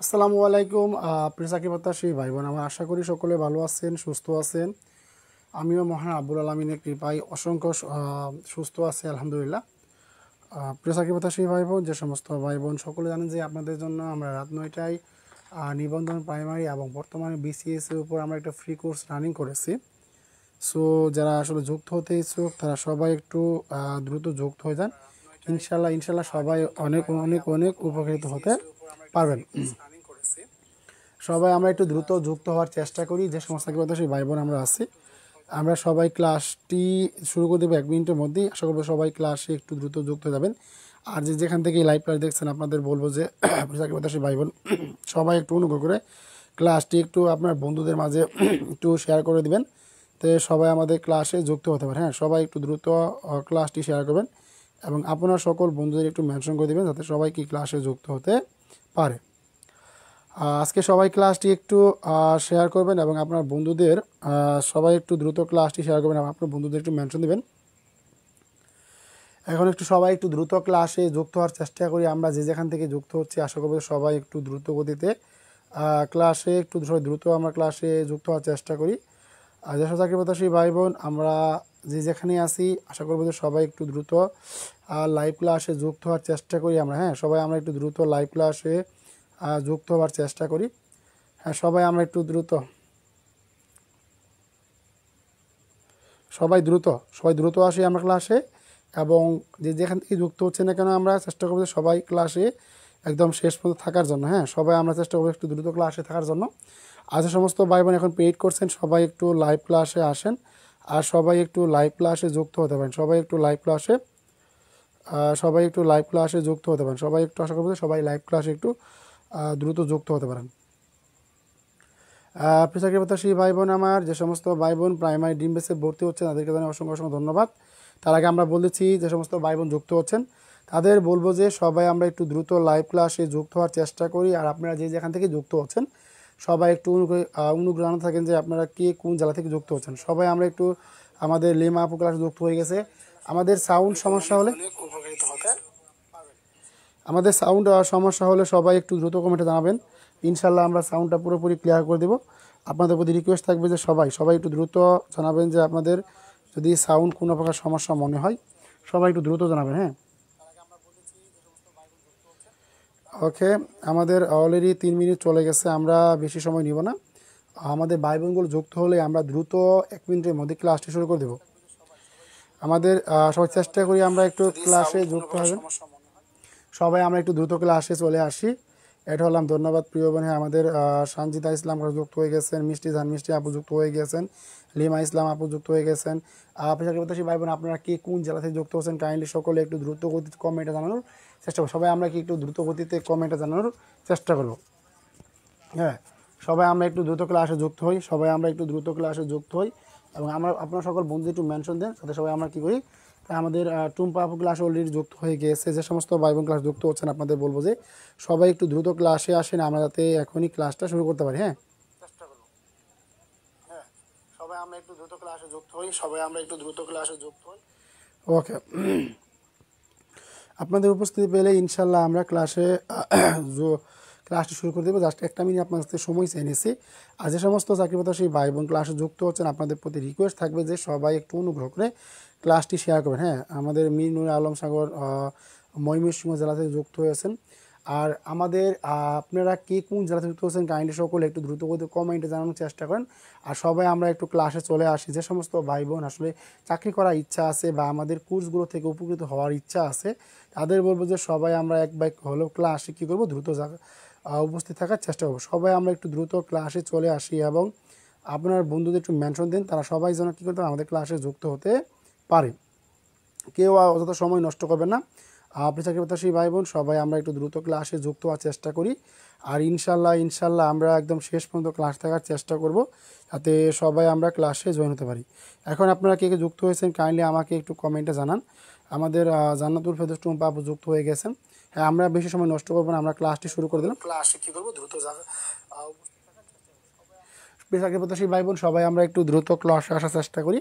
আসসালামু আলাইকুম প্রিয় চাকরি প্রত্যাশী ভাই বোন, আমার আশা করি সকলে ভালো আছেন, সুস্থ আছেন। আমিও মহান আব্বুল আলমিনের কৃপায় অসংখ্য সুস্থ আছি, আলহামদুলিল্লাহ। প্রিয় চাকরি প্রত্যাশী ভাই বোন, যে সমস্ত ভাই বোন সকলে জানেন যে আপনাদের জন্য আমরা রাত 9টায় নিবন্ধন প্রাইমারি এবং বর্তমানে বিসিএস এর উপর আমরা একটা ফ্রি কোর্স রানিং করেছি। সো যারা আসলে যুক্ত হতে ইচ্ছুক তারা সবাই একটু দ্রুত যুক্ত হয়ে যান। ইনশাল্লাহ সবাই অনেক অনেক অনেক উপকৃত হতে পারবেন। সবাই আমরা একটু দ্রুত যুক্ত হওয়ার চেষ্টা করি। যে সমস্ত সেই ভাই বোন আমরা আছি, আমরা সবাই ক্লাসটি শুরু করে দেবো 1 মিনিটের মধ্যেই। আশা করবো সবাই ক্লাসে একটু দ্রুত যুক্ত হয়ে যাবেন। আর যেখান থেকে লাইভ ক্লাস দেখছেন আপনাদের বলবো যে চাকরি ভাই বোন সবাই একটু অনুগ্রহ করে ক্লাসটি একটু আপনার বন্ধুদের মাঝে একটু শেয়ার করে দিবেন, তো সবাই আমাদের ক্লাসে যুক্ত হতে পারে। হ্যাঁ, সবাই একটু দ্রুত ক্লাসটি শেয়ার করবেন এবং আপনার সকল বন্ধুদের একটু মেনশন করে দেবেন যাতে সবাই কি ক্লাসে যুক্ত হতে পারে। আজকে সবাই ক্লাসটি একটু শেয়ার করবেন এবং আপনার বন্ধুদের সবাই একটু দ্রুত ক্লাসটি শেয়ার করবেন এবং আপনার বন্ধুদের একটু মেনশন দেবেন। এখন একটু সবাই একটু দ্রুত ক্লাসে যুক্ত হওয়ার চেষ্টা করি। আমরা যেখান থেকে যুক্ত হচ্ছি আশা করব সবাই একটু দ্রুত গতিতে ক্লাসে একটু দ্রুত আমরা ক্লাসে যুক্ত হওয়ার চেষ্টা করি। আর যেসব চাকরি প্রত্যাশী ভাই বোন আমরা যেখানে আসি আশা করবো যে সবাই একটু দ্রুত লাইভ ক্লাসে যুক্ত হওয়ার চেষ্টা করি আমরা। হ্যাঁ, সবাই আমরা একটু দ্রুত লাইভ ক্লাসে যুক্ত হওয়ার চেষ্টা করি। হ্যাঁ, সবাই আমরা একটু দ্রুত সবাই দ্রুত আসি আমরা ক্লাসে এবং যেখান থেকে যুক্ত হচ্ছে না কেন আমরা চেষ্টা করবো সবাই ক্লাসে একদম শেষ পর্যন্ত থাকার জন্য। হ্যাঁ, সবাই আমরা চেষ্টা করবো একটু দ্রুত ক্লাসে থাকার জন্য। আর যে সমস্ত ভাই বোন এখন পেইড করছেন সবাই একটু লাইভ ক্লাসে আসেন আর সবাই একটু লাইভ ক্লাসে যুক্ত হতে পারেন। সবাই একটু লাইভ ক্লাসে যুক্ত হতে পারেন। সবাই একটু আশা করবো সবাই লাইভ ক্লাসে একটু দ্রুত যুক্ত হতে পারেন। চাকরি প্রত্যাশী ভাই বোন আমার, যে সমস্ত ভাই বোন প্রাইমারি ড্রিম বেসে ভর্তি হচ্ছেন তাদেরকে জানাই অসংখ্য ধন্যবাদ। তার আগে আমরা বলেছি যে সমস্ত ভাই বোন যুক্ত হচ্ছেন তাদের বলবো যে সবাই আমরা একটু দ্রুত লাইভ ক্লাসে যুক্ত হওয়ার চেষ্টা করি। আর আপনারা যেখান থেকে যুক্ত হচ্ছেন সবাই একটু অনুগ্রহ জানাতে থাকেন যে আপনারা কে কোন জেলা থেকে যুক্ত হচ্ছেন। সবাই আমরা একটু আমাদের লিমা আপু ক্লাসে যুক্ত হয়ে গেছে। আমাদের সাউন্ড সমস্যা হলে সবাই একটু দ্রুত কমেন্টে জানাবেন। ইনশাল্লাহ আমরা সাউন্ডটা পুরোপুরি ক্লিয়ার করে দেবো। আপনাদের প্রতি রিকোয়েস্ট থাকবে যে সবাই একটু দ্রুত জানাবেন যে আপনাদের যদি সাউন্ড কোনো প্রকার সমস্যা মনে হয়, সবাই একটু দ্রুত জানাবেন। হ্যাঁ, ওকে, আমাদের অলরেডি 3 মিনিট চলে গেছে, আমরা বেশি সময় নিব না। আমাদের ভাই বোনগুলো যুক্ত হলে আমরা দ্রুত 1 মিনিটের মধ্যে ক্লাসটি শুরু করে দেব। আমাদের সবাই চেষ্টা করি আমরা একটু ক্লাসে যুক্ত হবেন। সবাই আমরা একটু দ্রুত ক্লাসে চলে আসি। এটা হলাম ধন্যবাদ প্রিয় বোন। হ্যাঁ, আমাদের সঞ্জিতা ইসলাম যুক্ত হয়ে গেছেন, মিষ্টি আপু যুক্ত হয়ে গেছেন, লিমা ইসলাম আপু যুক্ত হয়ে গেছেন। চাকরি প্রত্যাশী ভাই বোন আপনারা কি কোন জেলা থেকে যুক্ত হচ্ছেন কাইন্ডলি সকলে একটু দ্রুত গতিতে কমেন্টে জানানোর চেষ্টা করব। সবাই আমরা কি একটু দ্রুত গতিতে কমেন্টে জানানোর চেষ্টা করব। হ্যাঁ, সবাই আমরা একটু দ্রুত ক্লাসে যুক্ত হই এবং আপনারা সকল বন্ধু একটু মেনশন দেন যাতে সবাই আমরা কী করি। আমাদের টুম্পা আপু ক্লাস অলরেডি যুক্ত হয়ে গিয়েছে। যে সমস্ত ভাই বোন ক্লাস যুক্ত হচ্ছেন আপনাদের বলবো যে সবাই একটু দ্রুত ক্লাসে আসেন, আমরা যাতে এখনই ক্লাসটা শুরু করতে পারি। হ্যাঁ, চেষ্টা করব। হ্যাঁ, সবাই আমরা একটু দ্রুত ক্লাসে যুক্ত হই। ওকে, আপনাদের উপস্থিতি পেলে ইনশাল্লাহ আমরা ক্লাসটি শুরু করে দেবো। জাস্ট 1 মিনিট আপনার কাছে সময় চেয়ে নিয়েছি। আর যে সমস্ত চাকরি প্রত্যাশী ভাই বোন ক্লাসে যুক্ত হচ্ছেন আপনাদের প্রতি রিকোয়েস্ট থাকবে যে সবাই একটু অনুগ্রহ করে ক্লাসটি শেয়ার করবেন। হ্যাঁ, আমাদের মীর নুর আলম সাগর ময়মনসিংহ জেলা থেকে যুক্ত হয়েছেন। আর আমাদের আপনারা কে কোন জেলা থেকে যুক্ত হচ্ছেন কাইন্ডলি সকলে একটু দ্রুত করে কমেন্টে জানানোর চেষ্টা করেন। আর সবাই আমরা একটু ক্লাসে চলে আসি। যে সমস্ত ভাই বোন আসলে চাকরি করার ইচ্ছা আছে বা আমাদের কোর্সগুলো থেকে উপকৃত হওয়ার ইচ্ছা আছে, তাদের বলবো যে সবাই আমরা এক বাইক হলেও ক্লাসে কী করবো, দ্রুত উপস্থিত থাকার চেষ্টা করবো। সবাই আমরা একটু দ্রুত ক্লাসে চলে আসি এবং আপনার বন্ধুদের একটু মেনশন দিন, তারা সবাই যেন কী করতে আমাদের ক্লাসে যুক্ত হতে পারে। কেউ অযথা সময় নষ্ট করবেন না। আপনি চাকরি প্রত্যাশী ভাই বোন সবাই আমরা একটু দ্রুত ক্লাসে যুক্ত হওয়ার চেষ্টা করি। আর ইনশাল্লাহ আমরা একদম শেষ পর্যন্ত ক্লাস থাকার চেষ্টা করব, যাতে সবাই আমরা ক্লাসে জয়েন হতে পারি। এখন আপনারা কে কে যুক্ত হয়েছেন কাইন্ডলি আমাকে একটু কমেন্টে জানান। আমাদের জান্নাতুল ফেরদৌস টুম্পা আপু যুক্ত হয়ে গেছেন। হ্যাঁ, আমরা বেশি সময় নষ্ট করবো না, আমরা ক্লাসটি শুরু করে দিলাম। ক্লাসে কী করবো, দ্রুত চাকরি প্রত্যাশী ভাই বোন সবাই আমরা একটু দ্রুত ক্লাসে আসার চেষ্টা করি।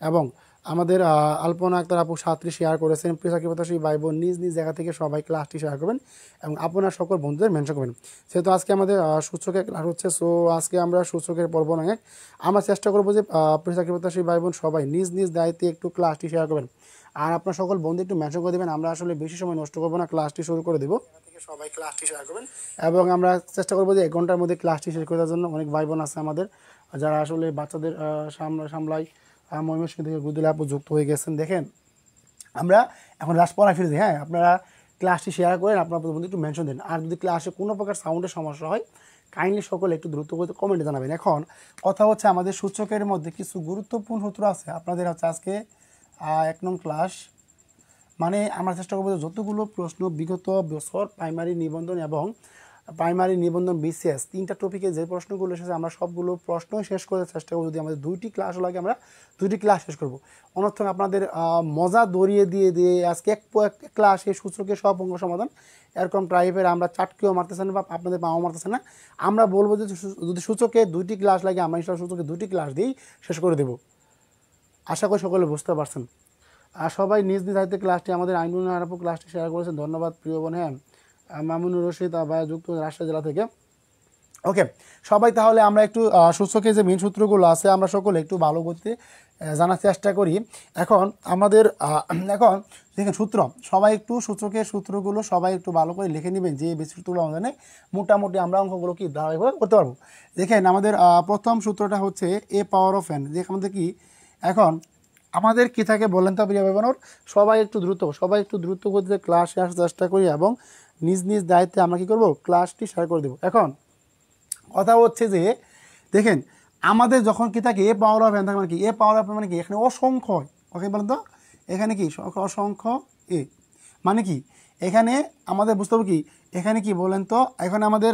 এবং আমাদের আলপনা আক্তার আপু 7টি শেয়ার করেছেন। প্রিয় চাকরি প্রত্যাশী ভাই বোন নিজ নিজ জায়গা থেকে সবাই ক্লাসটি শেয়ার করবেন এবং আপনার সকল বন্ধুদের মেনশন করবেন। যেহেতু আজকে আমাদের সূচকের ক্লাস হচ্ছে, সো আজকে আমরা সূচকের পর্ব নয় আমরা চেষ্টা করবো যে প্রিয় চাকরি প্রত্যাশী ভাই বোন সবাই নিজ নিজ দায়িত্বে একটু ক্লাসটি শেয়ার করবেন আর আপনার সকল বন্ধু একটু মেনশন করে দেবেন। আমরা আসলে বেশি সময় নষ্ট করবো না, ক্লাসটি শুরু করে দেবো। সবাই ক্লাসটি শেয়ার করবেন এবং আমরা চেষ্টা করবো যে 1 ঘন্টার মধ্যে ক্লাসটি শেষ করার জন্য। অনেক ভাই বোন আছে আমাদের যারা আসলে বাচ্চাদের সামলায়, ময়মনসিংহ থেকে গুদুল আপু যুক্ত হয়ে গেছেন। দেখেন আমরা এখন লাস্ট পড়ায় ফিরে যাই। হ্যাঁ, আপনারা ক্লাসটি শেয়ার করেন, আপনার বন্ধু একটু মেনশন দেন। আর যদি ক্লাসে কোনো প্রকার সাউন্ডের সমস্যা হয় কাইন্ডলি সকলে একটু দ্রুত করে কমেন্টে জানাবেন। এখন কথা হচ্ছে আমাদের সূচকের মধ্যে কিছু গুরুত্বপূর্ণ সূত্র আছে আপনাদের হচ্ছে আজকে 1 নং ক্লাস। মানে আমরা চেষ্টা করবো যতগুলো প্রশ্ন বিগত বছর প্রাইমারি নিবন্ধন এবং প্রাইমারি নিবন্ধন বিসিএস 3টা টপিকে যে প্রশ্নগুলো এসেছে আমরা সবগুলো প্রশ্নই শেষ করার চেষ্টা করবো। যদি আমাদের 2টি ক্লাস লাগে আমরা 2টি ক্লাস শেষ করবো। অন্যথায় আপনাদের মজা দড়িয়ে দিয়ে আজকে এক ক্লাসে সূচকের সব অঙ্ক সমাধান এরকম টাইপের আমরা চাটকেও মারতেছেন বা আপনাদের পাও মারতেছেন না। আমরা বলবো যে যদি সূচকে 2টি ক্লাস লাগে আমরা সূচকে 2টি ক্লাস দিয়েই শেষ করে দেবো। আশা করি সকলে বুঝতে পারছেন। আর সবাই নিজ নিজ দায়িত্বে ক্লাসটি আমাদের আইনুল আপু ক্লাসটি শেয়ার করেছেন, ধন্যবাদ প্রিয় বোন। হ্যাঁ, মামুনুর রশিদ ভাই যুক্ত রাজশাহী জেলা থেকে। ওকে সবাই, তাহলে আমরা একটু সূচকের যে মেন সূত্রগুলো আছে আমরা সকলে একটু ভালো করতে জানার চেষ্টা করি। এখন আমাদের এখন দেখেন সূত্র, সবাই একটু সূচকের সূত্রগুলো সবাই একটু ভালো করে লিখে নেবেন, যে বেশি সূত্রগুলো আমাদের মোটামুটি আমরা অঙ্কগুলো কি ধারাবাহিকভাবে করতে পারবো। দেখেন আমাদের প্রথম সূত্রটা হচ্ছে এ পাওয়ার অফ এন। দেখেন আমাদের কি এখন আমাদের কী থাকে বললেন তো প্রিয় ভাই বোন, সবাই একটু দ্রুত করতে ক্লাসে আসার চেষ্টা করি এবং নিজ নিজ দায়িত্বে আমরা কী করবো, ক্লাসটি শেয়ার করে দেবো। এখন কথা হচ্ছে যে দেখেন আমাদের যখন কি থাকে এ পাওয়ার অফ এন থাকে মানে কি, এ পাওয়ার অফ মানে কি, এখানে অসংখ্য। ওকে বলেন তো এখানে কি অসংখ্য এ মানে কি, এখানে আমাদের বুঝতে হবে কি এখানে কি বলেন তো। এখন আমাদের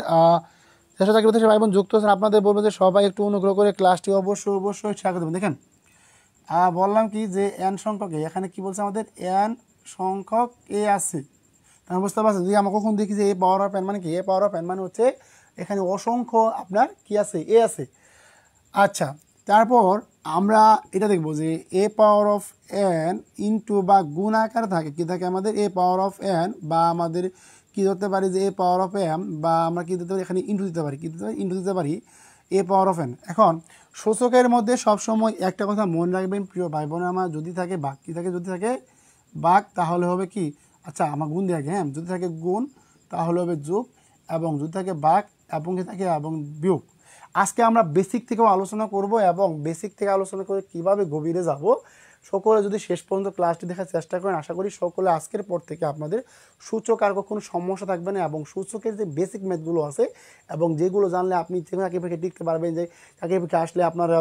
চেষ্টা চাকরি প্রত্যাশী ভাই বোন যুক্ত আছেন, আপনাদের বলবো যে সবাই একটু অনুগ্রহ করে ক্লাসটি অবশ্যই শেয়ার করে দেবেন। দেখেন বললাম কি যে এন সংখ্যক এ, এখানে কি বলছে আমাদের এন সংখ্যক এ আছে। তাহলে বুঝতে পারছেন, যদি আমরা কখন দেখি যে এ পাওয়ার অফ এন মানে কি, এ পাওয়ার অফ এন মানে হচ্ছে এখানে অসংখ্য আপনার কি আছে, এ আছে। আচ্ছা, তারপর আমরা এটা দেখবো যে A power of N into বা গুণ আকারে থাকে কি থাকে আমাদের এ পাওয়ার অফ এন, বা আমাদের কি ধরতে পারি যে এ পাওয়ার অফ এম, বা আমরা কি দিতে পারি এখানে ইন্টু দিতে পারি, কি দিতে পারি ইন্টু দিতে পারি এ পাওয়ার অফ এন। এখন সূচকের মধ্যে সবসময় একটা কথা মনে রাখবেন প্রিয় ভাই বোন আমার, যদি থাকে বাঘ, কি থাকে যদি থাকে বাঘ তাহলে হবে কি, আচ্ছা আমার গুণ দিয়ে হ্যাঁ, যদি থাকে গুণ তাহলে হবে যোগ, এবং যদি থাকে বাঘ এবং কি থাকে এবং বিয়োগ। আজকে আমরা বেসিক থেকেও আলোচনা করব এবং বেসিক থেকে আলোচনা করে কিভাবে গভীরে যাব। সকলে যদি শেষ পর্যন্ত ক্লাসটি দেখার চেষ্টা করেন আশা করি সকলে আজকের পর থেকে আপনাদের সূচক আর কোনো সমস্যা থাকবে না, এবং সূচকের যে বেসিক ম্যাথগুলো আছে এবং যেগুলো জানলে আপনি চাকরি পরীক্ষা টিকতে পারবেন, যে চাকরি পরীক্ষা আসলে আপনারা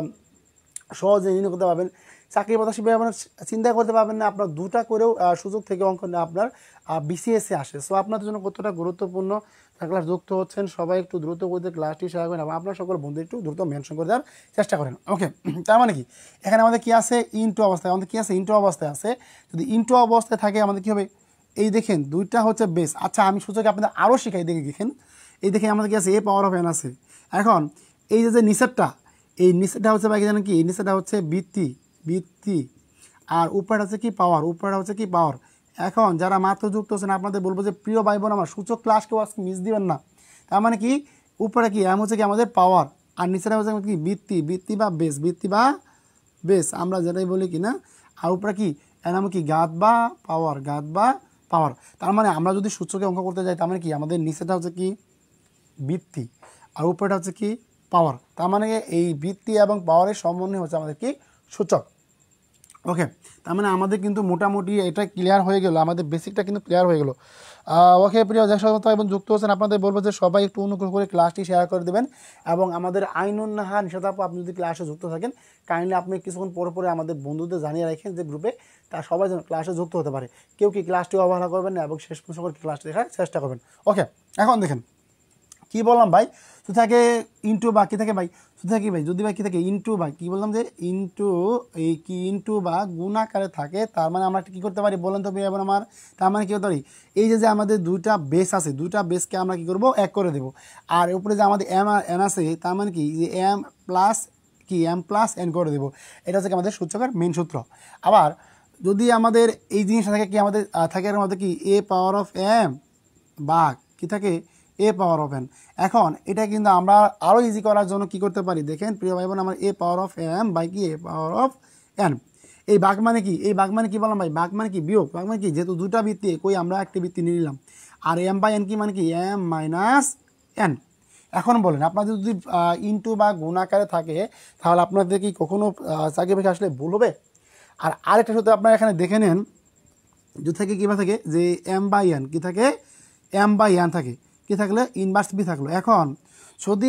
সহজে নির্ণয় করতে পারবেন। চাকরি প্রত্যাশী আপনার চিন্তা করতে পারবেন না আপনার 2টা করেও সুযোগ থেকে অঙ্ক আপনার বিসিএসে আসে। সো আপনাদের জন্য কতটা গুরুত্বপূর্ণ ক্লাস যুক্ত হচ্ছেন, সবাই একটু দ্রুত করতে ক্লাসটি শেয়ার করেন এবং আপনার সকল বন্ধু একটু দ্রুত মেনশন করে দেওয়ার চেষ্টা করেন। ওকে, তার মানে কি এখানে আমাদের কি আছে ইনটু অবস্থায়, আমাদের কি আছে ইনটু অবস্থায় আছে। যদি ইনটু অবস্থায় থাকে আমাদের কী হবে, এই দেখেন 2টা হচ্ছে বেস। আচ্ছা আমি সূচকে আপনাদের আরও শিখাই, দেখেন এই দেখেন আমাদের কি আছে এ পাওয়ার অফ এন আছে। এখন এই যে নিচেরটা, এই নিচেরটা হচ্ছে বাকি জানেন কি, এই নিচেরটা হচ্ছে বৃত্তি আর উপরটা হচ্ছে কি পাওয়ার, উপরটা হচ্ছে কি পাওয়ার। এখন যারা মাত্র যুক্ত হচ্ছেন আপনাদের বলবো যে প্রিয় ভাই বোন আমার সূচক ক্লাস কেউ আজকে মিস দিবেন না। তার মানে কি উপরে কি এম হচ্ছে কি আমাদের পাওয়ার, আর নিচেটা হচ্ছে কি বৃত্তি বা বেস আমরা যেটাই বলি কি না। আর উপরে কি এর নাম কি গাত বা পাওয়ার। তার মানে আমরা যদি সূচকে অঙ্ক করতে যাই, তার মানে কি আমাদের নিচেটা হচ্ছে কি বৃত্তি আর উপরেটা হচ্ছে কি পাওয়ার। তার মানে এই বৃত্তি এবং পাওয়ারের সমন্বয় হচ্ছে আমাদের কি সূচক। ওকে, তার মানে আমাদের কিন্তু মোটামুটি এটা ক্লিয়ার হয়ে গেল, আমাদের বেসিকটা কিন্তু ক্লিয়ার হয়ে গেল। ওকে প্রিয় দর্শক এবং যুক্ত হচ্ছেন, আপনাদের বলবো যে সবাই একটু অনুগ্রহ করে ক্লাসটি শেয়ার করে দেবেন এবং আমাদের আইনুন নাহা নিশাত আপু, আপনি যদি ক্লাসে যুক্ত থাকেন কাইন্ডলি আপনি কিছুক্ষণ পরে পরে আমাদের বন্ধুদের জানিয়ে রাখেন যে গ্রুপে, তা সবাই যেন ক্লাসে যুক্ত হতে পারে। কেউ কি ক্লাসটি অবহেলা করবেন না এবং শেষ পর্যন্ত ক্লাসটি দেখার চেষ্টা করবেন। ওকে, এখন দেখেন কি বললাম ভাই, শুধু থাকে ইনটু বা কী থাকে ভাই, শুধু থাকে ভাই যদি ভাই কী থাকে ইনটু বা কী বললাম যে ইনটু, এই কি ইনটু বা গুণাকারে থাকে, তার মানে আমরা কী করতে পারি বলেন তো এবার আমার, তার মানে কী করতে পারি এই যে আমাদের দুইটা বেস আছে, দুইটা বেসকে আমরা কী করবো এক করে দেবো, আর উপরে যে আমাদের এম আর এন আছে তার মানে কি যে এম প্লাস কি এম প্লাস এন করে দেবো। এটা হচ্ছে আমাদের সূচকের মেন সূত্র। আবার যদি আমাদের এই জিনিসটা থাকে কি আমাদের থাকে এর মধ্যে কি এ পাওয়ার অফ এম বা কী থাকে এ পাওয়ার অফ এন। এখন এটা কিন্তু আমরা আরও ইজি করার জন্য কি করতে পারি দেখেন প্রিয় ভাই বোন, আমার এ পাওয়ার অফ এম বাই কি এ পাওয়ার অফ এন। এই বাঘ মানে কি, এই বাঘ মানে কি বললাম ভাই, বাঘ মানে কি বিয়োগ, বাঘ মানে কি যেহেতু দুটা বৃত্তি কই আমরা একটি বৃত্তি নিয়ে নিলাম, আর এম বাই এন কি মানে কি এম মাইনাস এন। এখন বলেন আপনাদের যদি ইনটু বা গুণাকারে থাকে তাহলে আপনাদের কি কখনো চাকরি পেশা আসলে ভুল হবে? আর আরেকটা সূত্র আপনারা এখানে দেখে নেন, যদি থাকে কী থাকে যে এম বাই এন কী থাকে এম বাই এন থাকে, কী থাকলে ইনভার্স বি থাকলো। এখন যদি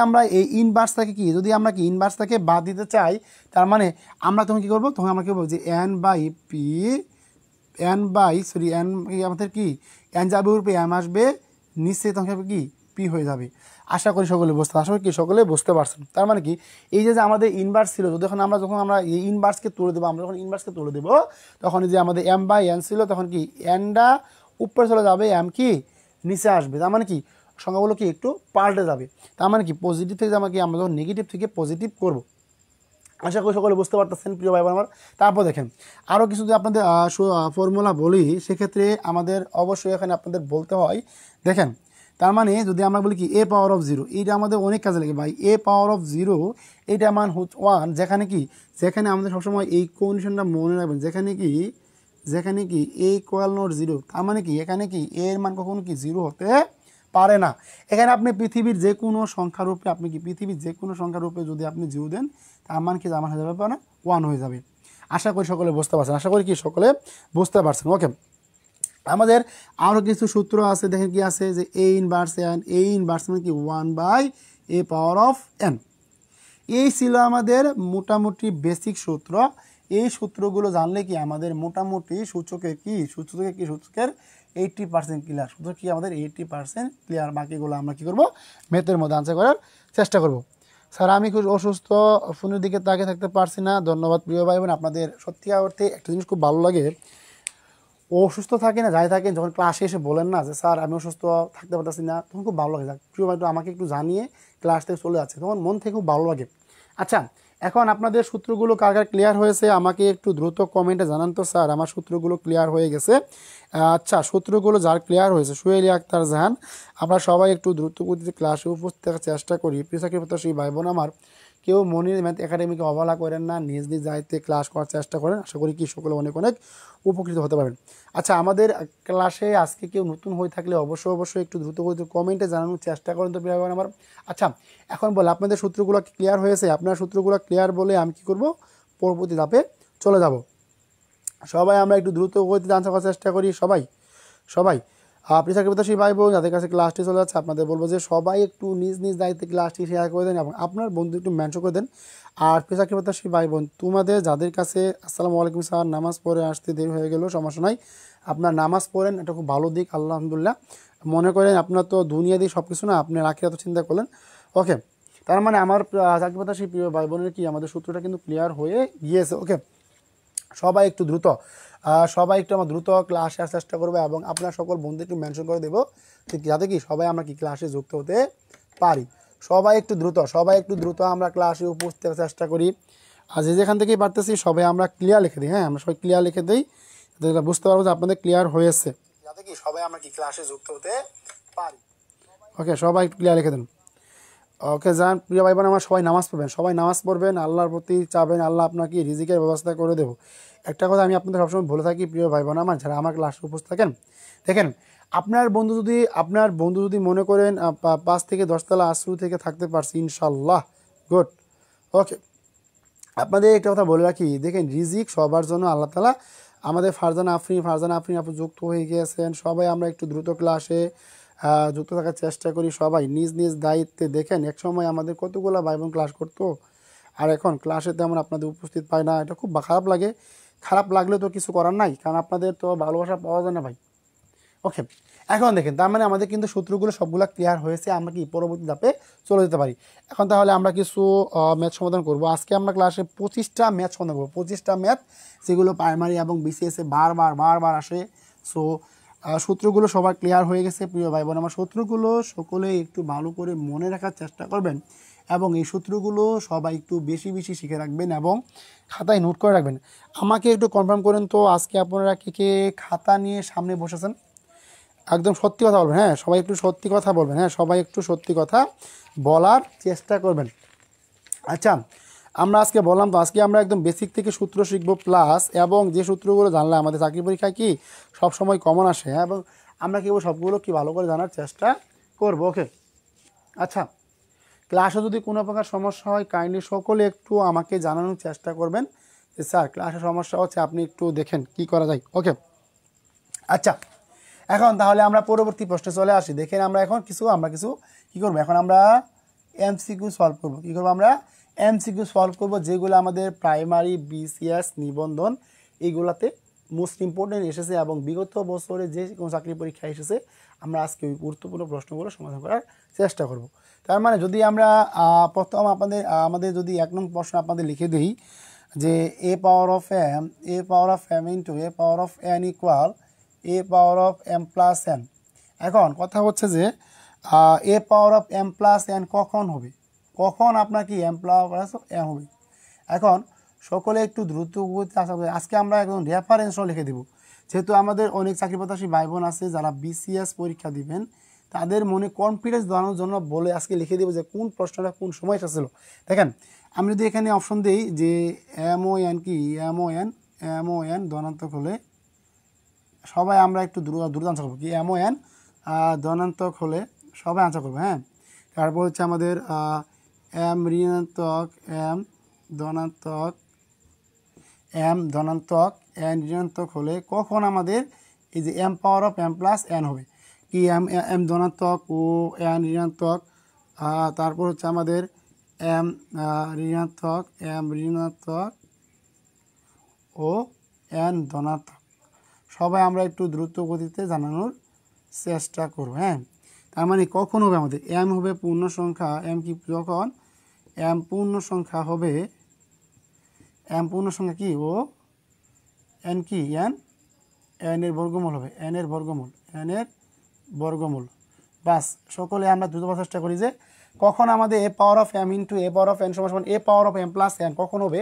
আমরা এই ইনভার্সটাকে কি যদি আমরা কি ইনভার্সটাকে বাদ দিতে চাই, তার মানে আমরা তখন কী করবো, তখন আমরা কী বলবো যে N by P N by sorry N আমাদের কি এন যাবে উপরে এম আসবে নিচে, তখন হবে কি পি হয়ে যাবে। আশা করি সকলে বুঝতে পারছেন। তার মানে কি এই যে আমাদের ইনভার্স ছিল, যখন আমরা এই ইনভার্সকে তুলে দেবো, আমরা যখন ইনভার্সকে তুলে দেবো তখন যে আমাদের এম বাই এন ছিল তখন কি এনটা উপরে চলে যাবে, এম কি নিচে আসবে। তার মানে কি সংখ্যাগুলো কি একটু পাল্টে যাবে। তার মানে কি পজিটিভ থেকে আমরা যখন নেগেটিভ থেকে পজিটিভ করবো। আশা করি সকলে বুঝতে পারতেছেন প্রিয় ভাই বোন আমার। তারপর দেখেন আরও কিছু যদি আপনাদের ফর্মুলা বলি সেক্ষেত্রে আমাদের অবশ্যই এখানে আপনাদের বলতে হয়। দেখেন তার মানে যদি আমরা বলি কি এ পাওয়ার অফ জিরো, এইটা আমাদের অনেক কাজে লাগে ভাই। এ পাওয়ার অফ জিরো এইটা মান হচ্ছে 1, যেখানে আমাদের সবসময় এই কন্ডিশনটা মনে রাখবেন, যেখানে কি এ ইকুয়াল নট জিরো, তার মানে কি এখানে কি এর মান কখনো কি জিরো হতে পারে না। এখানে আপনি পৃথিবীর যে কোনো সংখ্যারূপে যদি আপনি জিরো দেন তার মান কি আমার হয়ে যাবে না 1 হয়ে যাবে। আশা করি সকলে বুঝতে পারছেন। ওকে, আমাদের আরও কিছু সূত্র আছে, দেখেন কি আছে যে A inverse N, A inverse মানে কি 1 by A power of N. এই ছিল আমাদের মোটামুটি বেসিক সূত্র। এই সূত্রগুলো জানলে কি আমাদের মোটামুটি সূচকের 80% ক্লিয়ার। সূচক কি আমাদের 80% ক্লিয়ার। বাকিগুলো আমরা কী করবো ম্যাথের মধ্যে আনসার করার চেষ্টা করব। স্যার আমি খুব অসুস্থ, ফোনের দিকে তাকিয়ে থাকতে পারছি না। ধন্যবাদ প্রিয় ভাই বোন, আপনাদের সত্যি অর্থে একটা জিনিস খুব ভালো লাগে, অসুস্থ থাকে না যাই থাকেন যখন ক্লাসে এসে বলেন না যে স্যার আমি অসুস্থ থাকতে পারতেছি না, তখন খুব ভালো লাগে। প্রিয় ভাই আমাকে একটু জানিয়ে ক্লাস থেকে চলে যাচ্ছে, তখন মন থেকে খুব ভালো লাগে। আচ্ছা, এখন আপনাদের সূত্রগুলো কার ক্লিয়ার হয়েছে আমাকে একটু দ্রুত কমেন্টে জানান তো স্যার আমার সূত্রগুলো ক্লিয়ার হয়ে গেছে। আচ্ছা, সূত্রগুলো যার ক্লিয়ার হয়েছে সোহেলি আক্তার জাহান, আমরা সবাই একটু দ্রুত গতিতে ক্লাসে উপস্থিত থাকার চেষ্টা করি। প্রিয় চাকরি প্রত্যাশী ভাই বোন আমার, কেউ মনির ম্যাথ একাডেমিকে অবহেলা করেন না, নিজ দায়িত্বে ক্লাস করার চেষ্টা করেন। আশা করি কি সকলে অনেক উপকৃত হতে পারেন। আচ্ছা, আমাদের ক্লাসে আজকে কেউ নতুন হয়ে থাকলে অবশ্যই একটু দ্রুত গতিতে কমেন্টে জানানোর চেষ্টা করেন তো প্রিয় ভাই বোন আমার। আচ্ছা, এখন বলে আপনাদের সূত্রগুলো ক্লিয়ার হয়েছে, আপনার সূত্রগুলো ক্লিয়ার বলে আমি কি করব পরবর্তী ধাপে চলে যাব। সবাই আমরা একটু দ্রুত গতিতে আনসার করার চেষ্টা করি। সবাই আপনি চাকরি প্রত্যাশী ভাই বোন যাদের কাছে ক্লাসটি চলে যাচ্ছে, আপনাদের বলবো যে সবাই একটু নিজ দায়িত্বে ক্লাসটি শেয়ার করে দেন এবং আপনার বন্ধু একটু মেনশন করে দেন। আর চাকরি প্রত্যাশী ভাই বোন তোমাদের যাদের কাছে আসসালামু আলাইকুম স্যার, নামাজ পড়ে আসতে দেরি হয়ে গেল, সমস্যা নাই, আপনার নামাজ পড়েন, এটা খুব ভালো দিক, আলহামদুলিল্লাহ। মনে করেন আপনার তো দুনিয়া দিয়ে সব কিছু না, আপনি আখিরাত চিন্তা করলেন। ওকে, তার মানে আমার চাকরি প্রত্যাশী প্রিয় ভাই বোনের কি আমাদের সূত্রটা কিন্তু ক্লিয়ার হয়ে গিয়েছে। ওকে, সবাই একটু আমার দ্রুত ক্লাসে আসার চেষ্টা করবো এবং আপনার সকল বন্ধু একটু মেনশন করে দেবো যাতে কি সবাই আমরা কি ক্লাসে যুক্ত হতে পারি। সবাই একটু দ্রুত আমরা ক্লাসে উপস্থিত থাকার চেষ্টা করি। আর যেখান থেকেই পারতেছি সবাই আমরা ক্লিয়ার লিখে দিই। হ্যাঁ, আমরা সবাই ক্লিয়ার লিখে দিই, বুঝতে পারবো যে আপনাদের ক্লিয়ার হয়েছে, যাতে কি সবাই আমরা কি ক্লাসে যুক্ত হতে পারি। ওকে, সবাই একটু ক্লিয়ার লিখে দেন। ওকে যান প্রিয় ভাই বোন আমার, সবাই নামাজ পড়বেন, সবাই নামাজ পড়বেন, আল্লাহর প্রতি চাবেন, আল্লাহ আপনাকে রিজিকের ব্যবস্থা করে দেবো। একটা কথা আমি আপনাদের সবসময় বলে থাকি প্রিয় ভাই বোন আমার, যারা আমার ক্লাসে উপস্থিত থাকেন, দেখেন আপনার বন্ধু যদি মনে করেন 5 থেকে 10 তলা আশ্রু থেকে থাকতে পারছি ইনশাল্লাহ, গুড, ওকে। আপনাদের একটা কথা বলে রাখি, দেখেন রিজিক সবার জন্য আল্লাহ তাআলা, আমাদের ফারজানা আফরিন আপু যুক্ত হয়ে গিয়েছেন, সবাই আমরা একটু দ্রুত ক্লাসে যুক্ত থাকার চেষ্টা করি, সবাই নিজ নিজ দায়িত্বে। দেখেন এক সময় আমাদের কতগুলো ভাই বোন ক্লাস করতো, আর এখন ক্লাসে তেমন আপনাদের উপস্থিত পায় না, এটা খুব খারাপ লাগে। খারাপ লাগলে তো কিছু করার নাই, কারণ আপনাদের তো ভালোবাসা পাওয়া যায় না ভাই, ওকে। এখন দেখেন তার মানে আমাদের কিন্তু সূত্রগুলো সবগুলো ক্লিয়ার হয়েছে, আমরা কি পরবর্তী ধাপে চলে যেতে পারি। এখন তাহলে আমরা কিছু ম্যাথ সমাধান করব। আজকে আমরা ক্লাসে 25টা ম্যাথ সমাধান করবো, 25টা ম্যাথ, যেগুলো প্রাইমারি এবং বিসিএসে বারবার আসে। সো সূত্রগুলো সবার ক্লিয়ার হয়ে গেছে প্রিয় ভাই বোন আমার, সূত্রগুলো সকলে একটু ভালো করে মনে রাখার চেষ্টা করবেন, এবং এই সূত্রগুলো সবাই একটু বেশি বেশি শিখে রাখবেন এবং খাতায় নোট করে রাখবেন। আমাকে একটু কনফার্ম করেন তো, আজকে আপনারা কে খাতা নিয়ে সামনে বসেছেন? একদম সত্যি কথা বলবেন, হ্যাঁ সবাই একটু সত্যি কথা বলবেন, হ্যাঁ সবাই একটু সত্যি কথা বলার চেষ্টা করবেন। আচ্ছা, আমরা আজকে বললাম তো, আজকে আমরা একদম বেসিক থেকে সূত্র শিখবো প্লাস, এবং যে সূত্রগুলো জানলে আমাদের চাকরি পরীক্ষায় কি সবসময় কমন আসে, হ্যাঁ, এবং আমরা কি সবগুলো কি ভালো করে জানার চেষ্টা করব, ওকে। আচ্ছা, ক্লাসে যদি কোনো প্রকার সমস্যা হয় কাইন্ডলি সকলে একটু আমাকে জানানোর চেষ্টা করবেন যে স্যার ক্লাসে সমস্যা হচ্ছে, আপনি একটু দেখেন কি করা যায়, ওকে। আচ্ছা, এখন তাহলে আমরা পরবর্তী প্রশ্নে চলে আসি। দেখেন আমরা কিছু কী করবো, এখন আমরা এমসিকিউ সলভ করবো। কী করবো আমরা? এমসিকিউ সলভ করবো, যেগুলো আমাদের প্রাইমারি বিসিএস নিবন্ধন এইগুলাতে মোস্ট ইম্পর্টেন্ট এসেছে, এবং বিগত বছরে যে কোনো চাকরি পরীক্ষা এসেছে, আমরা আজকে ওই গুরুত্বপূর্ণ প্রশ্নগুলো সমাধান করার চেষ্টা করব। তার মানে যদি আমরা প্রথম আমাদের যদি 1 নং প্রশ্ন আপনাদের লিখে দিই যে A power of M into A power of N equal A power of M plus N. এখন কথা হচ্ছে যে A power of M plus N কখন হবে, কখন আপনার কি এম প্লাস এম হবে। এখন সকলে একটু দ্রুত আজকে আমরা একদম রেফারেন্সও লিখে দেব, যেহেতু আমাদের অনেক চাকরি প্রত্যাশী ভাই বোন আছে যারা বিসিএস পরীক্ষা দিবেন, তাদের মনে কনফিডেন্স দেওয়ানোর জন্য বলে আজকে লিখে দেবো যে কোন প্রশ্নটা কোন সময় এসেছিল। দেখেন আমি যদি এখানে অপশন দিই যে এমওএন কি এমওএন ধনাত্মক হলে, সবাই আমরা একটু দ্রুত আনসার করবো কি এমওএন ধনাত্মক হলে সবাই আনসার করবো, হ্যাঁ। তারপর হচ্ছে আমাদের এম ধনাত্মক এন ঋণাত্মক হলে কখন আমাদের এই যে M power of M plus N হবে, কি এম ধনাত্মক ও এন ঋণাত্মক, তারপর হচ্ছে আমাদের এম ঋণাত্মক ও এন ধনাত্মক। সবাই আমরা একটু দ্রুত গতিতে জানানোর চেষ্টা করব, হ্যাঁ। তার মানে কখন হবে আমাদের এম হবে পূর্ণ সংখ্যা, এম কি যখন এম পূর্ণ সংখ্যা হবে, এম পূর্ণ সংখ্যা কি ও এন কি এন এর বর্গমূল হবে, এন এর বর্গমূল। বাস, সকলে আমরা দ্রুত বলার চেষ্টা করি যে কখন আমাদের A power of M into A power of N সমান A power of M plus N কখন হবে।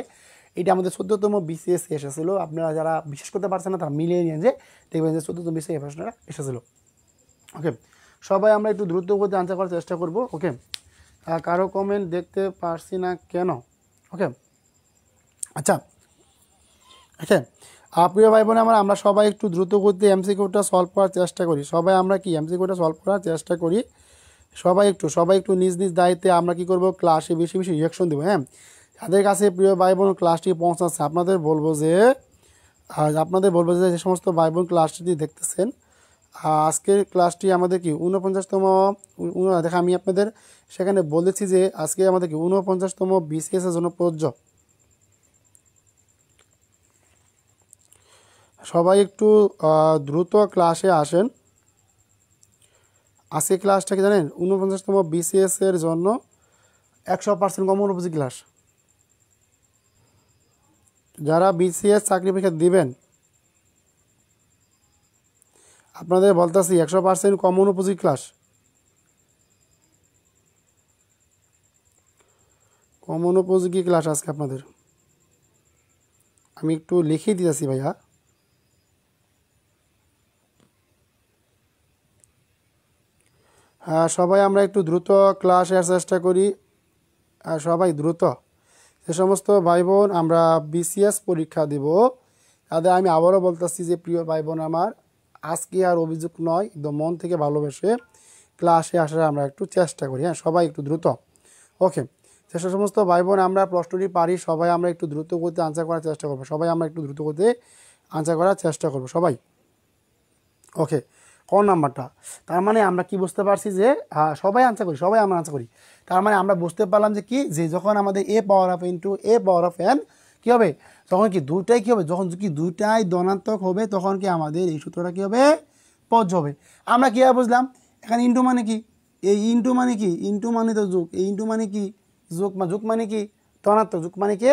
এটা আমাদের 14তম বিসিএস এসেছিলো, আপনারা যারা বিশ্বাস করতে পারছেন না তারা মিলিয়ে নিয়ে যে দেখবেন যে 14তম বিসিএস প্রশ্নটা এসেছিলো, ওকে। সবাই আমরা একটু দ্রুত গতিতে আনসার করার চেষ্টা করব, ওকে। কারো কমেন্ট দেখতে পারছি না কেন, ওকে। আচ্ছা, প্রিয় ভাই বোন আমরা সবাই একটু দ্রুত গতিতে এমসিকিউটা সলভ করার চেষ্টা করি, সবাই আমরা কি এমসিকিউটা সলভ করার চেষ্টা করি, সবাই একটু নিজ নিজ দায়িত্বে আমরা কি করব ক্লাসে বেশি বেশি রিয়াকশন দেবো, হ্যাঁ। তাদের কাছে প্রিয় ভাই বোন ক্লাসটি পৌঁছাচ্ছে, আপনাদের বলবো যে যে সমস্ত ভাই বোন ক্লাসটি দেখতেছেন, আজকের ক্লাসটি আমাদের কি 49তম, দেখা আমি আপনাদের সেখানে বলেছি যে আজকে আমাদের কি 49তম বিসিএসের জন্য প্রযোজ্য। সবাই একটু দ্রুত ক্লাসে আসেন। আজকে ক্লাসটা কি জানেন 49তম বিসিএসের জন্য 100% কমন উপযোগী ক্লাস। যারা বিসিএস চাকরি পরীক্ষা দিবেন আপনাদের বলতেছি 100% কমন উপযোগী ক্লাস, কমন উপযোগী ক্লাস আজকে আপনাদের। আমি একটু লিখে দিতেছি ভাইয়া, সবাই আমরা একটু দ্রুত ক্লাসে আসার চেষ্টা করি। সবাই দ্রুত, যে সমস্ত ভাই বোন আমরা বিসিএস পরীক্ষা দেব তাদের আমি আবারও বলতেছি যে প্রিয় ভাই বোন আমার, আজকে আর অভিযোগ নয়, একদম মন থেকে ভালোবেসে ক্লাসে আসার আমরা একটু চেষ্টা করি। হ্যাঁ, সবাই একটু দ্রুত। ওকে, যে সমস্ত ভাই বোন আমরা প্রশ্নটি পারি সবাই আমরা একটু দ্রুত করতে আনসার করার চেষ্টা করবো। সবাই আমরা একটু দ্রুত করতে আনসার করার চেষ্টা করবো সবাই। ওকে, কোন নাম্বারটা? তার মানে আমরা কি বুঝতে পারছি যে সবাই আনসার করি, সবাই আমরা আনসার করি। তার মানে আমরা বুঝতে পারলাম যে কি, যে যখন আমাদের A power of into A power of N কী হবে, তখন কি দুইটাই কী হবে, যখন কি দুইটাই ধনাত্মক হবে তখন কি আমাদের এই সূত্রটা কী হবে, প্রযোজ্য হবে। আমরা কীভাবে বুঝলাম? এখানে ইন্টু মানে কি, এই ইন্টু মানে কি, ইন্টু মানে তো যোগ, এই ইন্টু মানে কি যোগ, যোগ মানে কি ধনাত্মক, যোগ মানে কি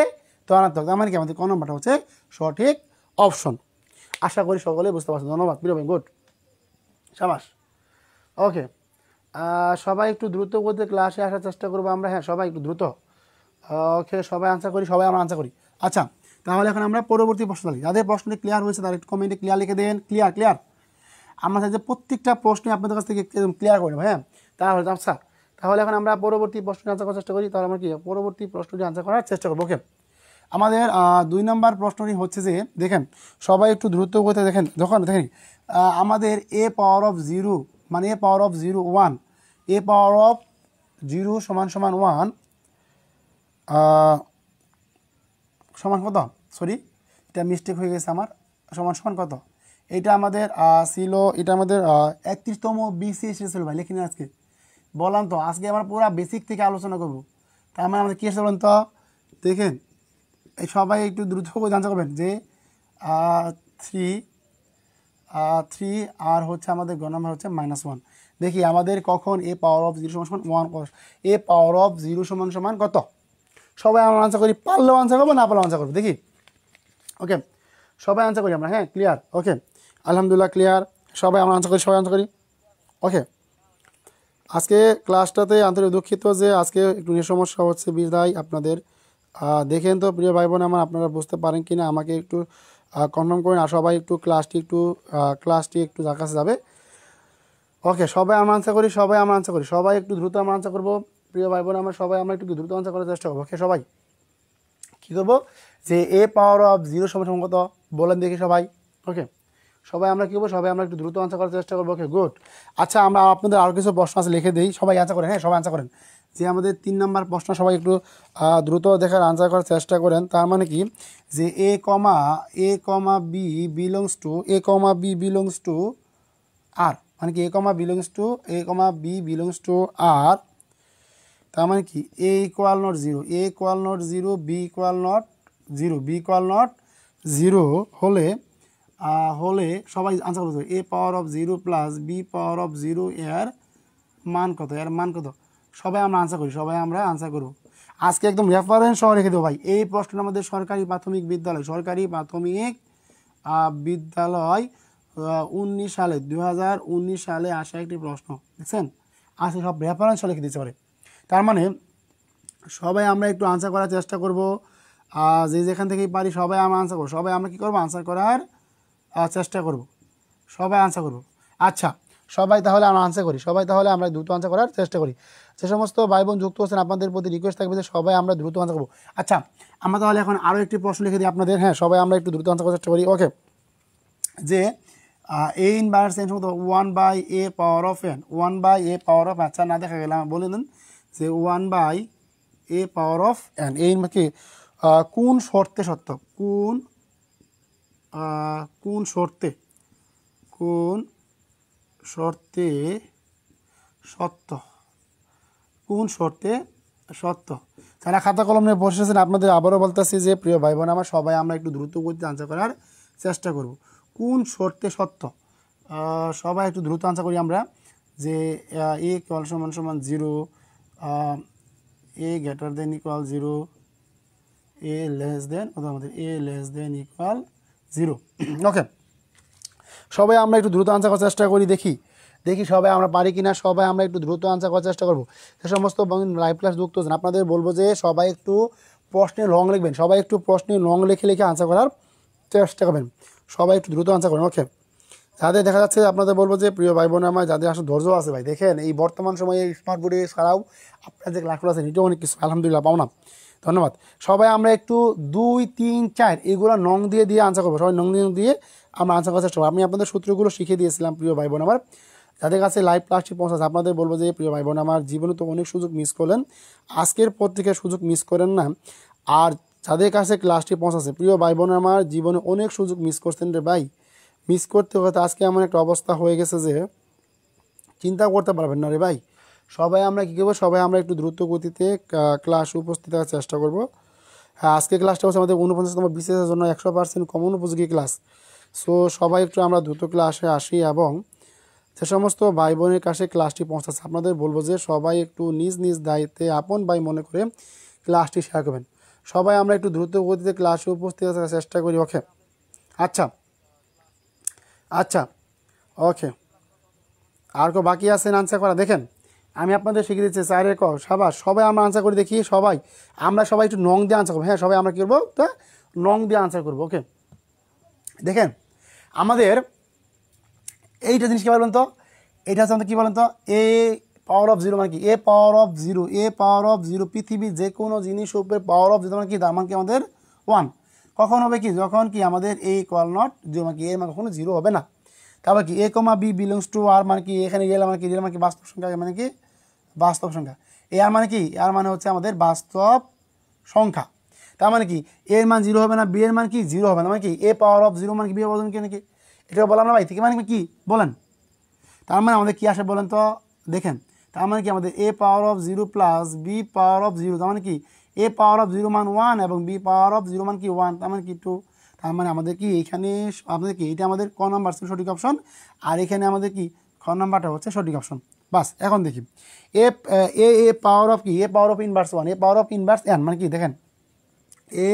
ধনাত্মক। তার মানে কি আমাদের কোন নাম্বারটা হচ্ছে সঠিক অপশন। আশা করি সকলে বুঝতে পারছেন। ধন্যবাদ প্রিয় ভাই, গুড, সাবাস। ওকে, সবাই একটু দ্রুত করতে ক্লাসে আসার চেষ্টা করবো আমরা। হ্যাঁ, সবাই একটু দ্রুত। ওকে, সবাই আনসার করি, সবাই আমরা আনসার করি। আচ্ছা, তাহলে এখন আমরা পরবর্তী প্রশ্ন লাগি। যাদের প্রশ্নটি ক্লিয়ার হয়েছে তারা একটু কমেন্টে ক্লিয়ার লিখে দেন। ক্লিয়ার ক্লিয়ার, আমরা চাই যে প্রত্যেকটা প্রশ্নে আপনাদের কাছ থেকে ক্লিয়ার করে নেব। হ্যাঁ, তাহলে আচ্ছা, তাহলে এখন আমরা পরবর্তী প্রশ্নটি আনসার করার চেষ্টা করি। তাহলে আমরা কি পরবর্তী প্রশ্নটি আনসার করার চেষ্টা করবো। ওকে, আমাদের 2 নম্বর প্রশ্নটি হচ্ছে যে, দেখেন সবাই একটু দ্রুত করতে দেখেন, যখন দেখেন আমাদের এ পাওয়ার অফ 0 মানে এ power of 0 1, A power of 0 সমান সমান 1 সমান কত, সরি এটা মিস্টেক হয়ে গেছে আমার, সমান সমান কত, এটা আমাদের ছিল, এটা আমাদের 31তম বিসিএস ছিল ভাই, লিখিনি আজকে বললাম তো, আজকে আমরা পুরো বেসিক থেকে আলোচনা করব। তার মানে আমাদের কী এসে বলেন তো, দেখেন এই সবাই একটু দ্রুত করে জানতে পারবেন যে 3 আর হচ্ছে আমাদের গ নাম্বার হচ্ছে -1। দেখি আমাদের কখন এ পাওয়ার অফ 0 সমান সমান 1, এ পাওয়ার অফ 0 সমান সমান কত, সবাই আমরা আনসার করি, পারলেও আনসার করবো, না পারলেও আনসার করবো, দেখি। ওকে, সবাই আনসার করি আমরা। হ্যাঁ, ক্লিয়ার। ওকে, আলহামদুলিল্লাহ ক্লিয়ার, সবাই আমরা আনসার করি, সবাই আনসার করি। ওকে, আজকে ক্লাসটাতে আন্তরিক দুঃখিত যে আজকে একটু সমস্যা হচ্ছে, বিদায় আপনাদের। দেখেন তো প্রিয় ভাই বোন আমার, আপনারা বুঝতে পারেন কি না আমাকে একটু কনফার্ম করেন। আর সবাই একটু ক্লাসটি একটু যার কাছে যাবে। ওকে, সবাই আমরা আনসার করি, সবাই আমরা আনসার করি, সবাই একটু দ্রুত আমরা আনসার করবো প্রিয় ভাই বোন আমার, সবাই আমরা একটু দ্রুত আনসার করার চেষ্টা করবো। ওকে, সবাই কী করবো, যে এ পাওয়ার অফ 0 সমান সমান কত বলেন দেখি সবাই। ওকে, সবাই আমরা কী করবো, সবাই আমরা একটু দ্রুত আনসার করার চেষ্টা করবো। ওকে, গুড। আচ্ছা, আমরা আপনাদের আরও কিছু প্রশ্ন আছে লিখে দিই, সবাই আনসার করেন। হ্যাঁ, সবাই আনসার করেন। যে আমাদের 3 নম্বর প্রশ্ন সবাই একটু দ্রুত দেখার আনসার করার চেষ্টা করেন। তার মানে কি, যে A comma B belongs to R, মানে কি A comma B belongs to R, তার মানে কি A equal not 0, B equal not 0 হলে সবাই আনসার করতে হবে। A power of 0 plus B power of 0 এর মান কত, সবাই আমরা আনসার করি, সবাই আমরা আনসার করব। আজকে একদম রেফারেন্স সহ রেখে দেবো ভাই। এই প্রশ্নটা আমাদের সরকারি প্রাথমিক বিদ্যালয় 19 সালে 2019 সালে আসা একটি প্রশ্ন, দেখছেন আজকে সব রেফারেন্স সহ লিখে দিতে পারে। তার মানে সবাই আমরা একটু আনসার করার চেষ্টা করব, যে যেখান থেকেই পারি সবাই আমরা আনসার করবো, সবাই আমরা কী করবো, আনসার করার চেষ্টা করব, সবাই আনসার করব। আচ্ছা, সবাই তাহলে আমরা আনসার করি, সবাই তাহলে আমরা দ্রুত আনসার করার চেষ্টা করি। যে সমস্ত ভাই বোন যুক্ত হচ্ছেন আপনাদের প্রতি রিকোয়েস্ট থাকবে যে সবাই আমরা দ্রুত আনসার করবো। আচ্ছা, আমরা তাহলে এখন আরও একটি প্রশ্ন লিখে দিই আপনাদের। হ্যাঁ, সবাই আমরা একটু দ্রুত আনসার করার চেষ্টা করি। ওকে, যে এ ইনভার্স এন সমস্ত 1/a power of N, 1/a power of, আচ্ছা না দেখা গেলাম বলে দেন যে 1/a পাওয়ার অফ এন, এই কি কোন শর্তে সত্য, কোন শর্তে সত্য, যারা খাতা কলম নিয়ে বসেছেন আপনাদের আবারও বলতেছি যে প্রিয় ভাই বোন আমার, সবাই আমরা একটু দ্রুত গতিতে আনসার করার চেষ্টা করব। কোন শর্তে সত্য, সবাই একটু দ্রুত আনসার করি আমরা। যে এ ইকুয়াল সমান সমান 0, এ গ্রেটার দেন ইকুয়াল 0, এ লেস দেন আমাদের এ লেস দেন ইকুয়াল 0। ওকে, সবাই আমরা একটু দ্রুত আনসার করার চেষ্টা করি, দেখি সবাই আমরা পারি কিনা, সবাই আমরা একটু দ্রুত আনসার করার চেষ্টা করবো। সে সমস্ত লাইভ ক্লাস যুক্ত হচ্ছেন আপনাদের বলবো যে সবাই একটু প্রশ্নের লং লিখবেন, সবাই একটু প্রশ্নের লং লিখে আনসার করার চেষ্টা করবেন, সবাই একটু দ্রুত আনসার করবেন। ওকে, যাদের দেখা যাচ্ছে আপনাদের বলবো যে প্রিয় ভাই বোন আমার যাদের আসলে ধৈর্য আছে ভাই, দেখেন এই বর্তমান সময়ে স্মার্ট বোর্ডে ছাড়াও আপনার যে ক্লাসগুলো আছে এটাও অনেক কিছু আলহামদুলিল্লাহ পাও না। ধন্যবাদ। সবাই আমরা একটু 2, 3, 4 এগুলো নং দিয়ে দিয়ে আনসার করবো, সবাই নং দিয়ে আমরা আনসার করার চেষ্টা করবো। আমি আপনাদের সূত্রগুলো শিখিয়ে দিয়েছিলাম প্রিয় ভাই বোন আমার, যাদের কাছে লাইভ ক্লাসটি পৌঁছাচ্ছে আপনাদের বলবো যে প্রিয় ভাই বোন আমার, জীবনে তো অনেক সুযোগ মিস করলেন, আজকের পর থেকে সুযোগ মিস করেন না। আর যাদের কাছে ক্লাসটি পৌঁছাচ্ছে প্রিয় ভাই বোন আমার, জীবনে অনেক সুযোগ মিস করছেন রে ভাই, মিস করতে করতে আজকে এমন একটা অবস্থা হয়ে গেছে যে চিন্তা করতে পারবেন না রে ভাই। সবাই আমরা কী করবো, সবাই আমরা একটু দ্রুত গতিতে ক্লাসে উপস্থিত থাকার চেষ্টা করব। হ্যাঁ, আজকে ক্লাসটা হচ্ছে আমাদের 49তম বিসিএসের জন্য 100% কমন উপযোগী ক্লাস। সো সবাই একটু আমরা দ্রুত ক্লাসে আসি এবং যে সমস্ত ভাই বোনের কাছে ক্লাসটি পৌঁছাচ্ছে আপনাদের বলবো যে সবাই একটু নিজ নিজ দায়িত্বে আপন ভাই মনে করে ক্লাসটি শেয়ার করবেন। সবাই আমরা একটু দ্রুত গতিতে ক্লাসে উপস্থিত থাকার চেষ্টা করি। ওকে, আচ্ছা আচ্ছা, ওকে। আর কেউ বাকি আছেন আনসার করা? দেখেন আমি আপনাদের শিখিয়ে দিচ্ছি 4 ক সাবাস, সবাই আমরা আনসার করে দেখি। আমরা সবাই একটু নং দিয়ে আনসার করবো। হ্যাঁ, সবাই আমরা কী করবো, তা নং দিয়ে আনসার করবো। ওকে, দেখেন আমাদের এইটা জিনিস কী বলবেন তো, এইটা হচ্ছে আমাদের কী বলেন তো, এ পাওয়ার অফ জিরো মানে কি, A power of zero, A power of zero. পৃথিবীর যে কোনো জিনিস উপরে পাওয়ার অফ জিরো মানে কি, তার মানে কি আমাদের 1। কখন হবে কি, যখন কি আমাদের এ ইকুয়াল নট জিরো মানে কি এর মানে কখনো জিরো হবে না। তারপর কি A comma B belongs to R মানে কি, এখানে রিয়েল মানে কি, রিয়েল মানে কি বাস্তব সংখ্যা, মানে কি বাস্তব সংখ্যা। এ আর মানে কি, আর মানে হচ্ছে আমাদের বাস্তব সংখ্যা। তার মানে কি এর মান জিরো হবে না, বি এর মান কি জিরো হবে না, মানে কি এ পাওয়ার অফ জিরো মানে কি বি বলেন কি নাকি, এটা বললাম না ভাই, থেকে মানে কি বলেন। তার মানে আমাদের কি আসে বলেন তো, দেখেন তার মানে কি আমাদের A power of zero plus B power of zero, তার মানে কি এ পাওয়ার অফ জিরো মান 1 এবং বি পাওয়ার অফ জিরো মান কি 1, তার মানে কি 2। তার মানে আমাদের কি এইখানে আমাদের কি এটা আমাদের ক নাম্বার সঠিক অপশন, আর এখানে আমাদের কি খ নাম্বারটা হচ্ছে সঠিক অপশন। বাস এখন দেখি এ এ এ পাওয়ার অফ কি, A power of inverse 1, A power of inverse N মানে কি, দেখেন A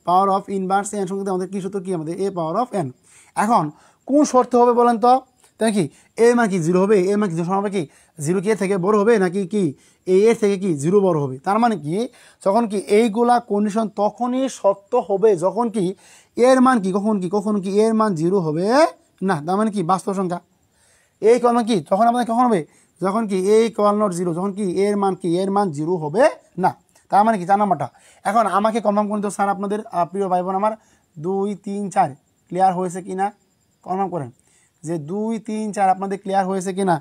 power of inverse N সঙ্গে আমাদের কি সূত্র, কি আমাদের এ পাওয়ার অফ এন। এখন কোন শর্ত হবে বলেন তো, তাই কি এ মান কি জিরো হবে, এ মান কি সমান হবে কি জিরো, কি এর থেকে বড় হবে নাকি কি এর থেকে কি জিরো বড় হবে। তার মানে কি যখন কি এইগুলা কন্ডিশন তখনই সত্য হবে যখন কি এর মান কি কখন কি এর মান জিরো হবে না, তার মানে কি বাস্তব সংখ্যা। এই কল কি তখন আমাদের কখন হবে, যখন কি এই কল নট জিরো, যখন কি এর মান জিরো হবে না। তার মানে কি 4 নাম্বারটা। এখন আমাকে কনফার্ম করুন তো স্যার, আপনাদের প্রিয় ভাই বোন আমার 2, 3, 4 ক্লিয়ার হয়েছে কি না কনফার্ম করেন, যে 2, 3, 4 আপনাদের ক্লিয়ার হয়েছে কি না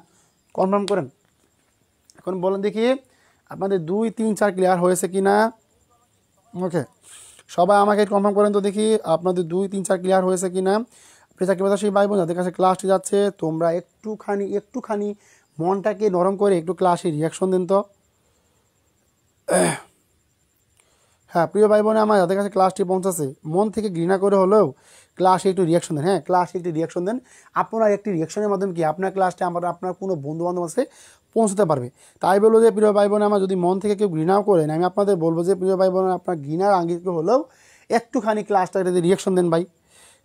কনফার্ম করেন। এখন বলেন দেখি আপনাদের 2, 3, 4 ক্লিয়ার হয়েছে কি না। ওকে, সবাই আমাকে কনফার্ম করেন তো দেখি আপনাদের 2, 3, 4 ক্লিয়ার হয়েছে কি না। চাকরি বাজার সেই ভাই বোন যাদের কাছে ক্লাসটি যাচ্ছে তোমরা একটুখানি মনটাকে নরম করে একটু ক্লাসে রিয়াকশন দেন তো। হ্যাঁ প্রিয় ভাই বোনে আমার যাদের কাছে ক্লাসটি পৌঁছাচ্ছে মন থেকে ঘৃণা করে হলেও ক্লাসে একটু রিয়াকশন দেন। হ্যাঁ, ক্লাসে একটু রিয়াকশন দেন। আপনার একটি রিয়াকশনের মাধ্যমে কি আপনার ক্লাসটা আপনার কোনো বন্ধুবান্ধব আছে পৌঁছতে পারবে। তাই বলবো যে প্রিয় ভাই বোনে আমার যদি মন থেকে কেউ ঘৃণাও করেন, আমি আপনাদের বলবো যে প্রিয় ভাই বোনে আপনার ঘৃণার আঙ্গিক হলেও একটুখানি ক্লাসটাতে রিয়াকশন দেন ভাই,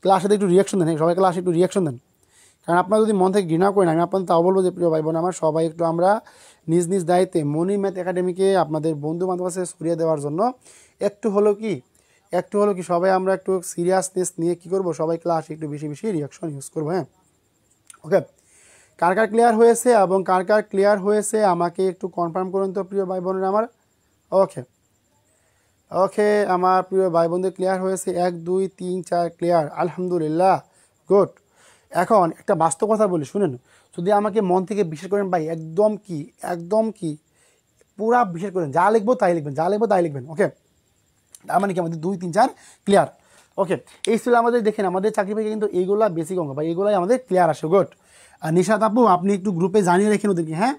ক্লাসে একটু রিয়াকশন দেন, সবাই ক্লাসে একটু রিয়াকশন দেন। কারণ আপনারা যদি মন থেকে ঘৃণা করেন, আমি আপনাদের তাও বলবো যে প্রিয় ভাই বোন আমার সবাই একটু আমরা নিজ নিজ দায়িত্বে মনি ম্যাথ একাডেমিকে আপনাদের বন্ধু বান্ধব কাছে সরিয়ে দেওয়ার জন্য একটু হলেও কি সবাই আমরা একটু সিরিয়াসনেস নিয়ে কী করবো, সবাই ক্লাসে একটু বেশি বেশি রিয়াকশন ইউজ করবো। হ্যাঁ, ওকে, কার ক্লিয়ার হয়েছে এবং কার ক্লিয়ার হয়েছে আমাকে একটু কনফার্ম করুন তো প্রিয় ভাই বোনেরা আমার। ওকে, আমার প্রিয় ভাই বোনদের ক্লিয়ার হয়েছে 1, 2, 3, 4 ক্লিয়ার, আলহামদুলিল্লাহ, গুড। এখন একটা বাস্তব কথা বলি শুনেন, যদি আমাকে মন থেকে বিশ্বাস করেন ভাই, একদম কি পুরা বিশ্বাস করেন, যা লিখবো তাই লিখবেন। ওকে, তার মানে কি আমাদের 2, 3, 4 ক্লিয়ার। ওকে, এই ছিল আমাদের, দেখেন আমাদের চাকরি পেয়ে কিন্তু এইগুলা বেসিক অঙ্ক বা এইগুলাই আমাদের ক্লিয়ার আসে। গুড। আর নিশাত আপু আপনি একটু গ্রুপে জানিয়ে রেখেন ওদেরকে, হ্যাঁ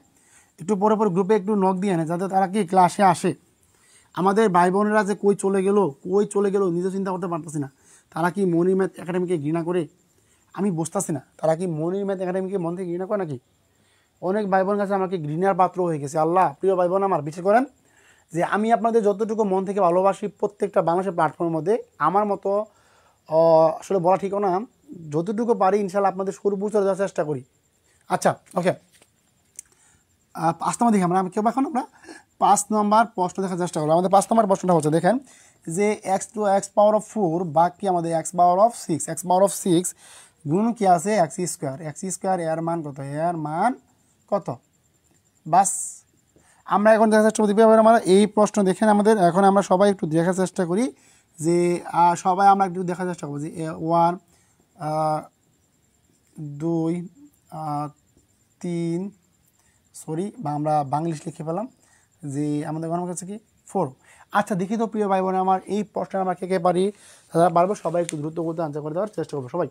একটু পরে গ্রুপে একটু নক দিয়ে নেন যাতে তারা কি ক্লাসে আসে। আমাদের ভাই বোনেরা যে কই চলে গেল নিজে চিন্তা করতে পারতেছি না। তারা কি মনি ম্যাথ একাডেমিকে ঘৃণা করে, আমি বুঝতেছি না। তারা কি মনি ম্যাথ একাডেমিকে মন থেকে ঘৃণা করে নাকি? অনেক ভাই বোন কাছে আমাকে ঘৃণার পাত্র হয়ে গেছে। আল্লাহ, প্রিয় ভাই বোন আমার বিশ্বাস করেন যে আমি আপনাদের যতটুকু মন থেকে ভালোবাসি, প্রত্যেকটা বাংলাদেশের প্ল্যাটফর্মের মধ্যে আমার মতো আসলে বলা ঠিক না, যতটুকু পারি ইনশাল্লাহ আপনাদের সর্বোচ্চ দেওয়ার চেষ্টা করি। আচ্ছা, ওকে, 5 নম্বর দেখি আমি কেউ এখন আমরা 5 নম্বর প্রশ্ন দেখার চেষ্টা করবো। আমাদের 5 নম্বর প্রশ্নটা হচ্ছে, দেখেন যে x to x power of 4 বাকি আমাদের x পাওয়ার অফ 6 গুণ কি আছে এক্স স্কোয়ার এর মান কত, এর মান কত, বাস। আমরা এখন দেখার চেষ্টা করতে পারি আমরা এই প্রশ্ন দেখেন আমাদের, এখন আমরা সবাই একটু দেখার চেষ্টা করি যে সবাই আমরা একটু দেখার চেষ্টা করবো যে 1 2 3 সরি বা আমরা বাংলিশ লিখে পেলাম যে আমাদের গণনা কাছে কি 4। আচ্ছা দেখি তো প্রিয় ভাই বোন আমার এই প্রশ্নটা আমরা কে পারি, তারা পারবো, সবাই একটু দ্রুত করতে আনসার করে দেওয়ার চেষ্টা করবো সবাই।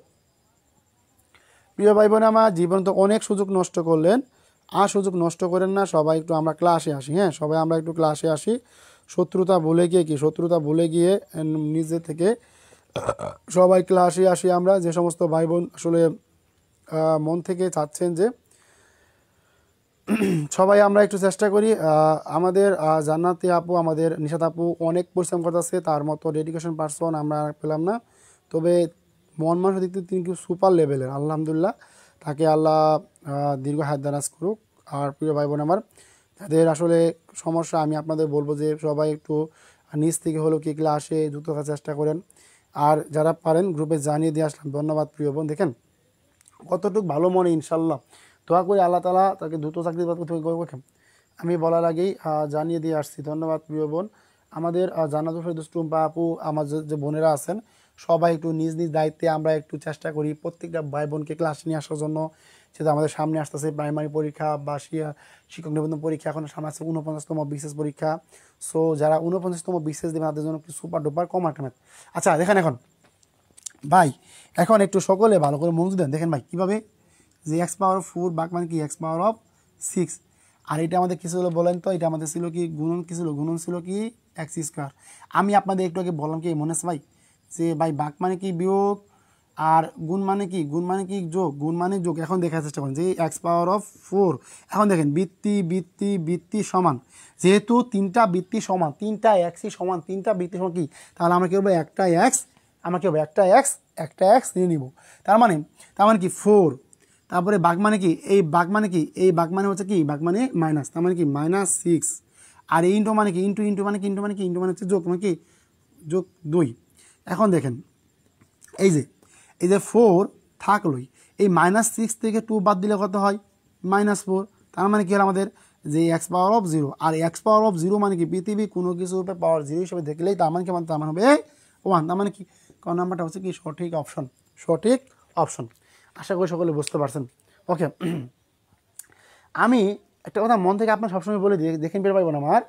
প্রিয় ভাই বোন আমার জীবন তো অনেক সুযোগ নষ্ট করলেন, আর সুযোগ নষ্ট করেন না, সবাই একটু আমরা ক্লাসে আসি। হ্যাঁ সবাই আমরা একটু ক্লাসে আসি, শত্রুতা ভুলে গিয়ে নিজে থেকে সবাই ক্লাসে আসি আমরা। যে সমস্ত ভাই বোন আসলে মন থেকে চাচ্ছেন যে সবাই আমরা একটু চেষ্টা করি, আমাদের জান্নাতি আপু, আমাদের নিশাত আপু অনেক পরিশ্রম করতেছে, তার মতো ডেডিকেশন পারসন আমরা পেলাম না, তবে মন মানুষ দিক থেকে তিনি কিন্তু সুপার লেভেলের, আলহামদুলিল্লাহ, তাকে আল্লাহ দীর্ঘ হায়াত দারাজ করুক। আর প্রিয় ভাই বোন আমার যাদের আসলে সমস্যা, আমি আপনাদের বলবো যে সবাই একটু নিচ থেকে হলেও কি ক্লাসে যুক্ত থাকার চেষ্টা করেন, আর যারা পারেন গ্রুপে জানিয়ে দিয়ে আসলাম। ধন্যবাদ প্রিয় বোন। দেখেন কতটুকু ভালো মনে, ইনশাল্লাহ দোয়া করি আল্লাহ তালা তাকে দ্রুত চাকরি করবেন। আমি বলার আগেই জানিয়ে দিয়ে আসছি। ধন্যবাদ প্রিয় বোন। আমাদের জান্নাতুল ফেরদৌস টুম্পা আপু, আমার যে বোনেরা আছেন সবাই একটু নিজ নিজ দায়িত্বে আমরা একটু চেষ্টা করি প্রত্যেকটা ভাই বোনকে ক্লাসে নিয়ে আসার জন্য। সেটা আমাদের সামনে আসতেছে প্রাইমারি পরীক্ষা বা শিক্ষক নিবন্ধন পরীক্ষা, এখন সামনে আসছে 49তম বিশেষ পরীক্ষা। সো যারা 49তম বিশেষ দেবেন তাদের জন্য একটু সুপার ডুপার কম একটা ম্যাথ। আচ্ছা দেখেন এখন ভাই, এখন একটু সকলে ভালো করে মনোযোগ দেন। দেখেন ভাই কীভাবে যে x⁴ বাক মানে কি x⁴, আর এটা আমাদের কিছু হলো বলেন তো, এটা আমাদের ছিল কি গুণন, কি ছিল গুণন, ছিল কি x²। আমি আপনাদের একটু আগে বললাম কি মনে আছে ভাই যে ভাই বাক মানে কি বিয়োগ, আর গুণ মানে কি যোগ, গুণ মানে যোগ। এখন দেখার চেষ্টা করেন যে x⁴, এখন দেখেন বৃত্তি সমান, যেহেতু তিনটা বৃত্তি সমান, তিনটা এক্সই সমান, তিনটা বৃত্তি সমান কি, তাহলে আমরা কী করবো একটা এক্স, আমরা কী হবে একটা এক্স নিয়ে নিব। তার মানে কি 4, তারপরে বাঘ মানে কি, এই বাঘ মানে কি, এই বাঘ মানে হচ্ছে কি, বাঘ মানে মাইনাস, তার মানে কি -6, আর এই ইন্টু মানে কি, ইন্টু মানে হচ্ছে যোগ, মানে কি যোগ 2। এখন দেখেন এই যে 4 থাকলোই, এই -6 থেকে 2 বাদ দিলে কত হয় -4, তার মানে কি হলো আমাদের যে x⁴, আর x⁴ মানে কি পৃথিবী কোনো কিছুর উপরে পাওয়ার 0 হিসেবে দেখলেই তার মানে কি, তার মানে হবে 1, তার মানে কি কোন নাম্বারটা হচ্ছে কি সঠিক অপশন। আশা করি সকলে বুঝতে পারছেন। ওকে, আমি একটা কথা মন থেকে আপনার সবসময় বলে দিই, দেখেন পেয়ে পাইব না আমার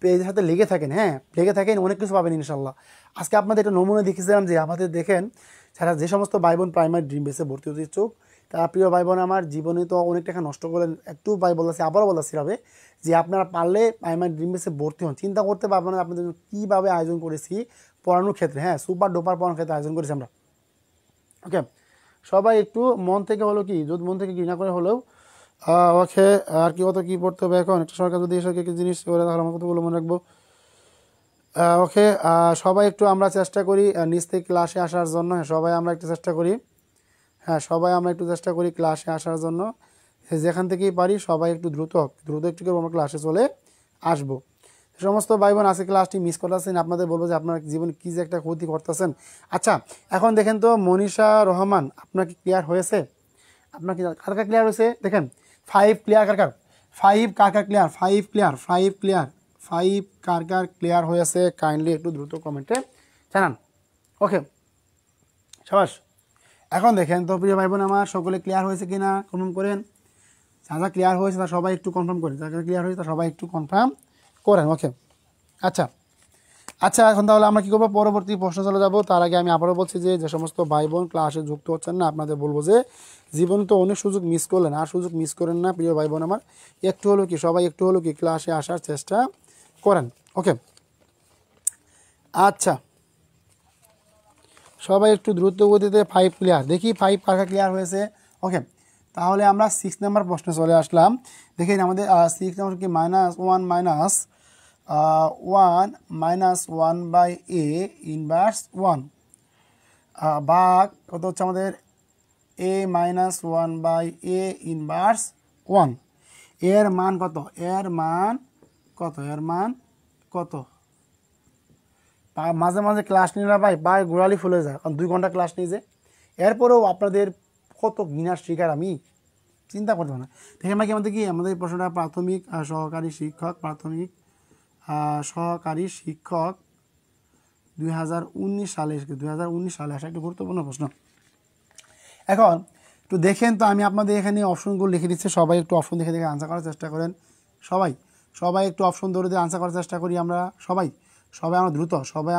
পেজের সাথে লেগে থাকেন, হ্যাঁ লেগে থাকেন, অনেক কিছু পাবেন ইনশাল্লাহ। আজকে আপনাদের একটা নমুনা দেখেছিলাম যে আমাদের দেখেন যারা যে সমস্ত ভাই বোন প্রাইমারি ড্রিম বেসে ভর্তি হতে ইচ্ছুক, তারা প্রিয় ভাই বোন আমার জীবনে তো অনেক টাকা নষ্ট করেন, একটু ভাই বলতেছি আবারও বলতেছি হবে যে আপনারা পারলে প্রাইমারি ড্রিম বেসে ভর্তি হন। চিন্তা করতে পারবেন না আপনাদের কীভাবে আয়োজন করেছি পড়ানোর ক্ষেত্রে, হ্যাঁ সুপার ডোপার পড়ানোর ক্ষেত্রে আয়োজন করেছি আমরা। ওকে, সবাই একটু মন থেকে হলো কি, যদি মন থেকে ঘৃণা করে হলেও ওকে, আর কি কত কী পড়তে হবে এখন, একটা সরকার যদি এসে কিছু জিনিস করে তাহলে আমার কতগুলো মনে রাখবো। ওকে, সবাই একটু আমরা চেষ্টা করি নিচ থেকে ক্লাসে আসার জন্য। হ্যাঁ সবাই আমরা একটু চেষ্টা করি ক্লাসে আসার জন্য, যেখান থেকেই পারি সবাই একটু দ্রুত একটু করে আমরা ক্লাসে চলে আসবো। সমস্ত ভাই বোন আছে ক্লাসটি মিস করতেছেন, আপনাদের বলবো যে আপনার জীবনে কী যে একটা ক্ষতি করতেছেন। আচ্ছা এখন দেখেন তো মনীষা রহমান, আপনার কি ক্লিয়ার হয়েছে? আপনার কি কার ক্লিয়ার হয়েছে? দেখেন 5 ক্লিয়ার, কার 5 ক্লিয়ার, 5 কার ক্লিয়ার হয়েছে কাইন্ডলি একটু দ্রুত কমেন্টে জানান। ওকে সাবাস। এখন দেখেন তো প্রিয় ভাই বোন আমার সকলে ক্লিয়ার হয়েছে কিনা কনফার্ম করেন। যারা ক্লিয়ার হয়েছে তারা সবাই একটু কনফার্ম করেন, যারা ক্লিয়ার হয়েছে তারা সবাই একটু কনফার্ম করেন। ওকে আচ্ছা এখন তাহলে আমরা কী করবো, পরবর্তী প্রশ্ন চলে যাবো। তার আগে আমি আবারও বলছি যে সমস্ত ভাই বোন ক্লাসে যুক্ত হচ্ছেন না, আপনাদের বলবো যে জীবনে তো অনেক সুযোগ মিস করলেন, আর সুযোগ মিস করেন না প্রিয় ভাই বোন আমার। সবাই একটু হলো কি ক্লাসে আসার চেষ্টা করেন। ওকে আচ্ছা সবাই একটু দ্রুত গতিতে 5 ক্লিয়ার, দেখি 5 কার ক্লিয়ার হয়েছে। ওকে তাহলে আমরা 6 নাম্বার প্রশ্নে চলে আসলাম। দেখেন আমাদের 6 নাম্বার কি -1 ইনভার্স 1 বা কত হচ্ছে আমাদের a-1 ইনভার্স 1, এর মান কত? মাঝে মাঝে ক্লাস নিলে ভাই গোড়ালি ফুলে যায়, কারণ 2 ঘন্টা ক্লাস নিয়ে যে এরপরেও আপনাদের কত ঘৃণার শিকার আমি চিন্তা করতে পারি না। দেখেন আমরা কি আমাদের প্রশ্নটা প্রাথমিক সহকারী শিক্ষক 2019 সালে আসা একটা গুরুত্বপূর্ণ প্রশ্ন। এখন একটু দেখেন তো, আমি আপনাদের এখানে অপশনগুলো লিখে দিচ্ছি, সবাই একটু অপশন দেখে দেখে আনসার করার চেষ্টা করেন। সবাই একটু অপশন ধরে দিয়ে আনসার করার চেষ্টা করি আমরা সবাই আমরা দ্রুত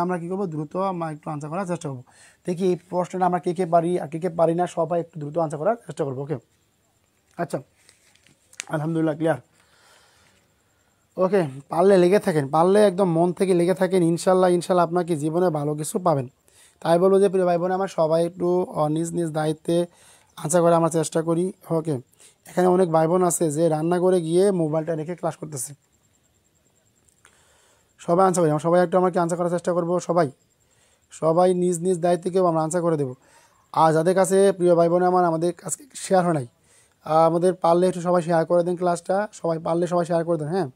আমরা কী করবো, দ্রুত আমরা একটু আনসার করার চেষ্টা করবো। দেখি এই প্রশ্নটা আমরা কে পারি আর কে পারি না, সবাই একটু দ্রুত আনসার করার চেষ্টা করবো। ওকে, আচ্ছা, আলহামদুলিল্লাহ ক্লিয়ার। ওকে, পারলে লেগে থাকেন, পারলে একদম মন থেকে লেগে থাকেন, ইনশাল্লাহ আপনাকে জীবনে ভালো কিছু পাবেন। তাই বলবো যে প্রিয় ভাই বোন আমার, সবাই একটু নিজ নিজ দায়িত্বে আনসার করে আমরা চেষ্টা করি। ওকে, এখানে অনেক ভাই বোন আছে যে রান্না করে গিয়ে মোবাইলটা রেখে ক্লাস করতেছে। সবাই আনসার করি, সবাই একটু আমাকে আনসার করার চেষ্টা করবো। সবাই নিজ নিজ দায়িত্বকে আমরা আনসার করে দেবো। আর যাদের কাছে প্রিয় ভাই বোন আমাদের কাছে শেয়ার হয় নাই, আমাদের পারলে একটু সবাই শেয়ার করে দেন ক্লাসটা, সবাই শেয়ার করে দেন। হ্যাঁ,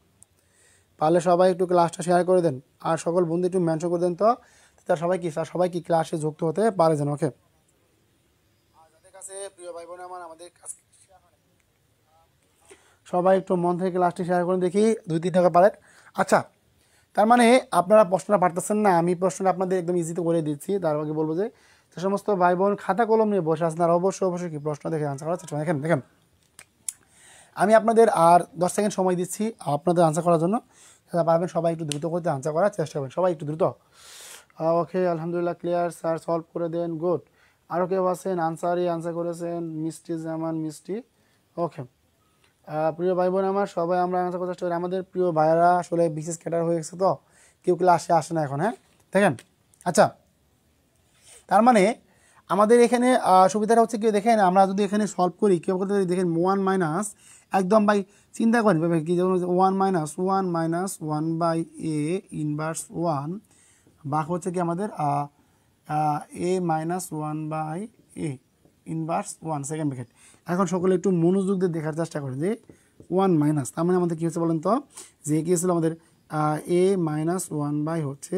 পারলে সবাই একটু ক্লাসটা শেয়ার করে দেন, আর সকল বন্ধু একটু মেনশন করে দেন তো তার সবাই কি ক্লাসে যুক্ত হতে পারে যেন। ওকে, যাদের কাছে প্রিয় ভাই বোন আমাদের কাছে সবাই একটু মন থেকে ক্লাসটি শেয়ার করে দেখি 2-3 টাকা পারেন। আচ্ছা, তার মানে আপনারা প্রশ্নটা পারতেছেন না, আমি প্রশ্নটা আপনাদের একদম ইজিতে করে দিচ্ছি। তার আগে বলবো যে সমস্ত ভাই বোন খাতা কলম নিয়ে বসে আছেন আর অবশ্যই কি প্রশ্ন দেখে আনসার করার চেষ্টা করেন। দেখেন আমি আপনাদের আর 10 সেকেন্ড সময় দিচ্ছি আপনাদের আনসার করার জন্য, পারবেন সবাই একটু দ্রুত করতে আনসার করার চেষ্টা করবেন, সবাই একটু দ্রুত। ওকে, আলহামদুলিল্লাহ ক্লিয়ার স্যার, সলভ করে দেন, গুড। আরও কেউ আছেন আনসার করেছেন, মিষ্টি। ওকে, প্রিয় ভাই বোন আমার, সবাই আমরা আনসার করার চেষ্টা করি। আমাদের প্রিয় ভাইয়েরা আসলে বিশেষ ক্যাডার হয়ে গেছে, তো কেউ ক্লাসে আসে না এখন। হ্যাঁ, দেখেন, আচ্ছা, তার মানে আমাদের এখানে সুবিধাটা হচ্ছে কি, দেখেন আমরা যদি এখানে সলভ করি কেউ করতে দেখেন 1 মাইনাস, একদম ভাই চিন্তা করেন কি, যেমন 1 মাইনাস 1 বাই এ ইনভার্স 1 বাক হচ্ছে কি আমাদের A minus 1 by A inverse 1 second bracket. এখন সকলে একটু মনোযোগ দিয়ে দেখার চেষ্টা করেন যে 1 মাইনাস, তার মানে আমাদের কী হচ্ছে বলেন তো, যে কী হচ্ছিল আমাদের এ মাইনাস 1 বাই হচ্ছে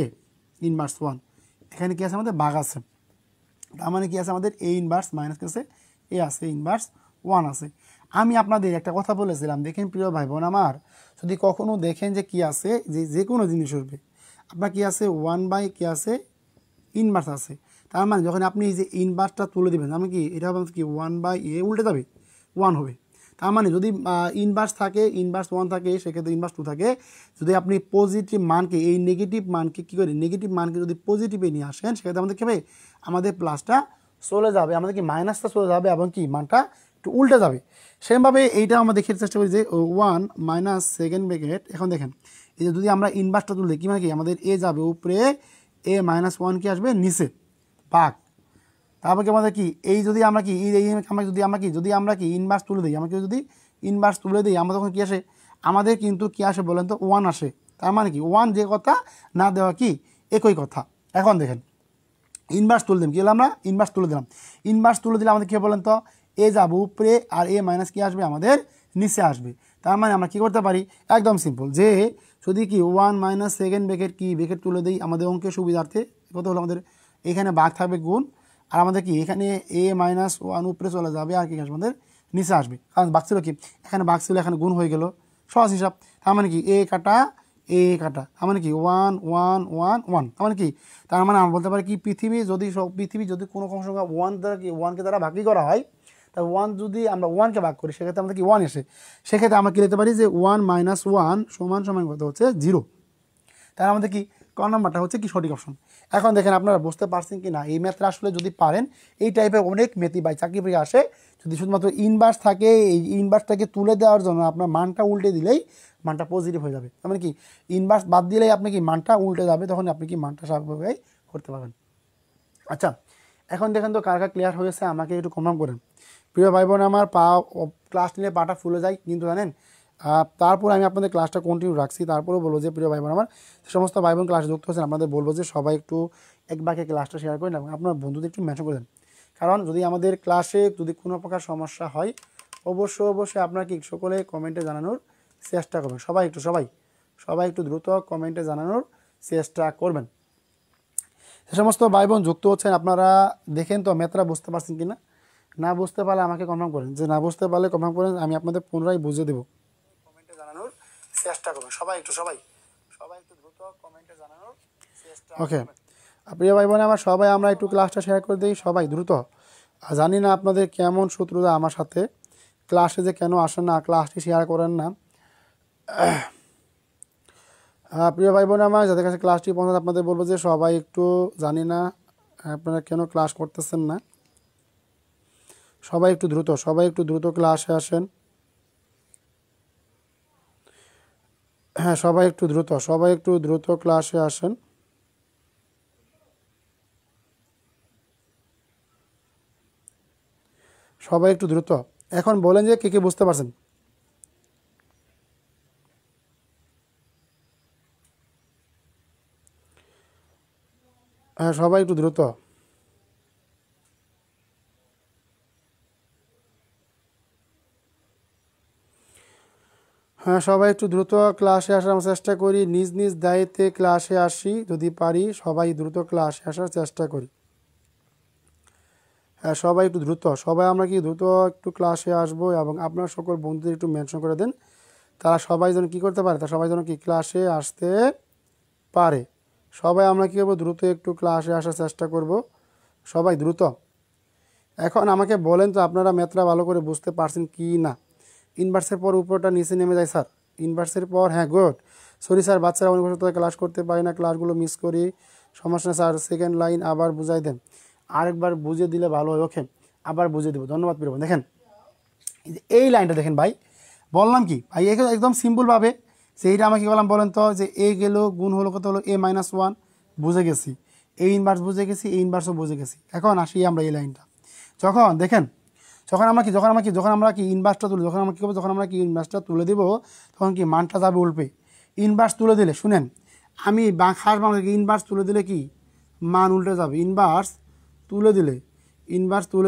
এ ইনভার্স 1, এখানে কী আছে আমাদের বাঘ আছে, তার মানে কী আছে আমাদের এ ইনভার্স মাইনাস কী আছে, এ আছে ইনভার্স 1 আছে। আমি আপনাদের একটা কথা বলেছিলাম, দেখেন প্রিয় ভাই বোন আমার, যদি কখনো দেখেন যে কী আছে, যে কোনো জিনিস উঠবে আপনার কী আছে 1 বাই কী আছে ইনভার্স আছে, তার মানে যখন আপনি এই যে ইনভার্সটা তুলে দেবেন আমি কি এটা হবে কি 1 বাই এ উল্টে যাবে 1 হবে। তার মানে যদি ইনভার্স থাকে, ইনভার্স 1 থাকে, সেক্ষেত্রে ইনভার্স 2 থাকে। যদি আপনি পজিটিভ মানকে, এই নেগেটিভ মানকে কী করি, নেগেটিভ মানকে যদি পজিটিভে নিয়ে আসেন, সেক্ষেত্রে আমাদের কী হবে, আমাদের প্লাসটা চলে যাবে, আমাদের কি মাইনাসটা চলে যাবে এবং কি মানটা একটু উল্টে যাবে। সেমভাবে এইটা আমরা দেখে চেষ্টা করি যে 1 মাইনাস সেকেন্ড ব্র্যাকেট। এখন দেখেন এই যে যদি আমরা ইনভার্সটা তুলে কি মানে কি আমাদের এ যাবে উপরে, এ মাইনাস 1 কি আসবে নিচে ভাগ, তারপর কি আমাদের কি এই যদি আমরা কি যদি আমরা কি ইনভার্স তুলে দিই, আমাকে যদি ইনভার্স তুলে দিই আমরা তখন কী আসে, আমাদের কিন্তু কী আসে বলেন তো 1 আসে। তার মানে কি 1 যে কথা না দেওয়া কি একই কথা। এখন দেখেন ইনভার্স তুলে দিলাম, কী হলো আমরা ইনভার্স তুলে দিলাম, ইনভার্স তুলে দিলে আমাদের কী বলেন তো, এ যাবে উপরে আর এ মাইনাস কী আসবে আমাদের নিচে আসবে। তার মানে আমরা কী করতে পারি, একদম সিম্পল, যে যদি কি 1 মাইনাস সেকেন্ড ব্র্যাকেট কি ব্র্যাকেট তুলে দিই আমাদের অঙ্কের সুবিধার্থে, কত হলো আমাদের এখানে ভাগ থাকবে গুণ, আর আমাদের কি এখানে এ মাইনাস 1 উপরে চলে যাবে আর কি আসবে আমাদের নিচে আসবে, কারণ ভাগ ছিল কি এখানে ভাগ ছিল এখানে গুণ হয়ে গেল, সহজ হিসাব। তার মানে কি এ কাটা তার মানে কি 1 1 1 1, তার মানে কি, তার মানে আমরা বলতে পারি কি পৃথিবী যদি কোনো সংখ্যা 1 দ্বারা কি 1কে দ্বারা ভাগই করা হয়, তা 1 যদি আমরা 1কে ভাগ করি সেক্ষেত্রে আমাদের কি 1 এসে, সেক্ষেত্রে আমরা কি লিখতে পারি যে 1 মাইনাস 1 সমান কত হচ্ছে 0। তার আমাদের কি ক নাম্বারটা হচ্ছে কি সঠিক অপশন। এখন দেখেন আপনারা বুঝতে পারছেন কি না, এই ম্যাথটা আসলে যদি পারেন, এই টাইপের অনেক ম্যাথই বাই চাকরি পরীক্ষা আসে, যদি শুধুমাত্র ইনভার্স থাকে এই ইনভার্সটাকে তুলে দেওয়ার জন্য আপনার মানটা উল্টে দিলেই মানটা পজিটিভ হয়ে যাবে, তার মানে কি ইনভার্স বাদ দিলেই আপনি কি মানটা উল্টে যাবে, তখন আপনি কি মানটা স্বাভাবিকভাবে করতে পারবেন। আচ্ছা, এখন দেখেন তো কার ক্লিয়ার হয়েছে আমাকে একটু কনফার্ম করেন। প্রিয় ভাই বোন আমার, ক্লাস নিলে পাটা ফুলে যায় কিন্তু জানেন, তারপর আমি আপনাদের ক্লাসটা কন্টিনিউ রাখছি, তারপরেও বলবো যে প্রিয় ভাই বোন আমার, সমস্ত ভাই বোন ক্লাসে যুক্ত হচ্ছেন আপনাদের বলবো যে সবাই একটু এক বাক্যে ক্লাসটা শেয়ার করেন এবং আপনার বন্ধুদের একটু মেনশন করে দেন, কারণ যদি আমাদের ক্লাসে যদি কোনো প্রকার সমস্যা হয় অবশ্যই আপনার কি সকলে কমেন্টে জানানোর চেষ্টা করবেন। সবাই একটু দ্রুত কমেন্টে জানানোর চেষ্টা করবেন। যে সমস্ত ভাই বোন যুক্ত হচ্ছেন আপনারা দেখেন তো ম্যাথটা বুঝতে পারছেন কি না, না বুঝতে পারলে আমাকে কনফার্ম করেন, যে না বুঝতে পারলে কনফার্ম করেন, আমি আপনাদের পুনরায় বুঝিয়ে দেবো। কমেন্টে জানানোর চেষ্টা করবেন সবাই একটু দ্রুত কমেন্টে জানানোর চেষ্টা। ওকে প্রিয় ভাই বোন আমার সবাই আমরা একটু ক্লাসটা শেয়ার করে দিই সবাই দ্রুত। জানি না আপনাদের কেমন শত্রুতা আমার সাথে, ক্লাসে যে কেন আসেন না, ক্লাসটি শেয়ার করেন না। প্রিয় ভাই বোন আমার যাদের কাছে ক্লাসটি পৌঁছাতে আপনাদের বলবো যে সবাই একটু, জানি না আপনারা কেন ক্লাস করতেছেন না, সবাই একটু দ্রুত ক্লাসে আসেন। হ্যাঁ সবাই একটু দ্রুত ক্লাসে আসেন। সবাই একটু দ্রুত এখন বলেন যে কে বুঝতে পারছেন। হ্যাঁ সবাই একটু দ্রুত। হ্যাঁ সবাই একটু দ্রুত ক্লাসে আসার চেষ্টা করি, নিজ নিজ দায়িত্বে ক্লাসে আসি যদি পারি, সবাই দ্রুত ক্লাসে আসার চেষ্টা করি। হ্যাঁ সবাই একটু দ্রুত, সবাই আমরা কি দ্রুত একটু ক্লাসে আসবো, এবং আপনার সকল বন্ধুদের একটু মেনশন করে দেন, তারা সবাই যেন কী করতে পারে, তারা সবাই যেন কি ক্লাসে আসতে পারে। সবাই আমরা কী করবো, দ্রুত একটু ক্লাসে আসার চেষ্টা করব, সবাই দ্রুত। এখন আমাকে বলেন তো আপনারা ম্যাথটা ভালো করে বুঝতে পারছেন কি না। ইনভার্সের পর উপরটা নিচে নেমে যায় স্যার, ইনভার্সের পর, হ্যাঁ গুড। সরি স্যার বাচ্চারা অনেক বছর ধরে ক্লাস করতে পারি না, ক্লাসগুলো মিস করি, সমস্যা না স্যার, সেকেন্ড লাইন আবার বুঝাই দেন, আরেকবার বুঝিয়ে দিলে ভালো হয়। ওকে আবার বুঝিয়ে দেবো, ধন্যবাদ প্রিয়। দেখেন এই লাইনটা দেখেন ভাই, বললাম কি ভাই একদম সিম্পলভাবে, সেইটা আমাকে বললাম বলেন তো, যে এ গেল গুণ হলো কত হলো A-1, বুঝে গেছি, এই ইনভার্স বুঝে গেছি, এই ইনভার্সও বুঝে গেছি। এখন আসি আমরা এই লাইনটা, যখন দেখেন যখন আমরা কি ইনভার্সটা তুলে, যখন আমরা কী করবো, যখন আমরা কি ইনভার্সটা তুলে দেবো, তখন কি মানটা যাবে উল্পে। ইনভার্স তুলে দিলে শুনেন, আমি খাস বাংলা ইনভার্স তুলে দিলে কি মান উল্টে যাবে, ইনভার্স তুলে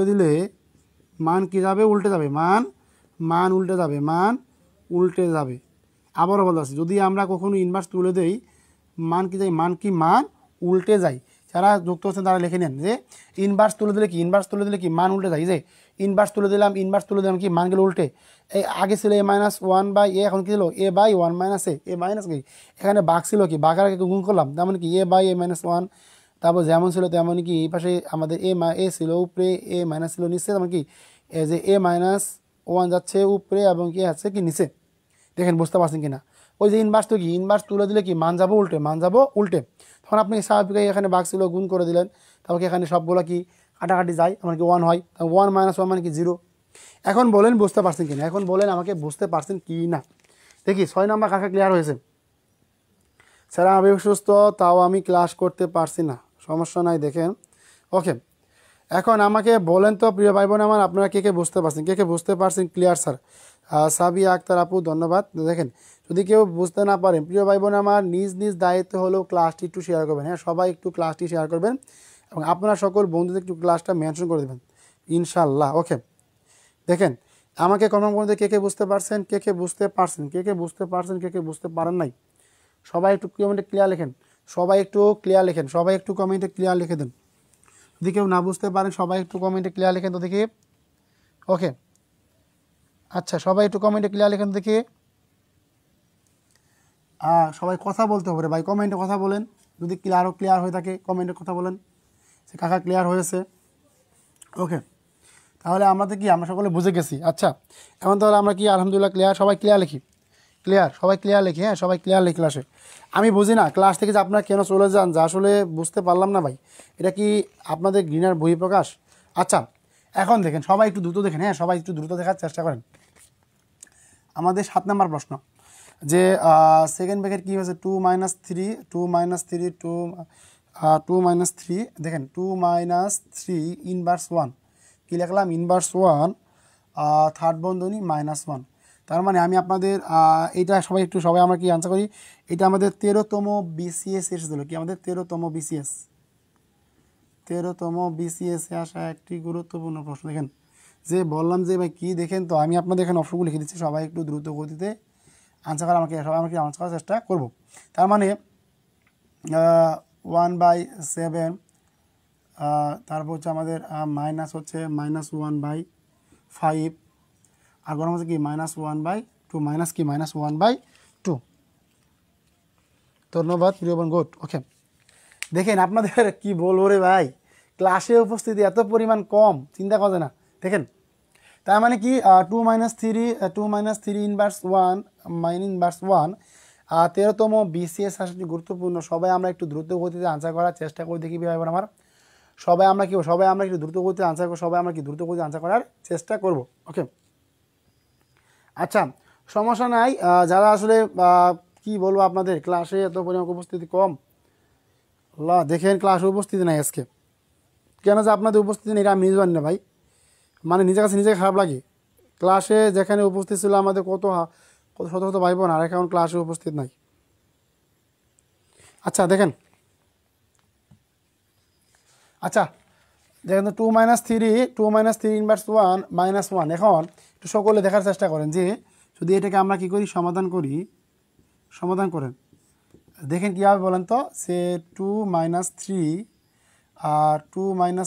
দিলে মান কি যাবে, উল্টে যাবে, মান উল্টে যাবে। আবারও বলতে যদি আমরা কখনো ইনভার্স তুলে দেই, মান উল্টে যায়। যারা যুক্ত হচ্ছেন তারা লিখে নেন যে ইনভার্স তুলে দিলে কি মান উল্টে যায়। যে ইনভার্স তুলে দিলাম কি মান গেল উল্টে। এই আগে ছিল A-1/A, এখন কি ছিল A/1 - A মাইনাস কি, এখানে বাঘ ছিল কি, বাঘের আগে গুণ করলাম, তেমন কি A/A-1, তারপর যেমন ছিল তেমনই কি এই পাশে আমাদের এ ছিল উপরে, A মাইনাস ছিল নিচে, তেমন কি এই যে A-1 যাচ্ছে উপরে এবং কি আছে কি নিচে। দেখেন বুঝতে পারছেন কি না। ওই যে ইনভার্স তো কি, ইনভার্স তুলে দিলে কি মান যাবো উল্টে, তখন আপনি স্বাভাবিক এখানে বাঘ ছিল গুণ করে দিলেন, তারপর এখানে সবগুলো কি কাটাকাটি যায়, এমনকি 1 হয়, 1 - 1 মানে কি 0। এখন বলেন বুঝতে পারছেন কি না, এখন বলেন আমাকে বুঝতে পারছেন কি না। দেখি 6 নম্বর কাকা ক্লিয়ার হয়েছে। স্যার আমি সুস্থ, তাও আমি ক্লাস করতে পারছি না, সমস্যা নাই দেখেন। ওকে এখন আমাকে বলেন তো প্রিয় ভাই বোন আমার, আপনারা কে বুঝতে পারছেন, ক্লিয়ার স্যার। সাবিয়া আক্তার আপু ধন্যবাদ। দেখেন যদি কেউ বুঝতে না পারেন প্রিয় ভাই বোন আমার, নিজ দায়িত্ব হলেও ক্লাসটি একটু শেয়ার করবেন। হ্যাঁ সবাই একটু ক্লাসটি শেয়ার করবেন, এবং আপনারা সকল বন্ধুদের একটু ক্লাসটা মেনশন করে দেবেন ইনশাল্লাহ। ওকে দেখেন আমাকে কনফার্ম করে কে বুঝতে পারছেন, কে বুঝতে পারেন নাই, সবাই একটু কমেন্টে ক্লিয়ার লেখেন, সবাই একটু কমেন্টে ক্লিয়ার লিখে দেন। যদি কেউ না বুঝতে পারেন সবাই একটু কমেন্টে ক্লিয়ার লিখেন তো দেখি। ওকে আচ্ছা সবাই একটু কমেন্টে ক্লিয়ার লিখেন দেখি। সবাই কথা বলতে হবে ভাই, কমেন্টে কথা বলেন, যদি ক্লিয়ার হয়ে থাকে কমেন্টে কথা বলেন সে কাকা ক্লিয়ার হয়েছে। ওকে তাহলে আমরা সকলে বুঝে গেছি। আচ্ছা এখন তাহলে আমরা কি আলহামদুলিল্লাহ ক্লিয়ার, সবাই ক্লিয়ার লিখি, হ্যাঁ সবাই ক্লিয়ার লিখি ক্লাসে। আমি বুঝি না ক্লাস থেকে যে আপনারা কেন চলে যান, যা আসলে বুঝতে পারলাম না ভাই, এটা কি আপনাদের ঘৃণার বহিঃপ্রকাশ? আচ্ছা এখন দেখেন সবাই একটু দ্রুত দেখেন, হ্যাঁ সবাই একটু দ্রুত দেখার চেষ্টা করেন। আমাদের 7 নম্বর প্রশ্ন, যে সেকেন্ড ব্র্যাকেট কী হয়েছে 2 - 3 দেখেন 2 - 3 ইনভার্স 1, কী লিখলাম ইনভার্স 1 থার্ড বন্ধনী -1। তার মানে আমি আপনাদের এইটা সবাই আমরা কি আনসার করি, এটা আমাদের 13তম BCS এসেছিল, কি আমাদের 13তম BCS-এ আসা একটি গুরুত্বপূর্ণ প্রশ্ন। দেখেন যে বললাম যে ভাই কি, দেখেন তো আমি আপনাদের এখানে অপশনগুলো লিখে দিচ্ছি, সবাই একটু দ্রুত গতিতে আনসার করা সবাই আনসার করার চেষ্টা করব। তার মানে 1/7 তারপর হচ্ছে আমাদের মাইনাস হচ্ছে -1/5 আর গরম হচ্ছে কি -1/2 মাইনাস কি -1/2। ধন্যবাদ প্রিয় বোন, গুড। ওকে, দেখেন আপনাদের কি বলবো রে ভাই, ক্লাসে উপস্থিতি এত পরিমাণ কম, চিন্তা করে না। দেখেন তার মানে কি 2 - 3 ইনভার্স 1 -1 13তম বিসিএস আসলে গুরুত্বপূর্ণ। সবাই আমরা একটু দ্রুত গতিতে আনসার করার চেষ্টা করি, দেখি ভাই বোন আমার। সবাই আমরা একটু দ্রুত গতিতে আনসার করব, সবাই আমরা কি দ্রুত গতিতে আনসার করার চেষ্টা করব। ওকে, আচ্ছা সমস্যা নাই। যারা আসলে কি বলবো আপনাদের, ক্লাসে এত পরিমাণ উপস্থিতি কম। দেখেন ক্লাসে উপস্থিতি নাই আজকে, কেন যে আপনাদের উপস্থিতি নেই এটা আমি নিজে জানি না ভাই, মানে নিজের কাছে নিজে খারাপ লাগে। ক্লাসে যেখানে উপস্থিত ছিল আমাদের কত শত শত ভাই বোন, আর এখন ক্লাসে উপস্থিত নাই। আচ্ছা দেখেন, তো 2 - 3 ইনভার্স 1 -1। এখন একটু সকলে দেখার চেষ্টা করেন যে যদি এটাকে আমরা কি করি, সমাধান করেন। দেখেন কীভাবে বলেন তো, সে 2 -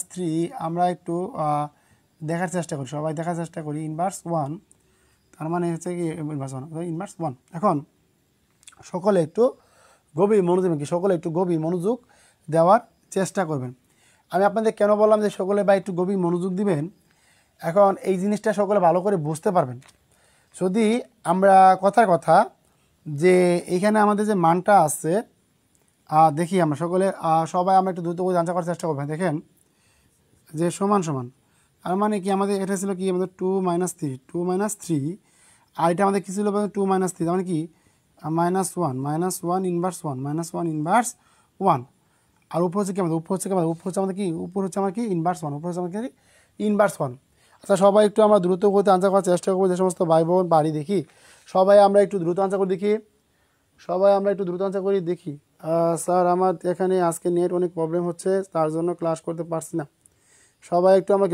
3 আমরা একটু দেখার চেষ্টা করি, সবাই দেখার চেষ্টা করি। ইনভার্স 1 তার মানে হচ্ছে কি ইনভার্স 1। এখন সকলে একটু গভীর মনোযোগ দেওয়ার চেষ্টা করবেন। আমি আপনাদের কেন বললাম যে সকলে বা একটু গভীর মনোযোগ দিবেন, এখন এই জিনিসটা সকলে ভালো করে বুঝতে পারবেন যদি আমরা কথার কথা যে এইখানে আমাদের যে মানটা আছে দেখি আমরা সবাই আমরা একটু দ্রুত করে আনসার করার চেষ্টা করবেন। দেখেন যে সমান তার মানে কি আমাদের এটা ছিল কি আমাদের 2 - 3 আর এটা আমাদের কি ছিল 2 - 3 তার মানে কি -1 ইনভার্স 1 ইনভার্স 1। আর উপর হচ্ছে কি আমাদের উপর হচ্ছে আমার কি ইনভার্স 1, উপর হচ্ছে আমার কি ইনভার্স 1। আচ্ছা সবাই একটু আমরা দ্রুত করতে আনসার করার চেষ্টা করবো, যে সমস্ত ভাই বোন বাড়ি দেখি সবাই আমরা একটু দ্রুত আনসার করে দেখি। স্যার আমার এখানে আজকে নেট অনেক প্রবলেম হচ্ছে, তার জন্য ক্লাস করতে পারছি না। সবাই একটু আমরা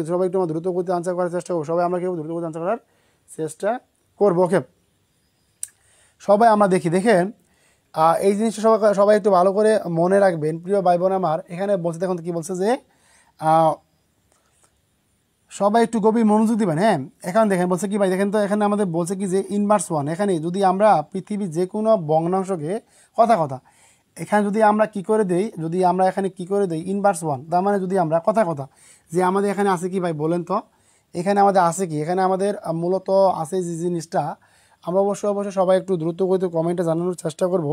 দ্রুত করতে আনসার করার চেষ্টা করবো, সবাই আমরা কেউ দ্রুত করতে আনসার করার চেষ্টা করবো। ওকে, সবাই আমরা দেখেন এই জিনিসটা সবাই একটু ভালো করে মনে রাখবেন প্রিয় ভাই বোন আমার। এখানে বলছে, দেখুন কি বলছে যে সবাই একটু গভীর মনোযোগ দিবেন। হ্যাঁ, এখানে দেখেন বলছে কি ভাই, দেখেন তো এখানে আমাদের বলছে কি যে ইনভার্স 1। এখানে যদি আমরা পৃথিবীর যে কোনো ভগ্নাংশকে কথা এখানে যদি আমরা কি করে দেই, ইনভার্স 1, তার মানে যদি আমরা কথা যে আমাদের এখানে আছে কি ভাই বলেন তো, এখানে আমাদের আছে কি, এখানে আমাদের মূলত আছে যে জিনিসটা আমরা অবশ্যই সবাই একটু দ্রুত করে কমেন্টে জানানোর চেষ্টা করব।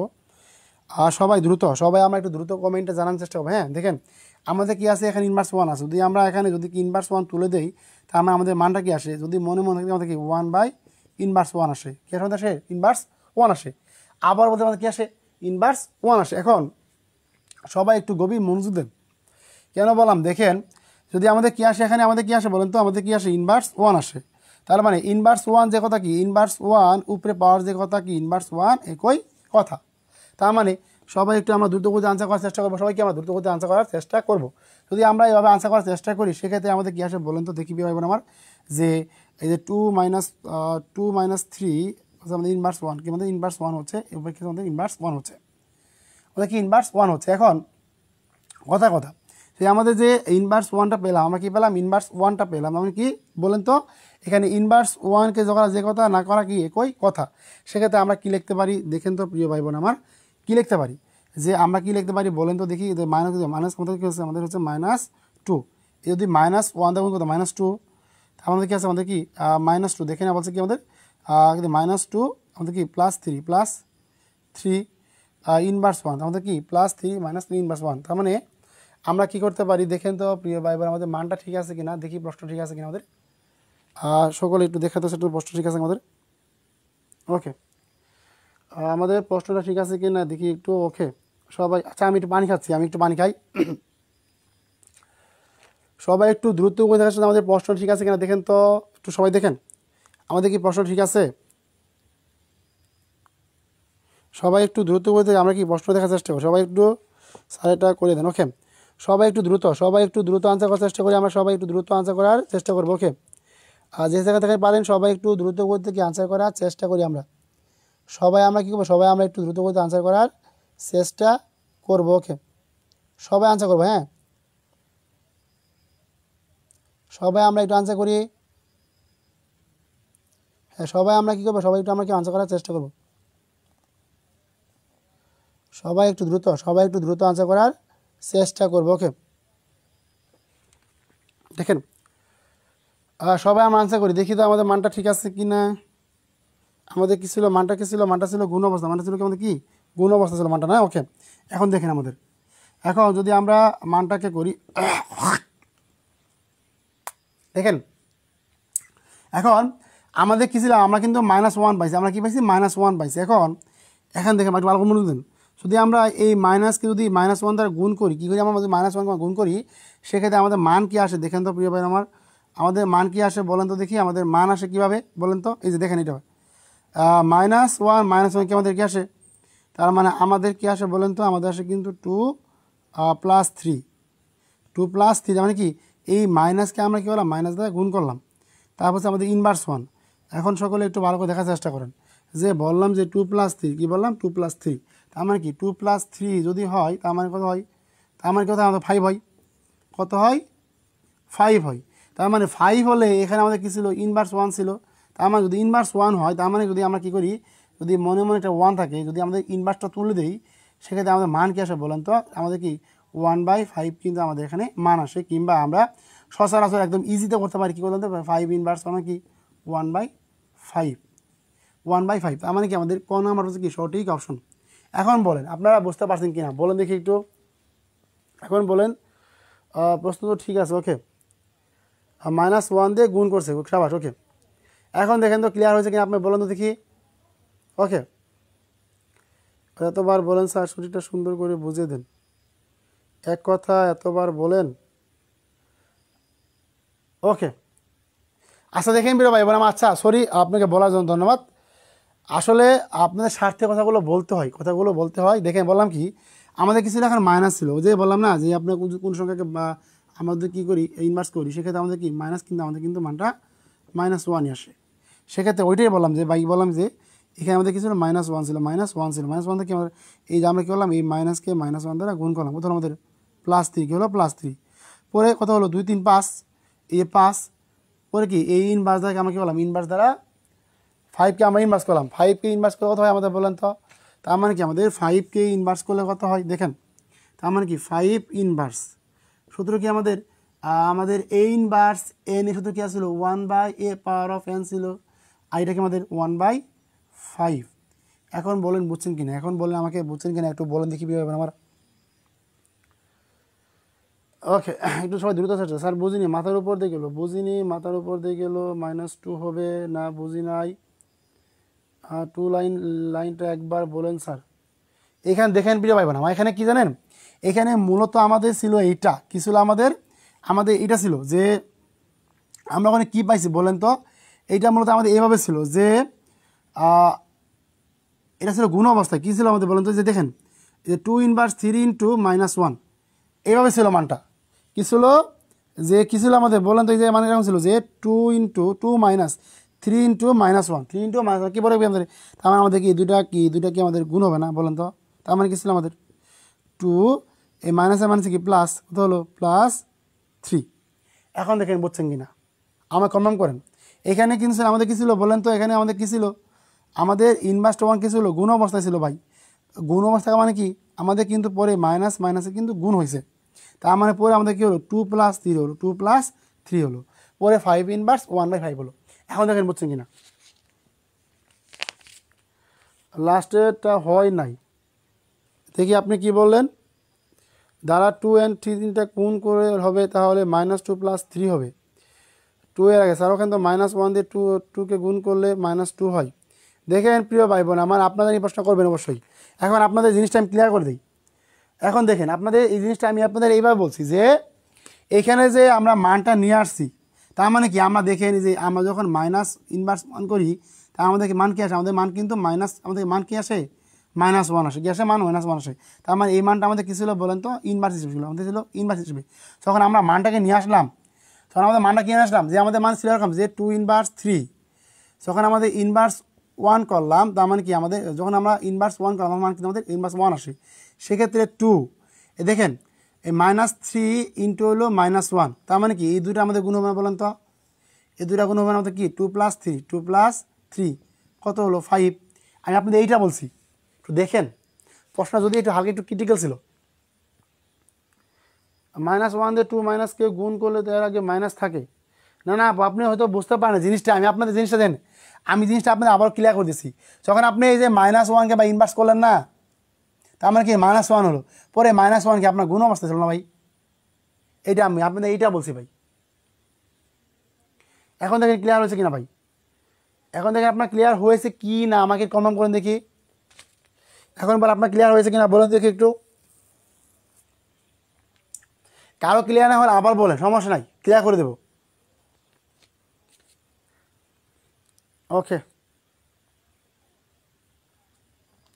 আর সবাই আমরা একটু দ্রুত কমেন্টে জানানোর চেষ্টা করবো। হ্যাঁ দেখেন আমাদের কি আছে, এখানে ইনভার্স 1 আছে। যদি আমরা এখানে ইনভার্স 1 তুলে দেই, তার মানে আমাদের মানটা কি আসে, যদি মনে থাকে আমাদের কি 1/1 আসে। কি আসে, ইনভার্স 1 আসে। আবার বলতে আমাদের কি আসে, ইনভার্স 1 আসে। এখন সবাই একটু গভীর মনোযোগ দেন, কেন বললাম দেখেন যদি আমাদের কি আসে, এখানে আমাদের কি আসে বলেন তো, আমাদের কি আসে, ইনভার্স 1 আসে। তার মানে ইনভার্স 1 যে কথা কি, ইনভার্স 1 উপরে পাওয়ার যে কথা কি, ইনভার্স 1 একই কথা। তার মানে সবাই একটু আমরা দ্রুত গতিতে আনসার করার চেষ্টা করবো, সবাইকে আমরা দ্রুত গতিতে আনসার করার চেষ্টা করবো। যদি আমরা এইভাবে আনসার করার চেষ্টা করি, সেক্ষেত্রে আমাদের কী আসে বলেন তো, দেখি ভাই বোন আমার, যে এই যে 2 - 3 আমাদের ইনভার্স 1 কি, আমাদের ইনভার্স 1 হচ্ছে, এবার কি আমাদের ইনভার্স 1 হচ্ছে, আমাদের কি ইনভার্স 1 হচ্ছে। এখন কথা সে আমাদের যে ইনভার্স 1টা পেলাম, আমরা কি পেলাম, ইনভার্স 1টা পেলাম। আমি কি বলেন তো, এখানে ইনভার্স 1কে যে কথা না করা কি একই কথা। সেক্ষেত্রে আমরা কি লিখতে পারি দেখেন তো প্রিয় ভাই বোন আমার, কি লিখতে পারি, যে আমরা কি লিখতে পারি বলেন তো দেখি। মাইনাস আমাদের কি হচ্ছে, আমাদের হচ্ছে -2। যদি -1 দেখুন কত, -2, আমাদের কি আছে, আমাদের কি -2। দেখে না বলছে কি আমাদের -2 আমাদের কি +3 ইনভার্স 1, আমাদের কি +3 -3 ইনভার্স 1। তার মানে আমরা কি করতে পারি দেখেন তো প্রিয় ভাই বোন, আমাদের মানটা ঠিক আছে কিনা দেখি, প্রশ্ন ঠিক আছে কিনা আমাদের, সকলে একটু দেখাতে একটু প্রশ্ন ঠিক আছে আমাদের। ওকে, আমাদের প্রশ্নটা ঠিক আছে কিনা দেখি একটু। ওকে সবাই, আচ্ছা আমি একটু পানি খাই। সবাই একটু দ্রুত করে দেখাচ্ছেন আমাদের প্রশ্ন ঠিক আছে কিনা দেখেন তো, একটু সবাই দেখেন আমাদের কি প্রশ্ন ঠিক আছে। সবাই একটু দ্রুত করে আমরা কি প্রশ্ন দেখার চেষ্টা করি, সবাই একটু সাড়েটা করে দেন। ওকে, সবাই একটু দ্রুত আনসার করার চেষ্টা করি, আমরা সবাই একটু দ্রুত আনসার করার চেষ্টা করবো। ওকে, আর যে জায়গা থেকে পারেন সবাই একটু দ্রুত করতে কি আনসার করার চেষ্টা করি আমরা কি করবো, সবাই আমরা একটু দ্রুত করতে আনসার করার চেষ্টা করবো। ওকে, সবাই আনসার করবো। হ্যাঁ সবাই আমরা একটু আনসার করি। হ্যাঁ, সবাই আমরা কী করবো, সবাই একটু আমরা কি আনসার করার চেষ্টা করব। সবাই একটু দ্রুত আনসার করার চেষ্টা করবো। ওকে, দেখেন সবাই আমরা আনসার করি, দেখি তো আমাদের মানটা ঠিক আছে কি না। আমাদের কী ছিল, মানটা ছিল গুণ অবস্থা, মানটা ছিল কি আমাদের কি গুণ অবস্থা ছিল মানটা, না? ওকে, এখন দেখেন এখন যদি আমরা মানটাকে করি, দেখেন এখন আমাদের কী ছিল, আমরা কিন্তু -1 পাইছি, আমরা কী পাইছি -1 পাইছি। এখন দেখেন একটু ভালো করে মনোযোগ দিন। যদি আমরা এই মাইনাসকে যদি -1 দ্বারা গুণ করি, কী করি আমরা যদি -1 গুণ করি, সেক্ষেত্রে আমাদের মান কি আসে দেখেন তো প্রিয় ভাই আমার, আমাদের মান কি আসে বলেন তো দেখি, আমাদের মান আসে কীভাবে বলেন তো? এই যে দেখেন এটা -1 কি আমাদের কি আসে, তার মানে আমাদের কি আসে বলেন তো, আমাদের আসে কিন্তু 2 + 3, 2 + 3 মানে কি এই মাইনাসকে আমরা কী করলাম, মাইনাস দ্বারা গুণ করলাম, তারপর আমাদের ইনভার্স 1। এখন সকলে একটু ভালো করে দেখার চেষ্টা করেন, যে বললাম যে 2 + 3, কী বললাম 2 + 3, তার মানে কি 2 + 3 যদি হয় তার মানে কত হয়, তার মানে কত আমাদের 5 হয়, কত হয় 5 হয়। তার মানে 5 হলে এখানে আমাদের কী ছিল, ইনভার্স 1 ছিল। তার মানে যদি ইনভার্স 1 হয়, তার মানে যদি আমরা কী করি, যদি মনে মনে একটা 1 থাকে, যদি আমাদের ইনভার্সটা তুলে দিই, সেক্ষেত্রে আমাদের মান কী আসে বলেন তো, আমাদের কি 1/5 কিন্তু আমাদের এখানে মান আসে। কিংবা আমরা সচরাচর একদম ইজিতে করতে পারি, কী করতে পারি, 5 ইনভার্স মানে কি 1/5, 1/5। তার মানে কি আমাদের ক নাম্বার হচ্ছে কি সঠিক অপশন। এখন বলেন আপনারা বুঝতে পারছেন কি না, বলেন দেখি একটু, এখন বলেন। প্রশ্ন তো ঠিক আছে, ওকে, -1 দিয়ে গুণ করছে, সাবাস, ওকে। এখন দেখেন তো ক্লিয়ার হয়েছে কিনা, আপনি বলেন তো দেখি। ওকে, এতবার বলেন স্যার, সঠিকটা সুন্দর করে বুঝিয়ে দেন, এক কথা এতবার বলেন। ওকে, আচ্ছা দেখেন প্রিয় ভাই বললাম, আচ্ছা সরি আপনাকে বলার জন্য ধন্যবাদ। আসলে আপনাদের স্বার্থে কথাগুলো বলতে হয়। দেখেন বললাম কি, আমাদের কিছু এখন মাইনাস ছিল, যে বললাম না যে আপনার কোন সংখ্যাকে বা আমাদের কী করি ইনভার্স করি, সেক্ষেত্রে আমাদের কি মাইনাস, কিন্তু আমাদের কিন্তু মানটা -1ই আসে। সেক্ষেত্রে ওইটাই বললাম যে বললাম যে এখানে আমাদের কিছু -1 ছিল, -1 থেকে আমাদের এই যে আমরা কী করলাম, এই মাইনাসকে -1 দ্বারা গুণ করলাম, কোথাও আমাদের +3, কী হলো +3, পরে কত হলো 2 3 5, এই 5, পরে কি এই ইনভার্স দ্বারা আমরা কী করলাম, ইনভার্স দ্বারা 5কে আমরা ইনভার্স করলাম, 5কে ইনভার্স করলে কত হয় আমাদের বলেন তো? তার মানে কি আমাদের 5কে ইনভার্স করলে কত হয় দেখেন, তার মানে কি 5 ইনভার্স সূত্র কি আমাদের, আমাদের a ইনভার্স n এর সূত্র কি আসছিল 1/a⁴n ছিল, আর এটা কি আমাদের 1/5। এখন বলেন বুঝছেন কিনা, এখন বলেন আমাকে বুঝছেন কিনা, একটু বলেন দেখি কীভাবে আমার। ওকে, একটু সবাই দ্রুত আসছে, স্যার বুঝিনি, মাথার উপর দিয়ে গেলো, বুঝিনি, মাথার উপর দিয়ে গেলো, -2 হবে না, বুঝি নাই, 2 লাইনটা একবার বলেন স্যার। এখানে দেখেন প্রিয় ভাই বোন, আমার এখানে কি জানেন, এখানে মূলত আমাদের ছিল এইটা, কি ছিল আমাদের এটা ছিল যে আমরা ওখানে কী পাইছি বলেন তো, এইটা মূলত আমাদের এইভাবে ছিল যে এটা ছিল গুণ অবস্থায়, কী ছিল আমাদের বলেন তো, যে দেখেন যে 2 ইনভার্স 3 × -1 এইভাবে ছিল মানটা, কী ছিল যে কী ছিল আমাদের বলেন তো, এই যে মানে এরকম ছিল যে 2 × 2 - 3 × -1, 3 × -1 কী বলে আমাদের, তার মানে আমাদের কি দুইটা কি আমাদের গুণ হবে না বলেন তো? তার মানে কী ছিল আমাদের 2, এই মাইনাসের মানে কি প্লাস, কত হলো +3। এখন দেখেন বুঝছেন কি না, আমার কনফার্ম করেন। এখানে কিন্তু আমাদের কী ছিল বলেন তো, এখানে আমাদের কী ছিল, আমাদের ইনভার্স 1 কী ছিল, গুণ অবস্থায় ছিল ভাই। গুণ অবস্থা মানে কি আমাদের কিন্তু পরে মাইনাসে কিন্তু গুণ হয়েছে, তার মানে পরে আমাদের কী হলো 2 + 3 হলো, 2 + 3 হলো, পরে 5 ইনভার্স 1/5 হলো। এখন দেখেন বুঝছেন কি না, লাস্টেরটা হয় নাই, দেখি আপনি কি বললেন, দ্বারা 2 and 3 গুণ করে হবে, তাহলে -2 + 3 হবে, 2 এর আগে স্যার ওখানে তো -1 দিয়ে 2কে গুণ করলে -2 হয়। দেখেন প্রিয় ভাই বোন আমার, আপনাদের এই প্রশ্ন করবেন অবশ্যই। এখন আপনাদের জিনিসটা আমি ক্লিয়ার করে দিই। এখন দেখেন আপনাদের এই জিনিসটা আমি আপনাদের এইভাবে বলছি যে এখানে যে আমরা মানটা নিয়ে আসছি, তার মানে কি আমরা দেখে নিই যে আমরা যখন -1 করি, তা আমাদের মান কী আসে, আমাদের মান কিন্তু আমাদের মান কী আসে -1 আসে, কি আসে মান -1 আসে। তার মানে এই মানটা আমাদের কী ছিল বলেন তো, ইনভার্স হিসেবে ছিল, আমাদের ছিল ইনভার্স হিসেবে। যখন আমরা মানটাকে নিয়ে আসলাম, তখন আমাদের মানটা কিনে আসলাম যে আমাদের মান ছিল এরকম যে 2 ইনভার্স 3, যখন আমাদের ইনভার্স 1 করলাম, তার মানে কি আমাদের যখন আমরা ইনভার্স 1 করলাম, মান কিন্তু আমাদের ইনভার্স 1 আসে, সেক্ষেত্রে 2 দেখেন এই -3 ইন্টু হলো -1, তার মানে কি এই দুটো আমাদের গুণ হবে না বলেন তো? এই দুটা গুণ হবে না আমাদের কি 2 + 3, 2 + 3 কত হলো 5। আমি আপনাদের এইটা বলছি, একটু দেখেন প্রশ্ন যদি একটু হালকা একটু ক্রিটিক্যাল ছিল। -1 দিয়ে 2 মাইনাস কেউ গুণ করলে তো এর আগে মাইনাস থাকে না। না আপনি হয়তো বুঝতে পারেন জিনিসটা, আমি আপনাদের জিনিসটা দেন, আমি জিনিসটা আপনাদের আবার ক্লিয়ার করে দিচ্ছি। যখন আপনি এই যে -1কে বা ইনভার্স করলেন না, তার মানে কি -1 হলো, পরে -1 কি আপনার গুণ অবস্থা ছিল না ভাই? এইটা আমি আপনাদের এইটা বলছি ভাই। এখন দেখেন ক্লিয়ার হয়েছে কিনা ভাই? এখন দেখেন আপনার ক্লিয়ার হয়েছে কি না আমাকে কনফার্ম করেন দেখি। এখন বল আপনার ক্লিয়ার হয়েছে কিনা বলেন দেখি একটু। কারো ক্লিয়ার না হলে আবার বলেন, সমস্যা নাই, ক্লিয়ার করে দেব। ওকে,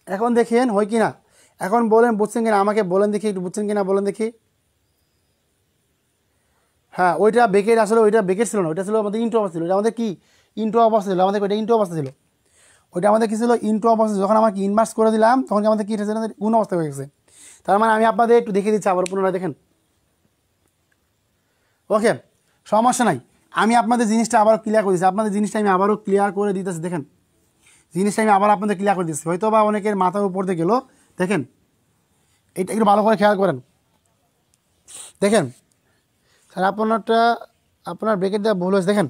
এখন দেখেন হয় কি না, এখন বলেন বুঝছেন কিনা আমাকে বলেন দেখি, একটু বুঝছেন কিনা বলেন দেখি। হ্যাঁ ওইটা বেকের, আসলে ওইটা বেকের ছিল না, ওইটা ছিল আমাদের ইন্টু অবস্থা ছিল। এটা আমাদের কি ইন্টু অবস্থা ছিল, আমাদের ওইটা ইন্টু অবস্থা ছিল। ওইটা আমাদের কি ছিল ইন্টু অবস্থা। যখন আমাকে ইনভার্স করে দিলাম তখন কি আমাদের কি হয়েছে, গুণ অবস্থা হয়ে গেছে। তার মানে আমি আপনাদের একটু দেখিয়ে দিচ্ছি আবার পুনরায় দেখেন। ওকে সমস্যা নাই, আমি আপনাদের জিনিসটা আবারও ক্লিয়ার করে দিচ্ছি, আপনাদের জিনিসটা আমি আবারও ক্লিয়ার করে দিতেছি। দেখেন জিনিসটা আমি আবার আপনাদের ক্লিয়ার করে দিচ্ছি, হয়তো বা অনেকের মাথার উপর দিয়ে গেল। দেখেন এটা একটু ভালো করে খেয়াল করেন। দেখেন স্যার আপনারটা, আপনার ব্রেকেট দেওয়া ভুল হয়েছে। দেখেন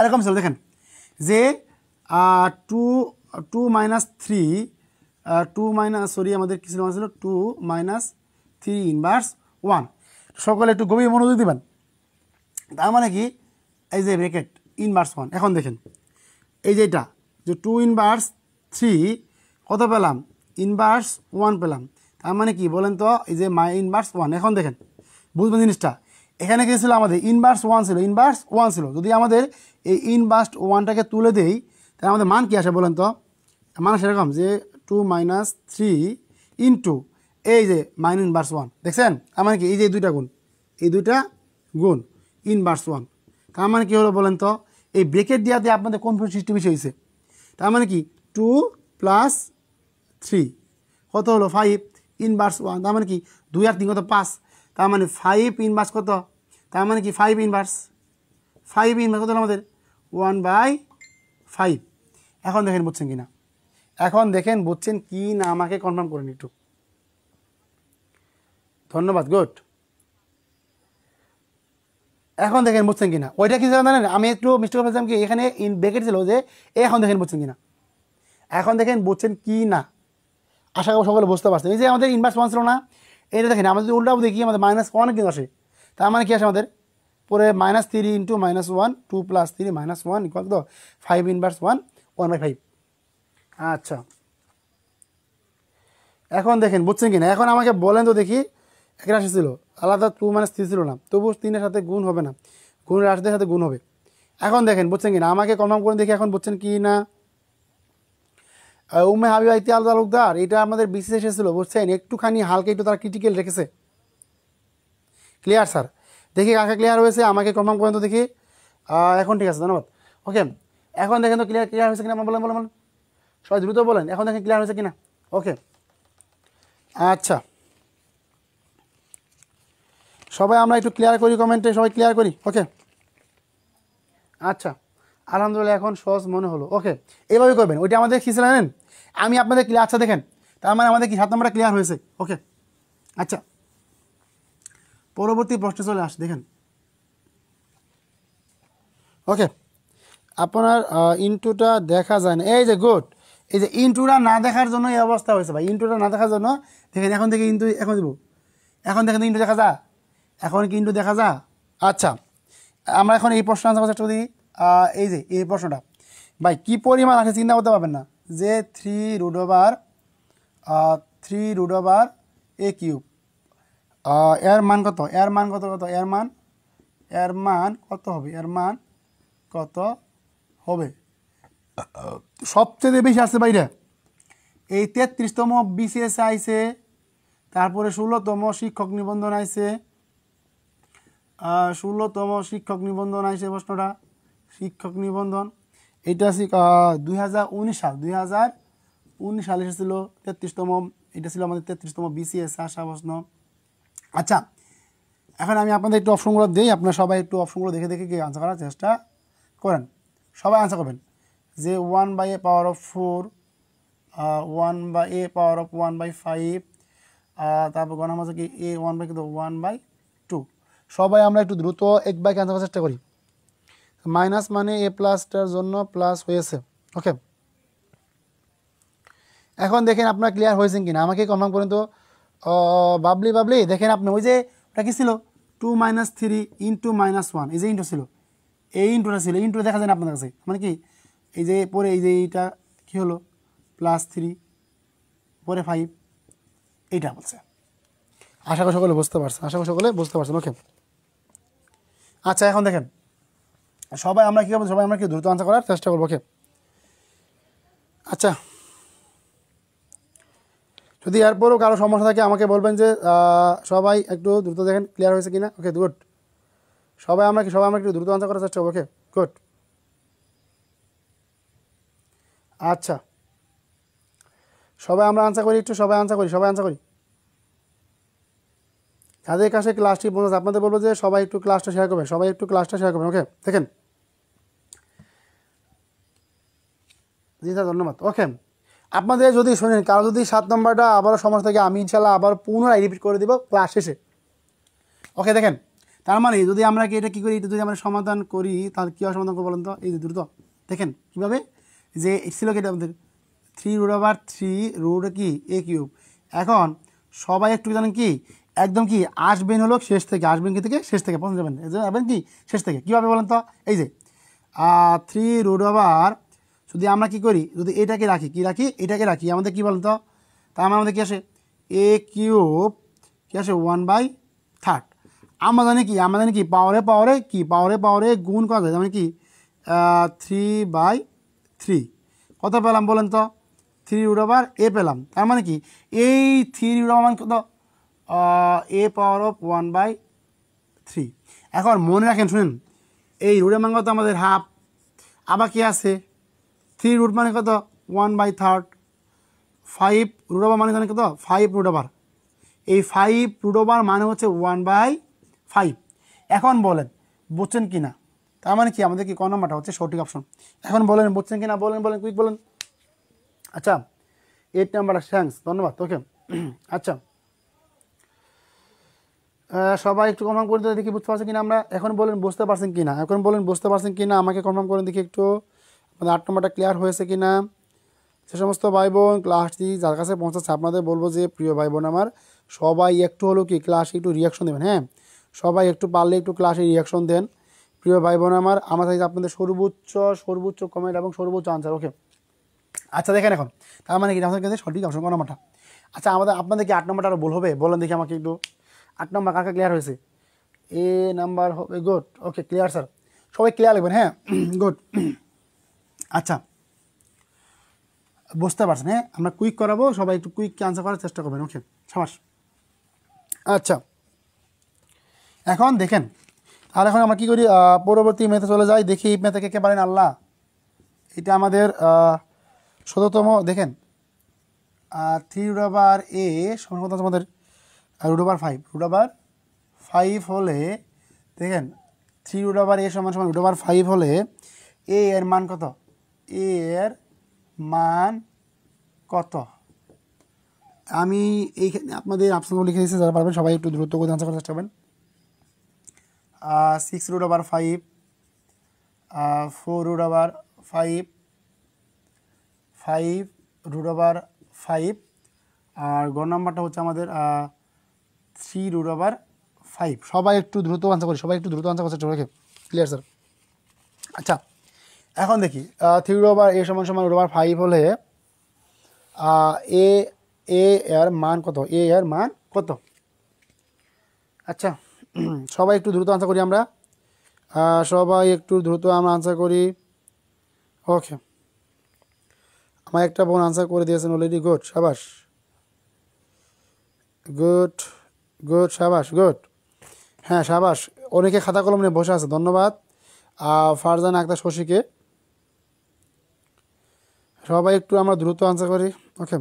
এরকম ছিল, দেখেন যে 2 2 - 3 2 মাইনাস সরি আমাদের কিছু ছিল 2 - 3 ইনভার্স 1। সকলে একটু গভীর মনোযোগ দিবেন। তার মানে কি এই যে ব্রেকেট ইনভার্স 1। এখন দেখেন এই যে এটা যে 2 ইনভার্স 3 কত পেলাম, ইনভার্স 1 পেলাম। তার মানে কি বলেন তো, এই যে ইনভার্স 1। এখন দেখেন বুঝবেন জিনিসটা, এখানে কি ছিল আমাদের ইনভার্স 1 ছিল, ইনভার্স 1 ছিল। যদি আমাদের এই ইনভার্স 1টাকে তুলে দেই তাহলে আমাদের মান কি আসে বলেন তো? মান সেরকম যে 2 - 3 ইন্টু এই যে ইনভার্স 1। দেখছেন তার মানে কি এই যে দুইটা গুণ, এই দুইটা গুণ ইনভার্স 1। তার মানে কি হলো বলেন তো? এই ব্রেকেট দেওয়াতে আপনাদের কনফিউশন সৃষ্টি বেশি হয়েছে। তার মানে কি 2 + 3 কত হলো 5 ইনভার্স 1। তার মানে কি 2 আর 3 কত 5, তার মানে 5 ইনভার্স কত, তার মানে কি 5 ইনভার্স কত হলো আমাদের 1/5। এখন দেখেন বুঝছেন কি না, এখন দেখেন বুঝছেন কি না আমাকে কনফার্ম করেন একটু। ধন্যবাদ, গুড। এখন দেখেন বুঝছেন কিনা, ওইটা কি জানেন আমি একটু মিস্টেক করেছিলাম কি এখানে ইন ব্রেকেট ছিল যে এখন দেখেন বুঝছেন কিনা, এখন দেখেন বুঝছেন কি না, আশা করি সকলে বুঝতে পারছেন। এই যে আমাদের ইনভার্স 1 ছিল না, এটা দেখেন আমাদের উল্টাও দেখি আমাদের -1 কিন্তু আসে। তার মানে কি আসে আমাদের পরে -3 ইন্টু -1 2 + 3 -1 ইকুয়াল তো 5 ইনভার্স 1 1/5। আচ্ছা এখন দেখেন বুঝছেন কিনা, এখন আমাকে বলেন তো দেখি এক রাশি ছিল আলাদা 2 - 3 ছিল না, তবু 3-এর সাথে গুণ হবে না, গুণের রাশিদের সাথে গুণ হবে। এখন দেখেন বুঝছেন কিনা আমাকে কনফার্ম করে দেখি এখন বুঝছেন কি না। উম্মে হাবিবা ইতিহাস তালুকদার, এটা আমাদের বিসিএস এসেছিল বুঝছেন, একটুখানি হালকা একটু তারা ক্রিটিক্যাল রেখেছে। Clear sir? দেখি কাকে ক্লিয়ার হয়েছে আমাকে কনফার্ম করেন তো দেখি। এখন ঠিক আছে, ধন্যবাদ। ওকে এখন দেখেন তো ক্লিয়ার হয়েছে কিনা, বলেন বলেন বলেন, সবাই দ্রুত বলেন এখন দেখেন ক্লিয়ার হয়েছে কিনা। ওকে আচ্ছা সবাই আমরা একটু ক্লিয়ার করি, কমেন্টে সবাই ক্লিয়ার করি। ওকে আচ্ছা আলহামদুলিল্লাহ এখন সহজ মনে হলো। ওকে এইভাবে করবেন, ওইটা আমাদের কী ছিল জানেন, আমি আপনাদের ক্লিয়ার, আচ্ছা দেখেন তার মানে আমাদের কি 7 নম্বরটা ক্লিয়ার হয়েছে। ওকে আচ্ছা পরবর্তী প্রশ্নে চলে আসে দেখেন। ওকে আপনার ইনটুটা দেখা যায় না, এই যে গুড, এই যে ইনটুটা না দেখার জন্য এই অবস্থা হয়েছে ভাই, ইনটুটা না দেখার জন্য। দেখেন এখন থেকে ইনটু এখন দেবো, এখন দেখেন ইনটু দেখা যা, এখন কি ইনটু দেখা যা। আচ্ছা আমরা এখন এই প্রশ্ন আনসার চেষ্টা করি। এই যে এই প্রশ্নটা ভাই কী পরিমাণ আছে চিন্তা করতে পারবেন না, যে 3√3√a³ এর মান কত, এর মান কত কত এর মান, এর মান কত হবে, এর মান কত হবে। সবচেয়ে বেশি আসছে বাইরে এই 33তম বিসিএস আইছে, তারপরে 16তম শিক্ষক নিবন্ধন আইছে, 16তম শিক্ষক নিবন্ধন আইছে প্রশ্নটা, শিক্ষক নিবন্ধন এটা 2019 সাল, 2019 সালে এসেছিল 33তম, এটা ছিল আমাদের 33তম বিসিএস আসা প্রশ্ন। আচ্ছা, এখন আমি আপনাদের একটু অপশনগুলো দিই, আপনারা সবাই একটু অপশনগুলো দেখে দেখে কি আনসার করার চেষ্টা করেন। সবাই আনসার করবেন যে 1/a⁴, 1/a⁴ তারপর গণনা হচ্ছে কি a 1/2। সবাই আমরা একটু দ্রুত এক বাই আনসার করার চেষ্টা করি। মাইনাস মানে এ প্লাসটার জন্য প্লাস হয়েছে। ওকে, এখন দেখেন আপনার ক্লিয়ার হয়েছেন কিনা আমাকে কনফার্ম করেন তো। বাবলি দেখেন আপনি ওই যে ওটা কি ছিল 2 - 3 × -1, এই যে ইন্টু ছিল, এই ইন্টুটা ছিল, ইন্টু দেখা যায় না আপনার কাছে, মানে কি এই যে পরে এই যে এইটা কী হলো +3 পরে 5, এইটা বলছে। আশা করি সকলে বুঝতে পারছেন, ওকে। আচ্ছা, এখন দেখেন সবাই আমরা কী করবো, সবাই আমরা কি দ্রুত আনসার করার চেষ্টা করবো। ওকে, আচ্ছা, যদি এরপরও কারো সমস্যা থাকে আমাকে বলবেন যে সবাই একটু দ্রুত দেখেন ক্লিয়ার হয়েছে কিনা। ওকে, গুড। সবাই আমরা একটু দ্রুত আনসার করার চেষ্টা করবো। ওকে, গুড। আচ্ছা, সবাই আমরা আনসার করি, একটু সবাই আনসার করি। যাদের কাছে ক্লাসটি পৌঁছাচ্ছে আপনাদের বলবো যে সবাই একটু ক্লাসটা শেয়ার করবেন, ওকে, দেখেন। জি স্যার, ধন্যবাদ। ওকে, আপনাদের যদি শোনেন কারো যদি 7 নম্বরটা আবারও সমস্যা থাকে আমি ইনশাল্লাহ আবার পুনরায় রিপিট করে দেবো ক্লাস শেষে। ওকে, দেখেন তার মানে যদি আমরা কি এটা কী করি, এটা যদি আমরা সমাধান করি তাহলে কীভাবে সমাধান করবো বলেন তো। এই যে দ্রুত দেখেন কীভাবে, যে ছিল কি এটা আমাদের 3√3 কি a³। এখন সবাই একটু জানেন কি একদম কি আসবেন হলো শেষ থেকে, আসবেন কি থেকে শেষ থেকে, পৌঁছে যাবেন কি শেষ থেকে। কীভাবে বলেন তো, এই যে 3√, যদি আমরা কি করি, যদি এটাকে রাখি, এটাকে রাখি আমাদের কি বলেন তো, তার মানে আমাদের কী আসে a³ কি আসে 1/3। আমরা জানি কি পাওয়ারে গুণ করা যায়, মানে কি 3/3 কত পেলাম বলেন তো, 3√a পেলাম। তার মানে কি এই 3√, মানে কত a⁴1/3। এখন মনে রাখেন, শুনেন এই রুটের মান কত আমাদের হাফ, আবার কি আছে 3 মানে কত 1/3, 5 মানে জানি কত 5 এই 5 মানে হচ্ছে 1/5। এখন বলেন বুঝছেন কি না, তার মানে কি আমাদের কি ক নম্বরটা হচ্ছে সঠিক অপশন। এখন বলেন বুঝছেন কি না, বলেন কুইক বলেন। আচ্ছা, 8 নাম্বারটা থ্যাঙ্কস, ধন্যবাদ। ওকে, আচ্ছা, সবাই একটু কনফার্ম করে দেখি বুঝতে পারছেন কিনা আমরা। এখন বলেন বুঝতে পারছেন কিনা, আমাকে কনফার্ম করেন দেখি একটু আমাদের 8 নম্বরটা ক্লিয়ার হয়েছে কিনা। সে সমস্ত ভাই বোন ক্লাসটি যার কাছে পৌঁছাচ্ছে আপনাদের বলবো যে প্রিয় ভাই বোন আমার, সবাই একটু হলেও কি ক্লাসে একটু রিয়াকশন দেবেন। হ্যাঁ, সবাই একটু পারলে একটু ক্লাসে রিয়াকশন দেন প্রিয় ভাই বোন আমার চাইছি আপনাদের সর্বোচ্চ কমেন্ট এবং সর্বোচ্চ আনসার। ওকে, আচ্ছা দেখেন এখন তার মানে কি আমাদের কাছে সঠিক অপশন কোন নম্বরটা। আচ্ছা, আপনাদের কি 8 নম্বরটা আরও ভুল হবে বলেন দেখি আমাকে একটু। 8 নম্বর কাকে ক্লিয়ার হয়েছে, এ নাম্বার হবে। গুড, ওকে, ক্লিয়ার স্যার, সবাই ক্লিয়ার লিখবেন। হ্যাঁ, গুড। আচ্ছা, বুঝতে পারছেন। হ্যাঁ, আমরা কুইক করাবো, সবাই একটু কুইক আনসার করার চেষ্টা করবেন। ওকে, সাবাস। আচ্ছা, এখন দেখেন তাহলে এখন আমরা কী করি, পরবর্তী ম্যাথে চলে যাই। দেখি এই ম্যাথে কে পারেন আল্লাহ। এটা আমাদের ১৭তম। দেখেন 3√a সমান আমাদের √5 হলে, দেখেন 3√a সমান √5 হলে a এর মান কত, আমি এইখানে আপনাদের অপশনগুলো লিখে দিচ্ছি, যারা পারবেন সবাই একটু দ্রুত করে আনসার করার চেষ্টা করবেন। 6√5, 4√5, 5√5, আর গ নাম্বারটা হচ্ছে আমাদের 3√5। সবাই একটু দ্রুত আনসার করি, করার চেষ্টা করি। Clear sir. আচ্ছা, এখন দেখি 3√a সমান √5 হলে এ এর মান কত, আচ্ছা সবাই একটু দ্রুত আনসার করি আমরা, আনসার করি। ওকে, আমার একটা বোন আনসার করে দিয়েছেন অলরেডি। গুড, সাবাস, গুড। হ্যাঁ, সাবাস, অনেকে খাতা কলম নিয়ে বসে আছে, ধন্যবাদ ফারজান আক্তার শশীকে। সবাই একটু আমরা দ্রুত আনসার করি। ওকে,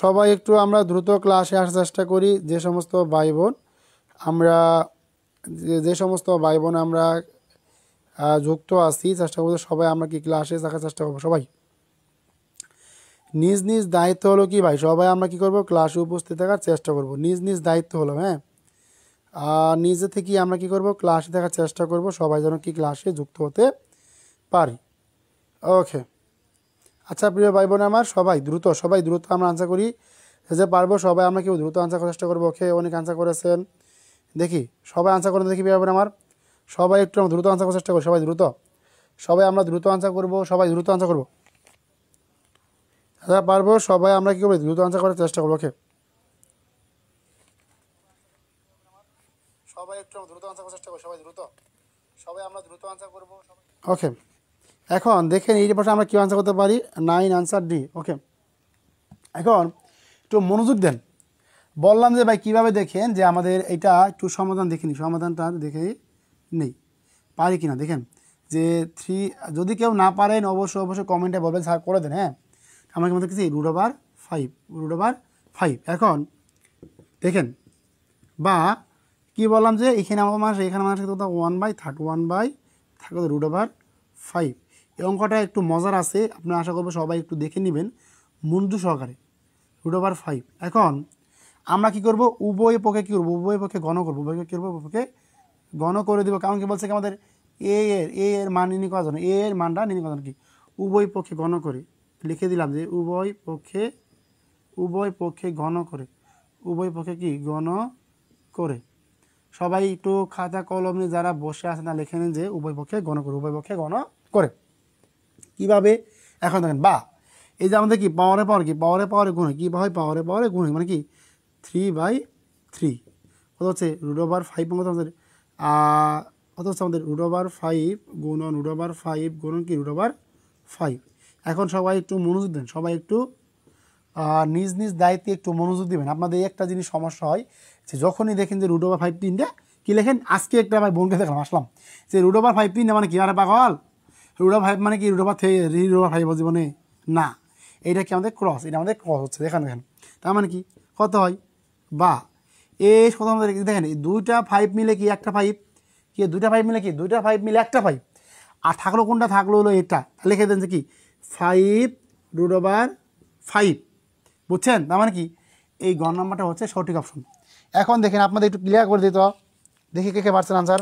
সবাই একটু আমরা দ্রুত ক্লাসে আসার চেষ্টা করি। যে সমস্ত ভাই বোন আমরা যে সমস্ত ভাই বোন আমরা যুক্ত আছি, চেষ্টা করবো সবাই আমরা কি ক্লাসে থাকার চেষ্টা করবো। সবাই নিজ নিজ দায়িত্ব হলো কি ভাই, সবাই আমরা কি করব, ক্লাসে উপস্থিত থাকার চেষ্টা করব। নিজ নিজ দায়িত্ব হলো, হ্যাঁ, নিজে থেকে আমরা কি করব, ক্লাসে থাকার চেষ্টা করব, সবাই যেন কি ক্লাসে যুক্ত হতে পারি। ওকে, আচ্ছা প্রিয় ভাই বোন আমার, সবাই দ্রুত আমরা আনসার করি যে পারবো। সবাই আমরা কেউ দ্রুত আনসার করার চেষ্টা করবো। ওকে, অনেক আনসার করেছেন, দেখি সবাই আনসার করেন, দেখি প্রিয় বোন আমার, সবাই একটু দ্রুত আনসার করার চেষ্টা করি। সবাই আমরা দ্রুত আনসার করবো, সবাই দ্রুত আনসার করবো। যারা পারবো সবাই আমরা কি করবো, দ্রুত আনসার করার চেষ্টা করবো। ওকে, সবাই একটু দ্রুত আনসার করার চেষ্টা করবো, সবাই আমরা দ্রুত আনসার করবো। ওকে, এখন দেখেন এই পাশে আমরা কী আনসার করতে পারি, 9 আনসার ডি। ওকে, এখন একটু মনোযোগ দেন। বললাম যে ভাই কীভাবে দেখেন যে আমাদের এটা একটু সমাধান দেখিনি, সমাধানটা দেখে নেই পারি কিনা দেখেন যে 3, যদি কেউ না পারেন অবশ্যই কমেন্টে বলবেন, স্যার করে দেন। হ্যাঁ, আমাকে মধ্যে কিছু √5 এখন দেখেন, বা কি বললাম যে এখানে আমার মাস, এখানে মাস 1/31 থাকে √5। এই অঙ্কটা একটু মজার আছে, আপনারা আশা করবো সবাই একটু দেখে নেবেন মনোযোগ সহকারে। √5, এখন আমরা কি করব, উভয় পক্ষে কী করবো, উভয় পক্ষে গণ করবো, উভয় পক্ষে কী করবো, উভয় পক্ষে গণ করে দেবো। কারণ কি বলছে কি আমাদের এর মান নির্ণয় করার জন্য, এর মানটা নির্ণয় করার জন্য কি উভয় পক্ষে গণ করে লিখে দিলাম যে উভয় পক্ষে গণ করে, উভয় পক্ষে কি গণ করে। সবাই একটু খাতা কলম নিয়ে যারা বসে আছে না লিখে নেন যে উভয় পক্ষে গণ করে, কীভাবে। এখন দেখেন, বা এই যে আমাদের কি পাওয়ারে গুণ হয়, কী হয়, পাওয়ারে গুণ হয়, মানে কি 3/3 কত হচ্ছে √5 কত হচ্ছে, কত হচ্ছে আমাদের √5 গুণন √5 গুণন কি √5। এখন সবাই একটু মনোযোগ দেন, সবাই একটু নিজ নিজ দায়িত্বে একটু মনোযোগ দিবেন। আপনাদের একটা জিনিস সমস্যা হয় যে যখনই দেখেন যে √5 3টা কী লেখেন, আজকে একটা ভাই বোনকে দেখলাম আসলাম যে √5 3টা মানে কি, আরে পাগল, √5 মানে কি √5 জীবনে না, এইটা কি আমাদের ক্রস, এটা আমাদের ক্রস হচ্ছে, দেখেন তার মানে কি কত হয়, বা এই কত আমাদের দেখেন, দুইটা 5 মিলে কি একটা 5, কি দুইটা 5 মিলে কি দুইটা 5 মিলে একটা 5, আর থাকলো কোনটা, থাকলো হলো এটা, লিখে দেন যে কি 5 √5, বুঝছেন। তার মানে কি এই গ নাম্বারটা হচ্ছে সঠিক অপশন। এখন দেখেন আপনাদের একটু ক্লিয়ার করে দিত, দেখি কে পারছেন আনসার।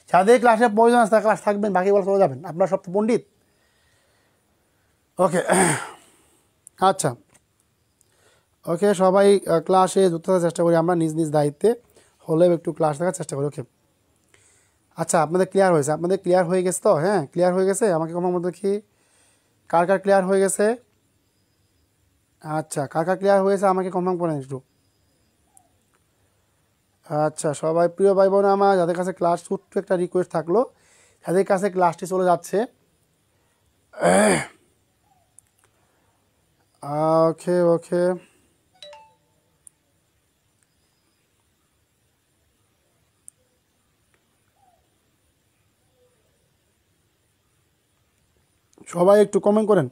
যাদের ক্লাসে প্রয়োজন আছে ক্লাস থাকবেন, বাকি বল চলে যাবেন, আপনারা সব তো পণ্ডিত। ওকে, আচ্ছা, ওকে, সবাই ক্লাসে যুক্ত থাকার চেষ্টা করি, আমরা নিজ নিজ দায়িত্বে হলেও একটু ক্লাস থাকার চেষ্টা করি। ওকে, আচ্ছা, আপনাদের ক্লিয়ার হয়ে গেছে তো, হ্যাঁ ক্লিয়ার হয়ে গেছে, আমাকে কমার মধ্যে কি কার ক্লিয়ার হয়ে গেছে, আচ্ছা কার ক্লিয়ার হয়েছে আমাকে কনফার্ম করেন একটু। আচ্ছা, সবাই প্রিয় ভাই বোন আমার, যাদের কাছে ক্লাস, ছোট্ট একটা রিকোয়েস্ট থাকলো, যাদের কাছে ক্লাসটি চলে যাচ্ছে, ওকে, সবাই একটু কমেন্ট করেন।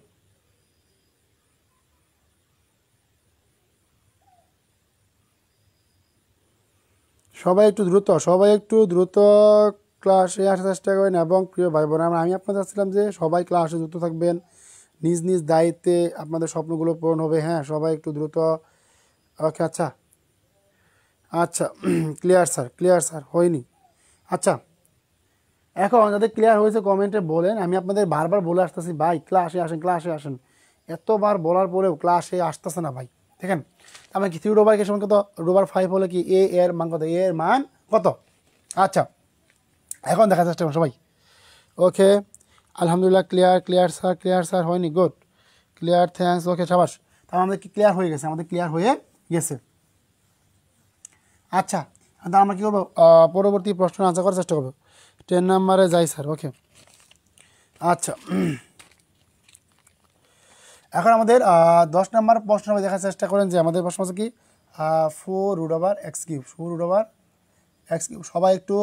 সবাই একটু দ্রুত ক্লাসে আসার চেষ্টা করেন। এবং প্রিয় ভাই বোন, আমি আপনাদের চাচ্ছিলাম যে সবাই ক্লাসে যুক্ত থাকবেন, নিজ নিজ দায়িত্বে আপনাদের স্বপ্নগুলো পূরণ হবে। হ্যাঁ, সবাই একটু দ্রুত। ওকে, আচ্ছা ক্লিয়ার স্যার হয়নি। আচ্ছা, এখন যাদের ক্লিয়ার হয়েছে কমেন্টে বলেন। আমি আপনাদের বারবার বলে আসতেছি ভাই ক্লাসে আসেন, এতবার বলার পরেও ক্লাসে আসতেছে না ভাই। দেখেন আমার কি 3/5 সমান কত, √5 হলে কি এর মান কত, এর মান কত। আচ্ছা, এখন দেখা চেষ্টা করুন সবাই। ওকে, আলহামদুলিল্লাহ ক্লিয়ার স্যার হয়নি, গুড, ক্লিয়ার, থ্যাঙ্কস। ওকে, সাবাস, তাহলে আমাদের কি ক্লিয়ার হয়ে গেছে, আচ্ছা, তাহলে আমরা কী করবো, পরবর্তী প্রশ্ন আনসার করার চেষ্টা করবো। 10 নম্বরে যাই স্যার। ওকে, আচ্ছা, এখন আমাদের 10 নম্বর প্রশ্ন দেখার চেষ্টা করেন যে আমাদের প্রশ্ন আছে কি 4√x³, 4√x³, সবাই একটু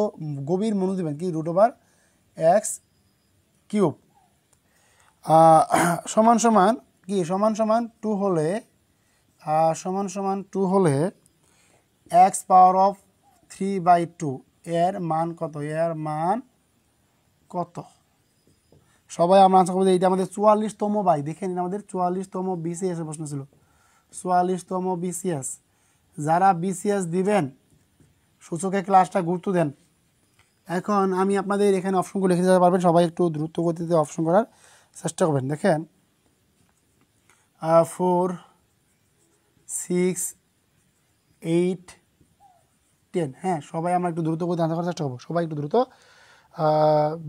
গভীর মনোযোগ দিবেন, কি √x³ সমান কি সমান সমান 2 হলে সমান সমান 2 হলে এক্স পাওয়ার অফ 3/2 এর মান কত? এর মান কত? সবাই আমরা আনসার করবো। এইটা আমাদের 44তম ভাই, দেখে নিন আমাদের 44তম বিসিএস এর প্রশ্ন ছিল, 44তম বিসিএস। যারা বিসিএস দিবেন সূচকে ক্লাসটা গুরুত্ব দেন। এখন আমি আপনাদের এখানে অপশনগুলো লিখে দিতে পারবেন, সবাই একটু দ্রুত গতিতে অপশন করার চেষ্টা করবেন। দেখেন 4 6 8 10। হ্যাঁ, সবাই আমরা একটু দ্রুত গতিতে আনসার করার চেষ্টা করবো, সবাই একটু দ্রুত।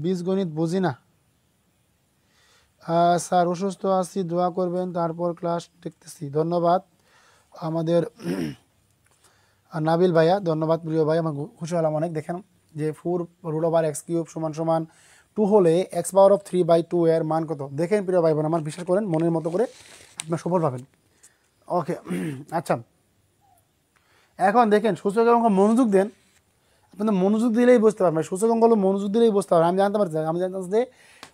বীজগণিত বুঝি না স্যার, অসুস্থ আছি, দোয়া করবেন, তারপর ক্লাস দেখতেছি। ধন্যবাদ আমাদের নাবিল ভাইয়া, ধন্যবাদ প্রিয় ভাই, আমার খুশি হলাম অনেক। দেখেন যে 4√x³ সমান সমান 2 হলে এক্স পাওয়ার অফ 3/2 এর মান কত? দেখেন প্রিয় ভাই বোন আমার, বিশ্বাস করেন মনের মতো করে আপনার সফল পাবেন। ওকে, আচ্ছা এখন দেখেন সূচকের অঙ্ক মনোযোগ দেন, আপনাদের মনোযোগ দিলেই বুঝতে পারবেন, সূচক অঙ্ক হলো মনোযোগ দিলেই বুঝতে পারবেন। আমি জানতে পারছি, আমি জানতাম যে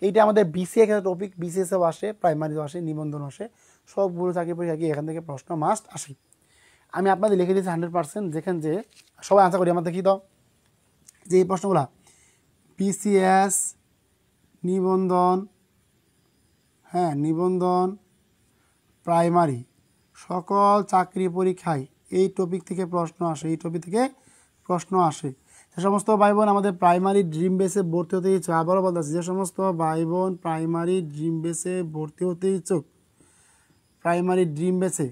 এইটা আমাদের বিসিএ একটা টপিক, বিসিএসও আসে, প্রাইমারিও আসে, নিবন্ধন আসে, সবগুলো চাকরি পরীক্ষা কি এখান থেকে প্রশ্ন মাস্ট আসে। আমি আপনাদের লিখে দিয়েছি 100%। দেখেন যে সবাই আনসার করি, আমার দেখি দাও যে এই প্রশ্নগুলা বিসিএস নিবন্ধন, হ্যাঁ নিবন্ধন প্রাইমারি সকল চাকরি পরীক্ষায় এই টপিক থেকে প্রশ্ন আসে, এই টপিক থেকে প্রশ্ন আসে। যে সমস্ত ভাই বোন আমাদের প্রাইমারি ড্রিম বেসে ভর্তি হতে ইচ্ছুক, আবারও বলতেছি, যে সমস্ত ভাই বোন প্রাইমারি ড্রিম বেসে ভর্তি হতে ইচ্ছুক, প্রাইমারি ড্রিম বেসে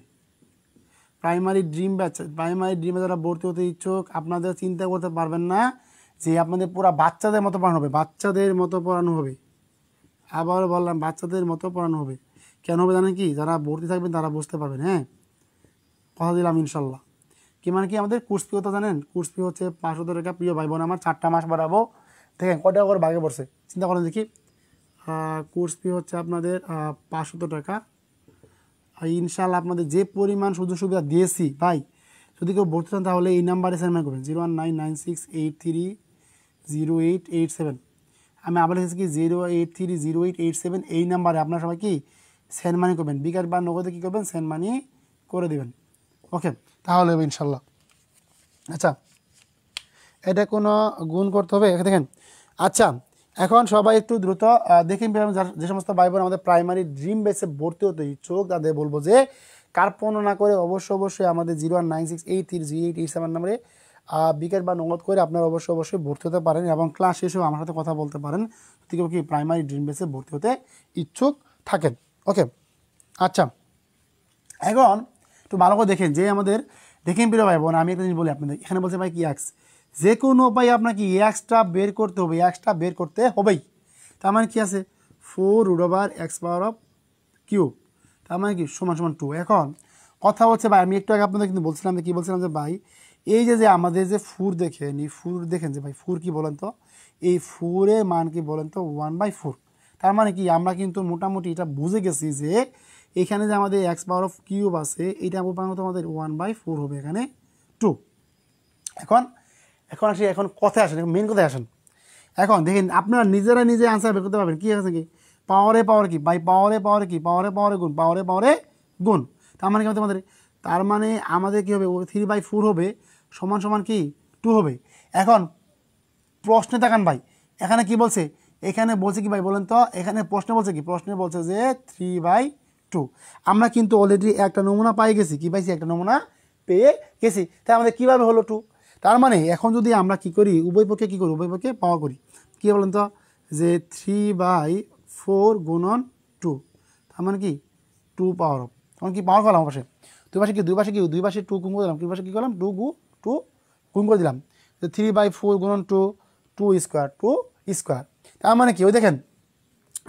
যারা ভর্তি হতে ইচ্ছুক, আপনাদের চিন্তা করতে পারবেন না যে আপনাদের পুরো বাচ্চাদের মতো পড়ানো হবে, বাচ্চাদের মতো পড়ানো হবে। আবারও বললাম, বাচ্চাদের মতো পড়ানো হবে। কেন হবে জানেন কি? যারা ভর্তি থাকবেন তারা বুঝতে পারবেন। হ্যাঁ, কথা দিলাম ইনশাল্লাহ। কি মানে কি আমাদের কোর্স ফি কথা জানেন? কোর্স ফি হচ্ছে 500 টাকা। প্রিয় ভাই বোন আমার, 4টা মাস বাড়াবো। দেখেন কয় টাকা করে ভাগে পড়ছে, চিন্তা করেন দেখি। কোর্স ফি হচ্ছে আপনাদের 500 টাকা। ইনশাল্লাহ আপনাদের যে পরিমাণ সুযোগ সুবিধা দিয়েছি ভাই, যদি কেউ ভর্তি হন তাহলে এই নাম্বারে সেন্ড করবেন 01996830887। আমি আবার লিখেছি কি 0830887, এই নাম্বারে আপনারা সবাই কি সেন্ড মানি করবেন, বিকাশ বা নগদে কী করবেন, সেন্ড মানি করে দেবেন। ওকে, তাহলে হবে ইনশাল্লাহ। আচ্ছা, এটা কোনো গুণ করতে হবে দেখেন। আচ্ছা, এখন সবাই একটু দ্রুত দেখেন, যে সমস্ত ভাই বোন আমাদের প্রাইমারি ড্রিম বেসে ভর্তি হতে ইচ্ছুক তাদের বলবো যে কার্পণ্য না করে অবশ্যই আমাদের 01968308887 নম্বরে বিকাশ বা নগদ করে আপনারা অবশ্যই ভর্তি হতে পারেন এবং ক্লাস শেষেও আমার সাথে কথা বলতে পারেন যদি কেউ কি প্রাইমারি ড্রিম বেসে ভর্তি হতে ইচ্ছুক থাকেন। ওকে, আচ্ছা এখন একটু ভালো করে দেখেন যে আমাদের দেখেন প্রিয় ভাই বোন, আমি একটা জিনিস বলি আপনাদের, এখানে বলছে ভাই কি এক্স, যে কোনো উপায়ে আপনাকে এক্সটা বের করতে হবে, এক্সটা বের করতে হবেই। তার মানে কি আছে 4√x⁻³ তার মানে কি সমান সমান 2। এখন কথা হচ্ছে ভাই, আমি একটু আগে আপনাদের কিন্তু বলছিলাম যে কি বলছিলাম যে ভাই এই যে আমাদের যে ফুর দেখেন, এই ফুর দেখেন যে ভাই ফুর কি বলেন তো, এই ফুরের মান কি বলেন তো 1/4। তার মানে কি আমরা কিন্তু মোটামুটি এটা বুঝে গেছি যে এখানে যে আমাদের x⁻³ আছে এইটা আমাদের 1/4 হবে, এখানে 2। এখন কথায় আসেন, মেন কথায় আসেন। এখন দেখেন আপনারা নিজে আনসার বের করতে পারবেন কি আছে কি পাওয়ারে কি ভাই, পাওয়ারে কি পাওয়ারে গুণ, পাওয়ারে গুণ। তার মানে কি আমাদের আমাদের কি হবে 3/4 হবে সমান সমান কি 2 হবে। এখন প্রশ্নে তাকান ভাই, এখানে কি বলছে, এখানে বলছে কি ভাই বলেন তো, এখানে প্রশ্নে বলছে কি, প্রশ্নে বলছে যে 3/2। আমরা কিন্তু অলরেডি একটা নমুনা পাই গেছি, কি পাইছি, একটা নমুনা পেয়ে গেছি। তাই আমাদের কীভাবে হলো 2? তার মানে এখন যদি আমরা কি করি, উভয় পক্ষে কী করি, উভয় পক্ষে পাওয়ার করি। কী বলেন তো, যে 3/4 গুণন 2, তার মানে কি 2 পাওয়ার অফ, তখন কি পাওয়ার করলাম পাশে, দুই পাশে 2 গুণ করে দিলাম, দুই পাশে কী করলাম 2 গুণ করে দিলাম। 3/4 গুণন 2 স্কোয়ার, 2 স্কোয়ার। তার মানে কি ওই দেখেন,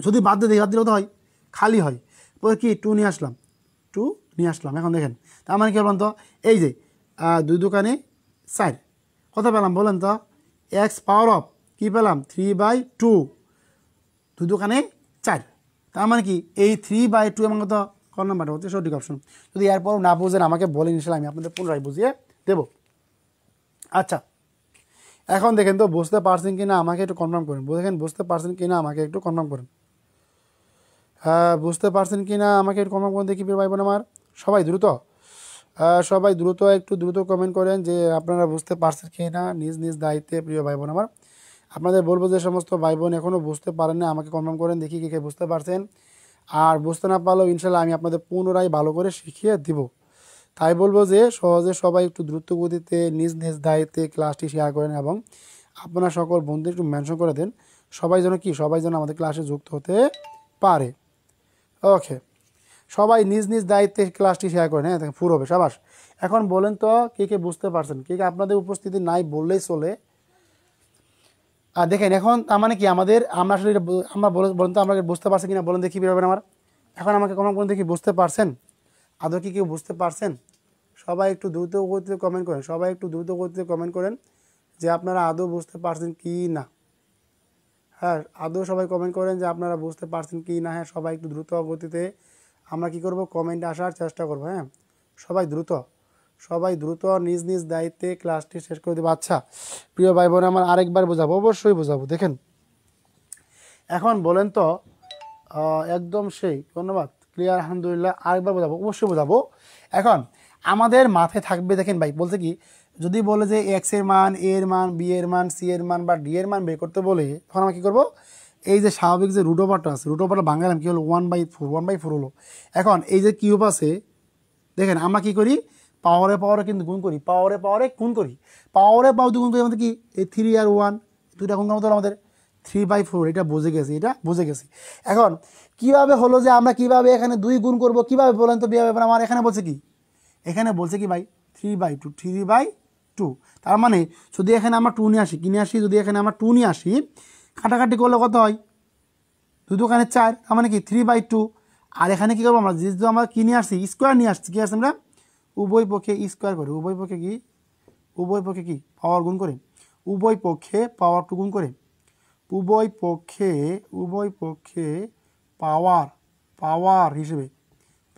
যদি বাদ দিলে তো হয়, খালি হয়, পরে কি 2 নিয়ে আসলাম, 2 নিয়ে আসলাম। এখন দেখেন তার মানে কি বলেন তো, এই যে 2 দোকানে 4 কত পেলাম বলেন তো, x⁻⁻, কী পেলাম 3/2, 2 দোকানে 4। তার মানে কি এই 3/2 এবং কত কোন নাম্বারটা হচ্ছে সঠিক অপশন। যদি এরপরও না বুঝেন আমাকে বলেন, ইনশাল্লাহ আমি আপনাদের পুনরায় বুঝিয়ে দেব। আচ্ছা, এখন দেখেন তো বুঝতে পারছেন কিনা আমাকে একটু কনফার্ম করেন, দেখেন বুঝতে পারছেন কিনা আমাকে একটু কনফার্ম করেন। বুঝতে পারছেন কি না আমাকে একটু কমেন্ট করে দেখি প্রিয় ভাই বোন আমার। সবাই দ্রুত সবাই দ্রুত একটু দ্রুত কমেন্ট করেন যে আপনারা বুঝতে পারছেন কি না নিজ নিজ দায়িত্বে প্রিয় ভাই বোন আমার। আপনাদের বলবো যে সমস্ত ভাই বোন এখনও বুঝতে পারেন না আমাকে কনফার্ম করেন দেখি কে কে বুঝতে পারছেন। আর বুঝতে না পারলেও ইনশাল্লাহ আমি আপনাদের পুনরায় ভালো করে শিখিয়ে দিব। তাই বলবো যে সহজে সবাই একটু দ্রুত গতিতে নিজ নিজ দায়িত্বে ক্লাসটি শেয়ার করেন এবং আপনার সকল বন্ধু একটু মেনশন করে দেন সবাই যেন আমাদের ক্লাসে যুক্ত হতে পারে। ওকে, সবাই নিজ নিজ দায়িত্বে ক্লাসটি শেয়ার করেন। হ্যাঁ দেখেন পুরো হবে সাবাস। এখন বলেন তো কে কে বুঝতে পারছেন, কে কে আপনাদের উপস্থিতি নাই বললেই চলে। আর দেখেন এখন তার মানে কি আমরা আসলে আমরা বলেন তো আমরা বুঝতে পারছি কিনা বলেন দেখি বেরোবেন আমার। এখন আমাকে কমেন্ট করে দেখি বুঝতে পারছেন, আদৌ কি কেউ বুঝতে পারছেন? সবাই একটু দ্রুত গতিতে কমেন্ট করেন, সবাই একটু দ্রুত গতিতে কমেন্ট করেন যে আপনারা আদৌ বুঝতে পারছেন কি না। হ্যাঁ আদৌ সবাই কমেন্ট করেন যে আপনারা বুঝতে পারছেন কি না। হ্যাঁ সবাই একটু দ্রুত গতিতে আমরা কি করব কমেন্টে আসার চেষ্টা করব। হ্যাঁ সবাই দ্রুত নিজ নিজ দায়িত্বে ক্লাসটি শেষ করে দেবো। আচ্ছা প্রিয় ভাই বোন আমার আরেকবার বোঝাবো, অবশ্যই বোঝাবো। দেখেন এখন বলেন তো একদম সেই ধন্যবাদ ক্লিয়ার আলহামদুলিল্লাহ, আরেকবার বোঝাবো, অবশ্যই বোঝাবো। এখন আমাদের মাথায় থাকবে দেখেন ভাই বলছে কি যদি বলে যে এক্স এর মান, এ এর মান, বি এর মান, সি এর মান বা ডি এর মান বের করতে বলে তখন আমরা কী করবো এই যে স্বাভাবিক যে রুট ওভারটা আছে রুট ওভারটা বাংলাম কী হলো 1/4 হলো। এখন এই যে কিউব আছে দেখেন আমরা কী করি পাওয়ারে কিন্তু গুণ করি, পাওয়ারে গুণ করি, পাওয়ারে গুণ করি আমাদের কি এই 3 আর 1 দুইটা গুণ করতে হলো আমাদের 3/4। এটা বুঝে গেছি। এখন কিভাবে হলো যে আমরা কিভাবে এখানে 2 গুণ করব কিভাবে বলেন তো বিয়ে ব্যাপার আমার। এখানে বলছে কি ভাই 3/2। তার মানে যদি এখানে আমরা 2 নিয়ে আসি যদি এখানে আমরা 2 নিয়ে আসি কাটাকাটি করলে কত হয় 2 দোকানে 4, তার মানে কি 3/2। আর এখানে কী করবো আমরা যেহেতু আমরা কি নিয়ে আসছি স্কোয়ার নিয়ে আসছি, কি আসছে আমরা উভয় পক্ষে স্কোয়ার করে, উভয় পক্ষে কি পাওয়ার গুণ করে, উভয় পক্ষে পাওয়ার 2 গুণ করে, উভয় পক্ষে পাওয়ার হিসেবে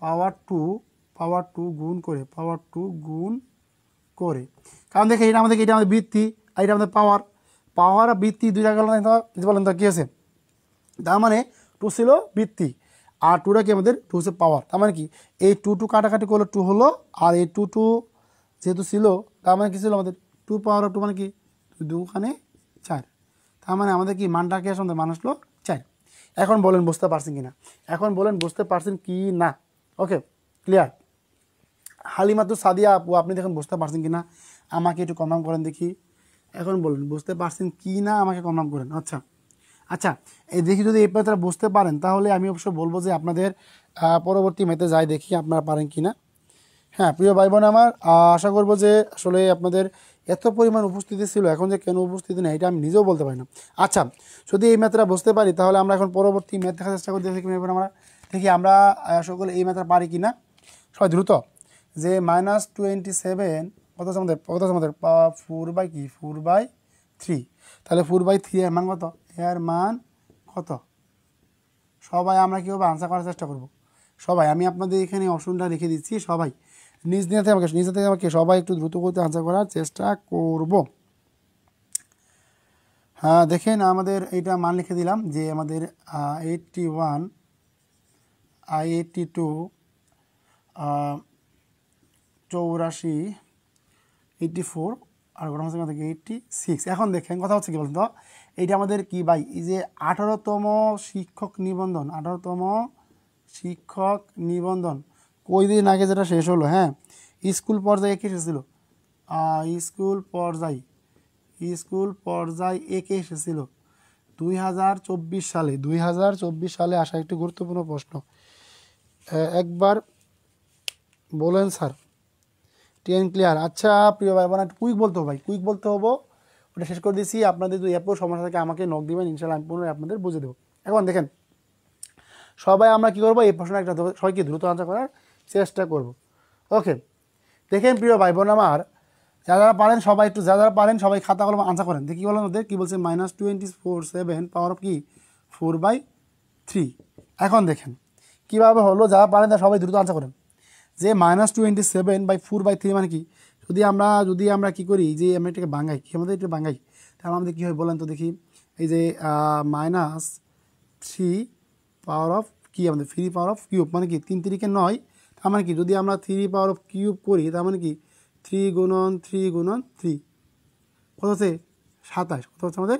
পাওয়ার টু গুণ করে কারণ দেখে এটা আমাদের বৃত্তি আর এটা আমাদের পাওয়ার আর বৃত্তি দুইটা গেল বলেন তো কী আছে। তার মানে 2 ছিল বৃত্তি আর 2টা কি আমাদের 2 হচ্ছে পাওয়ার। তার মানে কি এই 2 কাটাকাটি করলে 2 হলো আর এই 2 যেহেতু ছিল তার মানে কি ছিল আমাদের 2 পাওয়ার 2 মানে কি 2 ওখানে 4। তার মানে আমাদের কি মানটা কি আসলে মান আসলো 4। এখন বলেন বুঝতে পারছেন কি না। Okay clear. হালিমাতু সাদিয়া আপু আপনি দেখুন বুঝতে পারছেন কি না আমাকে একটু কনফার্ম করেন দেখি। এখন বলুন বুঝতে পারছেন কি না আমাকে কনফার্ম করেন। আচ্ছা এই দেখি যদি এই পাত্রা বুঝতে পারেন তাহলে আমি অবশ্য বলবো যে আপনাদের পরবর্তী ম্যাথে যাই দেখি আপনারা পারেন কি না। হ্যাঁ প্রিয় ভাই বোন আমার আশা করবো যে আসলে আপনাদের এত পরিমাণ উপস্থিতি ছিল, এখন যে কেন উপস্থিতি নেই এটা আমি নিজেও বলতে পারি না। আচ্ছা যদি এই ম্যাথটা বুঝতে পারি তাহলে আমরা এখন পরবর্তী ম্যাথ দেখার চেষ্টা করি দেখি আমরা আমরা সকলে এই ম্যাথটা পারি কি না। সবাই দ্রুত যে -27 কত আছে আমাদের 4/3, তাহলে 4/3 এর মান কত, এর মান কত সবাই আমরা কীভাবে আনসার করার চেষ্টা করব। সবাই আমি আপনাদের এখানে অপশনটা রেখে দিচ্ছি, সবাই নিজ থেকে আমাকে সবাই একটু দ্রুত করতে আনসার করার চেষ্টা করব। হ্যাঁ দেখেন আমাদের এইটা মান লিখে দিলাম যে আমাদের 81, 82, 84, 84 আর ওটা হচ্ছে আমাদের 86। এখন দেখেন কথা হচ্ছে কি বলুন তো এইটা আমাদের কি ভাই এই যে 18তম শিক্ষক কই দিন আগে যেটা শেষ হলো। হ্যাঁ স্কুল পর্যায়ে একে এসেছিল, স্কুল পর্যায়ে একে এসেছিল 2024 সালে আসা একটি গুরুত্বপূর্ণ প্রশ্ন। একবার বলেন স্যার। Ten clear. আচ্ছা প্রিয় ভাই বোন একটু কুইক বলতে হবো ওটা শেষ করে দিচ্ছি। আপনাদের যদি এরপর সমস্যা থাকে আমাকে নক দিবেন, ইনশাল্লাহ আমি পুনরায় আপনাদের বুঝে দেবো। এখন দেখেন সবাই আমরা কী করবো এই প্রশ্ন একটা সবাইকে দ্রুত আনসার করার চেষ্টা করব। ওকে দেখেন প্রিয় ভাই বোন আমার যারা পারেন সবাই একটু সবাই খাতা কলম আনসার করেন দেখি বলেন ওদের কী বলছে -27 পাওয়ার অফ কি 4/3। এখন দেখেন কীভাবে হলো যারা পারেন তারা সবাই দ্রুত আনসার করেন যে -27/4/3 মানে কি যদি আমরা কী করি যে আমরা এটাকে বাঙাই এটা বাঙাই তাহলে আমাদের কী হয় বলেন তো দেখি এই যে -3 পাওয়ার অফ কি আমাদের 3 পাওয়ার অফ কিউব মানে কি 3 3 কে 9, তার মানে কি যদি আমরা 3 পাওয়ার অফ কিউব করি তার মানে কি 3 গুণন 3 গুণন 3 কত হচ্ছে 27, কত হচ্ছে আমাদের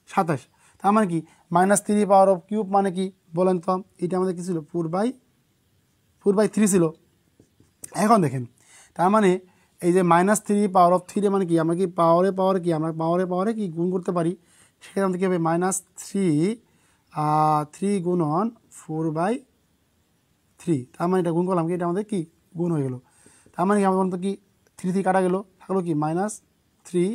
27। তার মানে কি -3 পাওয়ার অফ কিউব মানে কি বলেন তো, এটা আমাদের কি ছিল 4/3 ছিল। এখন দেখেন তার মানে এই যে -3 পাওয়ার অফ 3 মানে কি আমরা কি পাওয়ারে কি আমরা পাওয়ারে কি গুণ করতে পারি, সেক্ষেত্রে আমাদের কী হবে -3 গুণন 4/3, তার মানে এটা গুণ করলাম কি এটা আমাদের কি গুণ হয়ে গেল। তার মানে কি আমাদের তো কি 3 কাটা গেল, থাকলো কি -3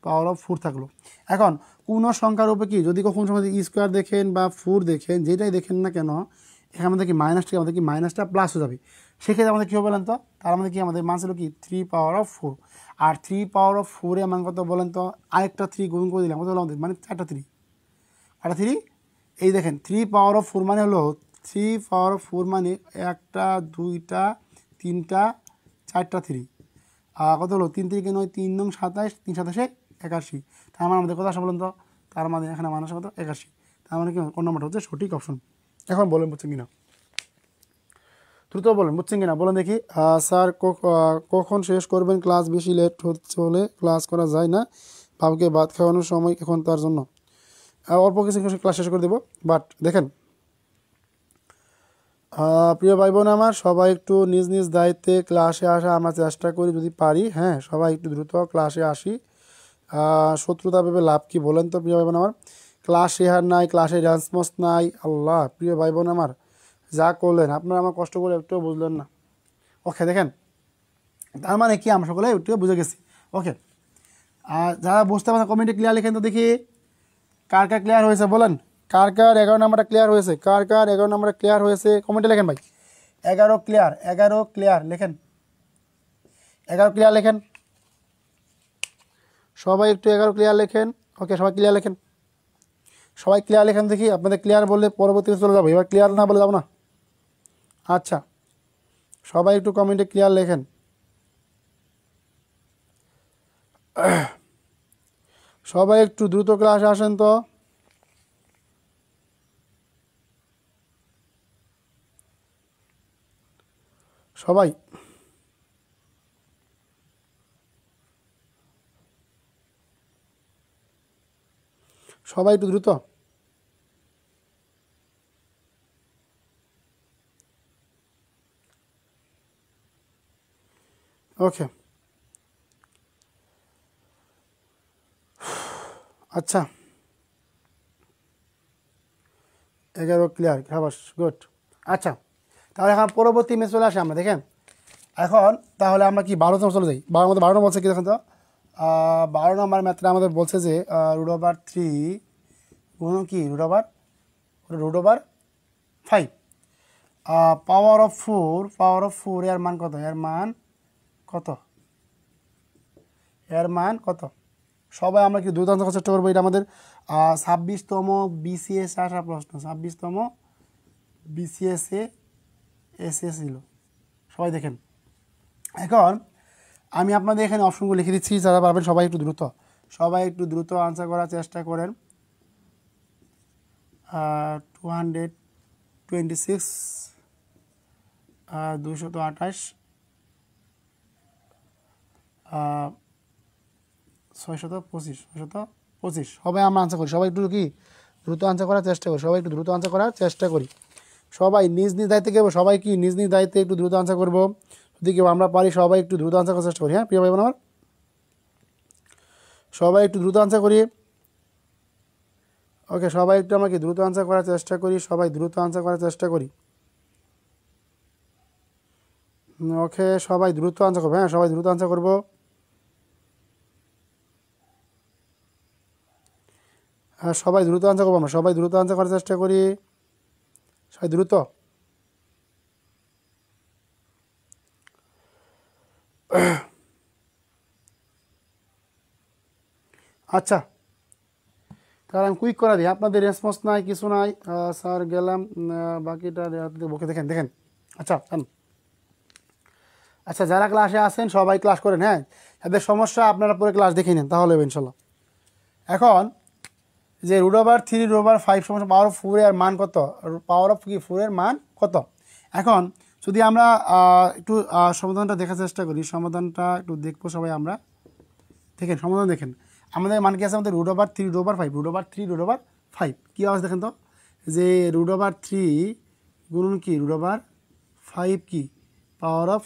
পাওয়ার অফ 4 থাকলো। এখন কোনো সংখ্যার উপরে কি যদি কখন সময় স্কোয়ার দেখেন বা 4 দেখেন যেটাই দেখেন না কেন, এখানে আমাদের কি মাইনাসটা প্লাস হয়ে যাবে। সেক্ষেত্রে আমাদের কী হবে বলেন তো, তার মধ্যে কি আমাদের মান ছিল কি 3 power of 4, R 3 power of 4 এর মান কত বলেন তো, আরেকটা 3 গুণ করে দিলাম কত হলো আমাদের মানে 4টা 3 এই দেখেন 3 পাওয়ার অফ 4 মানে হলো 3 পাওয়ার অফ 4 মানে 1টা 2টা 3টা 4টা 3, কত হলো 3 3 9 3 9 27, 3 27 81। তার মানে আমাদের কথা আসা বলেন তো, তার মানে এখানে মানুষ কত 81। তার মানে কি কোন নম্বরটা হচ্ছে সঠিক অপশন। এখন বলেন বুঝছেন কিনা, দ্রুত বলেন বুঝছেন কিনা বলেন দেখি। স্যার কখন শেষ করবেন, ক্লাস বেশি লেট হলে ক্লাস করা যায় না, বাবুকে ভাত খাওয়ানোর সময় এখন তার জন্য অল্প কিছু ক্লাস শেষ করে দেবো। বাট দেখেন প্রিয় ভাই বোন আমার, সবাই একটু নিজ নিজ দায়িত্বে ক্লাসে আসা আমরা চেষ্টা করি যদি পারি, হ্যাঁ সবাই একটু দ্রুত ক্লাসে আসি। শত্রুতা ভেবে লাভ কি বলেন তো প্রিয় ভাই বোন আমার, ক্লাস শেয়ার নাই, ক্লাসে রেসপন্স নাই, আল্লাহ প্রিয় ভাই বোন আমার যা করলেন আপনারা আমার কষ্ট করে একটু বুঝলেন না। ওকে দেখেন তার মানে কি আমরা সকলে একটু বুঝে গেছি। ওকে আর যারা বুঝতে পারছেন কমেন্টে ক্লিয়ার লিখেন তো দেখি কার ক্লিয়ার হয়েছে বলেন, কার 11 নাম্বারটা ক্লিয়ার হয়েছে, কার 11 নাম্বারটা ক্লিয়ার হয়েছে কমেন্টে লেখেন ভাই। 11 ক্লিয়ার লেখেন, 11 ক্লিয়ার লেখেন সবাই একটু 11 ক্লিয়ার লেখেন। ওকে সবাই ক্লিয়ার লেখেন, সবাই ক্লিয়ার লেখেন দেখি, আপনাদের ক্লিয়ার বললে পরবর্তীতে চলে যাবো, এবার ক্লিয়ার না বলে যাবো না। আচ্ছা সবাই একটু কমেন্টে ক্লিয়ার লেখেন, সবাই একটু দ্রুত ক্লাসে আসেন তো। সবাই সবাই একটু দ্রুত। ওকে আচ্ছা 11 ক্লিয়ার, হ্যাঁ গুড। আচ্ছা তাহলে এখন পরবর্তী ম্যাচ চলে আসে আমরা দেখেন। এখন তাহলে আমরা কি 12 নম্বর চলে যাই। 12 মধ্যে 12 নম্বর বলছে কি দেখেন তো, 12 নম্বর ম্যাথটা আমাদের বলছে যে √3 গুণ কি √5 পাওয়ার অফ 4 এর মান কত, এর মান কত সবাই আমরা কি দ্রুত আনসার চেষ্টা করবো। এটা আমাদের 26তম বিসিএস আসা প্রশ্ন, 26তম বিসিএসে এসএস ছিল। সবাই দেখেন এখন আমি আপনাদের এখানে অপশনগুলো লিখে দিচ্ছি, যারা পারবেন সবাই একটু দ্রুত আনসার করার চেষ্টা করেন। 226 228 625 সবাই আমরা আনসার করি, সবাই একটু কি দ্রুত আনসার করার চেষ্টা করি, সবাই নিজ নিজ দায়িত্বে করবো, সবাই কি নিজ নিজ দায়িত্বে একটু দ্রুত আনসার করবো, যদি কেউ আমরা পারি সবাই একটু দ্রুত আনসার করার চেষ্টা করি। হ্যাঁ প্রিয় ভাই বোন আমার সবাই একটু দ্রুত আনসার করি। ওকে সবাই একটু আমাকে দ্রুত আনসার করার চেষ্টা করি, ওকে সবাই দ্রুত আনসার করবো, হ্যাঁ সবাই দ্রুত আনসার করবো। হ্যাঁ সবাই দ্রুত আনসার করবো, আমরা সবাই দ্রুত আনসার করার চেষ্টা করি, সবাই দ্রুত। আচ্ছা তাহলে আমি কুইক করা দিই, আপনাদের রেসপন্স নাই কিছু নাই। স্যার গেলাম বাকিটা বকে দেখেন। আচ্ছা যারা ক্লাসে আসেন সবাই ক্লাস করেন, হ্যাঁ যাদের সমস্যা আপনারা পরে ক্লাস দেখে নেন তাহলে হবে ইনশাল্লাহ। এখন যে √3 সমান পাওয়ার অফ 4 এর মান কত, পাওয়ার অফ কি 4 এর মান কত। এখন যদি আমরা একটু সমাধানটা দেখার চেষ্টা করি, সমাধানটা একটু দেখবো সবাই আমরা। দেখেন সমাধান দেখেন, আমাদের মান কি আছে, আমাদের √3/5 কী আওয়াজ দেখেন তো, যে √3 গুণন কি √5 কি পাওয়ার অফ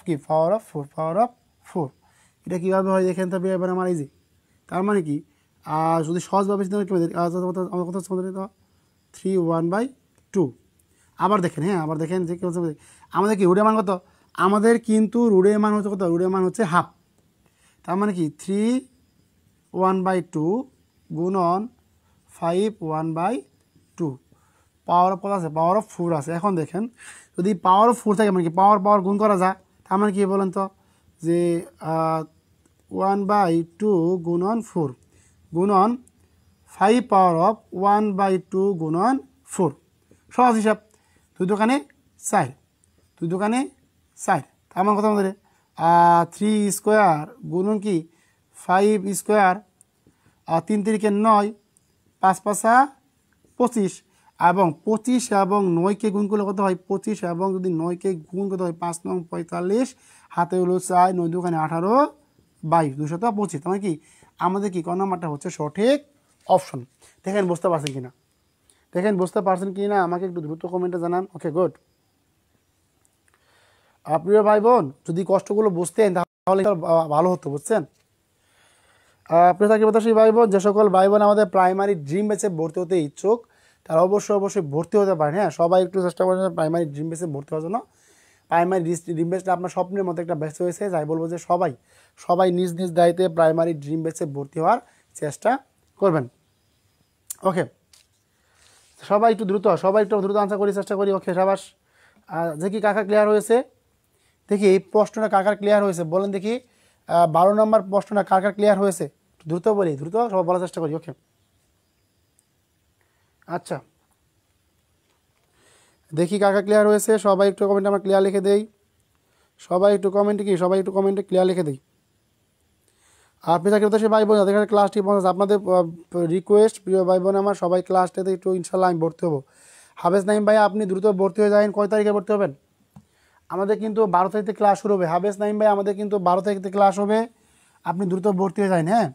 4। এটা কীভাবে হয় দেখেন তো এবার আমার এই যে, তার মানে কি যদি সহজভাবে আমার কথা 3/1/2। আবার দেখেন, হ্যাঁ আবার দেখেন যে আমাদের কি রুটের মান কত, আমাদের কিন্তু রুটের মান হচ্ছে কত, রুটের মান হচ্ছে হাফ। তার মানে কি 3/1/2 গুণন 5/1/2 পাওয়ার অফ কত আছে, পাওয়ার অফ 4 আছে। এখন দেখেন যদি পাওয়ার অফ 4 থাকে মানে কি পাওয়ার গুণ করা যায়, তার মানে কি বলেন তো, যে 1/2 গুণন 4 গুণন 5 পাওয়ার অফ 1/2 গুণন 4, সহজ হিসাব। 2 দোকানে 4, 2 দোকানে 4, তার মানে কথা আমাদের 3 স্কোয়ার গুণন কি 5 স্কোয়ার, 3 3 9, 5 5 25, এবং 25 এবং 9কে গুণ করলে কত হয় 25, এবং যদি 9কে গুণ করতে হয় 5 9 45, হাতে হলো 4, 9 দোকানে 18, 22, 225। তার মানে কি আমাদের কি কোন নাম্বারটা হচ্ছে সঠিক অপশন। দেখেন বুঝতে পারছেন কিনা, দেখেন বুঝতে পারছেন কি না, আমাকে একটু দ্রুত কমেন্টে জানান। Okay good. প্রিয় ভাই বোন, যদি কষ্টগুলো বুঝতেন তাহলে ভালো হতো, বুঝছেন। প্রিয় চাকরি প্রত্যাশী ভাই বোন, যে সকল ভাই বোন আমাদের প্রাইমারি ড্রিম ব্যাচে ভর্তি হতে ইচ্ছুক তারা অবশ্যই ভর্তি হতে পারেন। হ্যাঁ সবাই একটু চেষ্টা করেন প্রাইমারি ড্রিম ব্যাচে ভর্তি হওয়ার জন্য। প্রাইমারি ড্রিম ব্যাচটা আপনার স্বপ্নের মতো একটা ব্যাচ হয়েছে, যাই বলবো যে সবাই নিজ নিজ দায়িত্বে প্রাইমারি ড্রিম ব্যাচে ভর্তি হওয়ার চেষ্টা করবেন। ওকে সবাই একটু দ্রুত আনসার করি, চেষ্টা করি। ওকে সাবাস। দেখি কাকা ক্লিয়ার হয়েছে, দেখি এই প্রশ্নটা কাকার ক্লিয়ার হয়েছে বলেন দেখি, 12 নম্বর প্রশ্নটা কাকার ক্লিয়ার হয়েছে, দ্রুত বলি, দ্রুত সবাই বলার চেষ্টা করি। ওকে আচ্ছা দেখি কাকা ক্লিয়ার হয়েছে, সবাই একটু কমেন্টে আমরা ক্লিয়ার লিখে দেই, সবাই একটু কমেন্টে ক্লিয়ার লিখে দিই। আপনি চাকরি প্রত্যাশী ভাই বোন যাদের ক্লাসটি পৌঁছাচ্ছে, আপনাদের রিকোয়েস্ট প্রিয় ভাই বোন আমার, সবাই ক্লাসটাতে একটু ইনশাল্লাহ আমি ভর্তি হবো। হাফেজ নাইম ভাই আপনি দ্রুত ভর্তি হয়ে যাবেন। কয় তারিখে ভর্তি হবেন? আমাদের কিন্তু 12 তারিখ থেকে ক্লাস শুরু হবে। হাফেজ নাইম ভাই আমাদের কিন্তু 12 তারিখ থেকে ক্লাস হবে, আপনি দ্রুত ভর্তি হয়ে যান। হ্যাঁ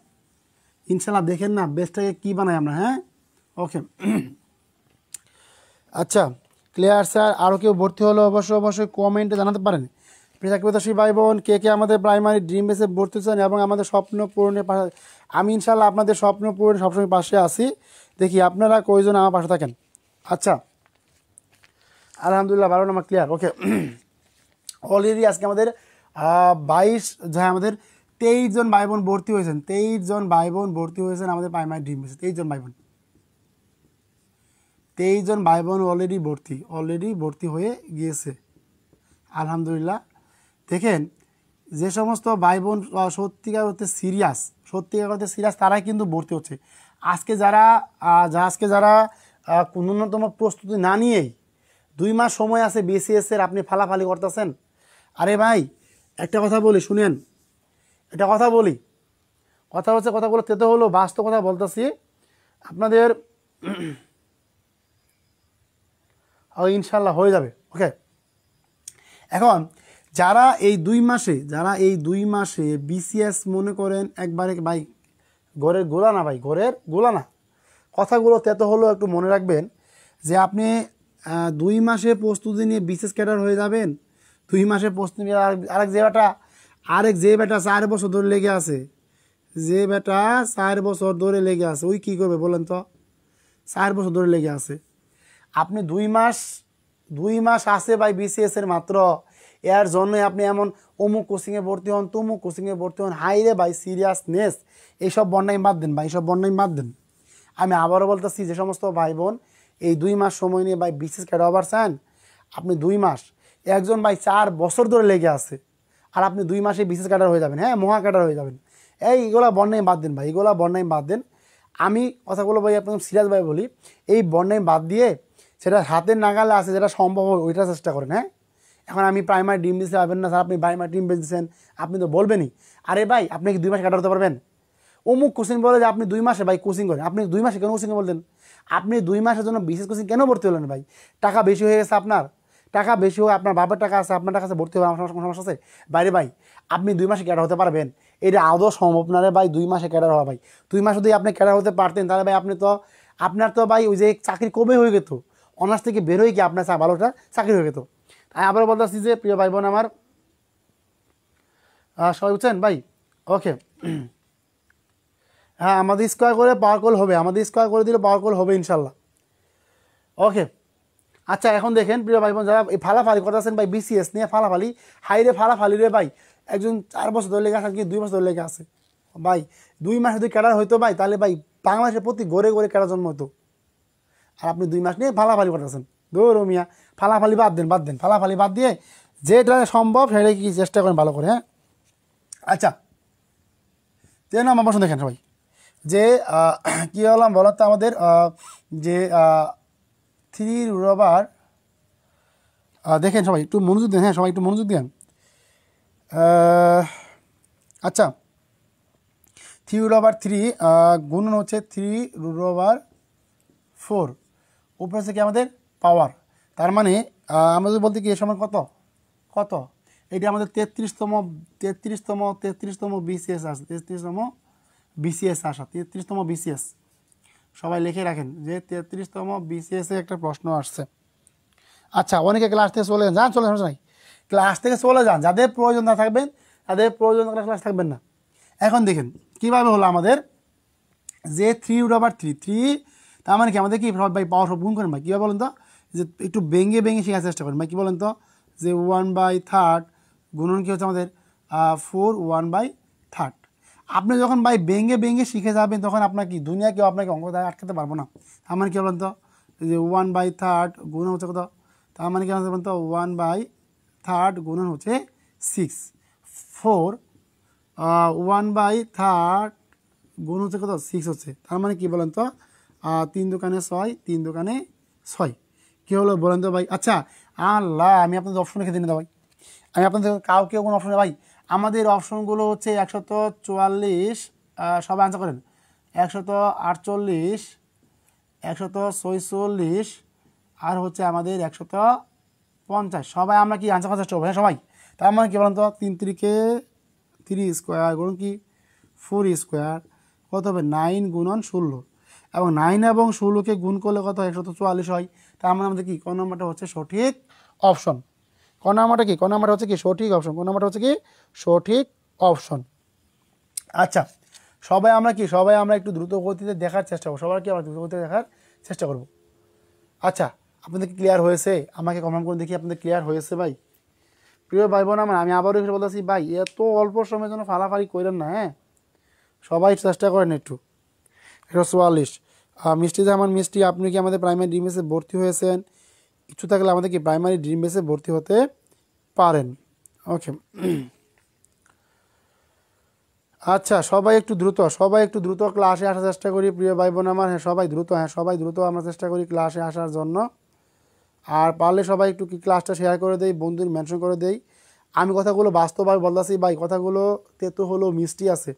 ইনশাল্লাহ দেখেন না বেস্টটাকে কী বানাই আমরা। হ্যাঁ ওকে আচ্ছা ক্লিয়ার স্যার। আরও কেউ ভর্তি হলো অবশ্যই কমেন্টে জানাতে পারেন। চাকরি প্রত্যাশী ভাই বোন কে আমাদের প্রাইমারি ড্রিম বেসে ভর্তি চান এবং আমাদের স্বপ্ন পূরণের পাশে, আমি ইনশাল্লাহ আপনাদের স্বপ্ন পূরণের সবসময় পাশে আছি। দেখি আপনারা কয়জন আমার পাশে থাকেন। আচ্ছা আলহামদুলিল্লাহ 12 নম্বর ক্লিয়ার। ওকে অলরেডি আজকে আমাদের 22 আমাদের 23 জন ভাই বোন ভর্তি হয়েছেন, 23 জন ভাই বোন ভর্তি হয়েছেন আমাদের প্রাইমারি ড্রিম বেসে। 23 জন ভাই বোন, 23 জন ভাই বোন অলরেডি ভর্তি হয়ে গিয়েছে আলহামদুলিল্লাহ। দেখেন যে সমস্ত ভাই বোন সত্যিকার করতে সিরিয়াস তারাই কিন্তু ভর্তি হচ্ছে। আজকে যারা ন্যূনতম প্রস্তুতি না নিয়েই 2 মাস সময় আছে বিসিএস এর, আপনি ফালাফালি করতেছেন। আরে ভাই একটা কথা বলি শুনেন, কথা হচ্ছে কথাগুলো তেতে হলো বাস্তব কথা বলতেছি আপনাদের, ইনশাল্লাহ হয়ে যাবে। ওকে এখন যারা এই 2 মাসে বিসিএস মনে করেন একবারে ভাই ঘরের গোলা না, কথাগুলো তেতো হলো একটু মনে রাখবেন যে আপনি 2 মাসে প্রস্তুতি নিয়ে বিসিএস ক্যাডার হয়ে যাবেন। 2 মাসে প্রস্তুতি নিয়ে আরেক যে বেটা 4 বছর ধরে লেগে আছে, ওই কী করবে বলেন তো? 4 বছর ধরে লেগে আছে, আপনি 2 মাস আছে ভাই বিসিএস এর মাত্র, এর জন্যই আপনি এমন অমুক কোচিংয়ে ভর্তি হন তমুক কোচিংয়ে ভর্তি হন। হাই রে ভাই সিরিয়াসনেস, এইসব বন্যায় বাদ দেন ভাই, আমি আবারও বলতেছি যে সমস্ত ভাই বোন এই 2 মাস সময় নিয়ে ভাই বিসিএস ক্যাডার হবার চান, আপনি 2 মাস, একজন ভাই 4 বছর ধরে লেগে আছে আর আপনি 2 মাসে বিসিএস ক্যাডার হয়ে যাবেন। হ্যাঁ মহা ক্যাডার হয়ে যাবেন। এইগুলা বন্যায় বাদ দেন ভাই, আমি কথাগুলো ভাই আপনার সিরিয়াস ভাই বলি, এই বন্যায় বাদ দিয়ে সেটা হাতের নাগালে আছে, যেটা সম্ভব হয় ওইটা চেষ্টা করেন। হ্যাঁ এখন আমি প্রাইমারি ডিম দিতে পারবেন না স্যার, আপনি প্রাইমারি ডিম বেচ দিচ্ছেন, আপনি তো বলবেনই। আরে ভাই আপনি কি 2 মাস কাটাতে পারবেন? অমুক কোচিং বলে যে আপনি 2 মাসে ভাই কোচিং করেন, আপনি 2 মাসে কেন কোচিং বললেন? আপনি 2 মাসের জন্য বিশেষ কোচিং কেন ভর্তি হলেন ভাই? টাকা বেশি হয়ে গেছে আপনার, টাকা বেশি হোক, আপনার বাবার টাকা আছে, আপনার টাকা আছে, ভর্তি হবে, আমার কোনো সমস্যা আছে? বাইরে ভাই আপনি 2 মাসে ক্যাডার হতে পারবেন? এটা আদৌ সম্ভব না রে ভাই 2 মাসে ক্যাডার হওয়া ভাই। 2 মাস যদি আপনি ক্যাডার হতে পারতেন তাহলে ভাই আপনি তো, আপনার তো ভাই ওই যে চাকরি কবে হয়ে যেত, অনার্স থেকে বের হয়ে কি আপনার ভালোটা চাকরি হয়ে যেত। তাই আবার বলতেছি যে প্রিয় ভাই বোন আমার, সবাই বুঝছেন ভাই? ওকে, হ্যাঁ আমাদের স্কোয়ার করে পাওয়ার কল হবে, আমাদের স্কোয়ার করে দিলে পাওয়ার কল হবে ইনশাল্লাহ। ওকে, আচ্ছা এখন দেখেন প্রিয় ভাই বোন যারা এই ফালাফালি কথা আছেন ভাই বিসিএস নিয়ে ফালাফালি, হাইরে ফালাফালি রে ভাই, একজন 4 বছর ধরে লেগে আছে, কি 2 বছর ধরে লেগে আছে ভাই। 2 মাস যদি ক্যাডার হইতো ভাই তাহলে ভাই বাংলাদেশের প্রতি গড়ে গড়ে ক্যাডার জন্ম হতো। আর আপনি 2 মাস নিয়ে ফালাফালি করতেছেন, দৌড় মিয়া, ফালাফালি বাদ দেন, বাদ দেন, ফালাফালি বাদ দিয়ে যেটা সম্ভব সেটাই কি চেষ্টা করেন ভালো করে। হ্যাঁ আচ্ছা, যে না আমার প্রশ্ন দেখেন সবাই, যে কী হলাম বলো তো, আমাদের যে 3 রুট দেখেন সবাই একটু মনোযোগ দেন, হ্যাঁ সবাই একটু মনোযোগ দেন। আচ্ছা 3 রুট 3 গুণন হচ্ছে 3 রুট 4, উপরে হচ্ছে কি আমাদের পাওয়ার। তার মানে আমরা যদি বলতে কি এ সময় কত কত, এটা আমাদের 33তম বিসিএস আসে, 33তম বিসিএস আসা, 33তম বিসিএস। সবাই লিখে রাখেন যে 33তম বিসিএসে একটা প্রশ্ন আসছে। আচ্ছা অনেকে ক্লাস থেকে চলে যান, চলে যান, ক্লাস থেকে চলে যান, যাদের প্রয়োজন না থাকবেন তাদের প্রয়োজন ক্লাস থাকবেন না। এখন দেখেন কীভাবে হলো আমাদের যে 3 রুট 3, তার মানে কি আমাদের কি ভাই পাওয়ার সব গুণ করেন ভাই, কীভাবে বলেন তো, যে একটু ভেঙে ভেঙে শেখার চেষ্টা করেন ভাই। কী বলেন তো, যে 1/3 গুণন কী হচ্ছে আমাদের 4 1/3। আপনি যখন ভাই ভেঙে ভেঙে শিখে যাবেন তখন আপনার কি দুনিয়া কেউ আপনাকে অঙ্ক আটকাতে পারবো না। তার মানে কী বলেন তো, যে 1/3 গুণন হচ্ছে কত, তার মানে কি আমাদের বলেন তো 1/3 গুণন হচ্ছে 6, 4 1/3 গুণ হচ্ছে কত 6 হচ্ছে। তার মানে কি বলেন তো 3 দোকানে 6, 3 দোকানে 6, কী হলো বলেন তো ভাই? আচ্ছা আল্লাহ, আমি আপনাদের অপশন রেখে দিন না ভাই, আমি আপনাদের কাউকে কোনো অপশন ভাই, আমাদের অপশনগুলো হচ্ছে 144, সবাই আনসার করেন, 148, 146 আর হচ্ছে আমাদের 150। সবাই আমরা কি আনসার করার চেষ্টা করবো, হ্যাঁ সবাই। তার মানে কি বলেন তো 3 3 3 স্কোয়ার গুণন কি 4 স্কোয়ার কত হবে 9 গুণন 16, এবং 9 এবং 16কে গুণ করলে কত 144 হয়। তার মানে আমাদের কি কোন নাম্বারটা হচ্ছে সঠিক অপশন, কোন নাম্বারটা কি, কোন নাম্বারটা হচ্ছে কি সঠিক অপশন, কোন নাম্বারটা হচ্ছে কি সঠিক অপশন। আচ্ছা সবাই আমরা কি, সবাই আমরা একটু দ্রুত গতিতে দেখার চেষ্টা করবো, সবাই কি আমরা দ্রুত গতিতে দেখার চেষ্টা করব। আচ্ছা আপনাদের কি ক্লিয়ার হয়েছে? আমাকে কমেন্ট করে দেখি আপনাদের ক্লিয়ার হয়েছে ভাই। প্রিয় ভাই বোন আমার, আমি আবারও এসে বলতেছি ভাই এত অল্প সময়ের জন্য ফালাফালি করেন না, হ্যাঁ সবাই চেষ্টা করেন একটু। 144 মিষ্টি জামান মিষ্টি, আপনি কি আমাদের প্রাইমারি ড্রিম বেসে ভর্তি হয়েছেন? কিছু থাকলে আমাদের কি প্রাইমারি ড্রিম বেসে ভর্তি হতে পারেন। ওকে আচ্ছা সবাই একটু দ্রুত, সবাই একটু দ্রুত ক্লাসে আসার চেষ্টা করি প্রিয় ভাই বোন আমার, হ্যাঁ সবাই দ্রুত, হ্যাঁ সবাই দ্রুত আমরা চেষ্টা করি ক্লাসে আসার জন্য। আর পারলে সবাই একটু কি ক্লাসটা শেয়ার করে দেই, বন্ধুর মেনশন করে দেই। আমি কথাগুলো বাস্তবভাবে বলতেছি ভাই, কথাগুলো তেতো হলেও মিষ্টি আছে,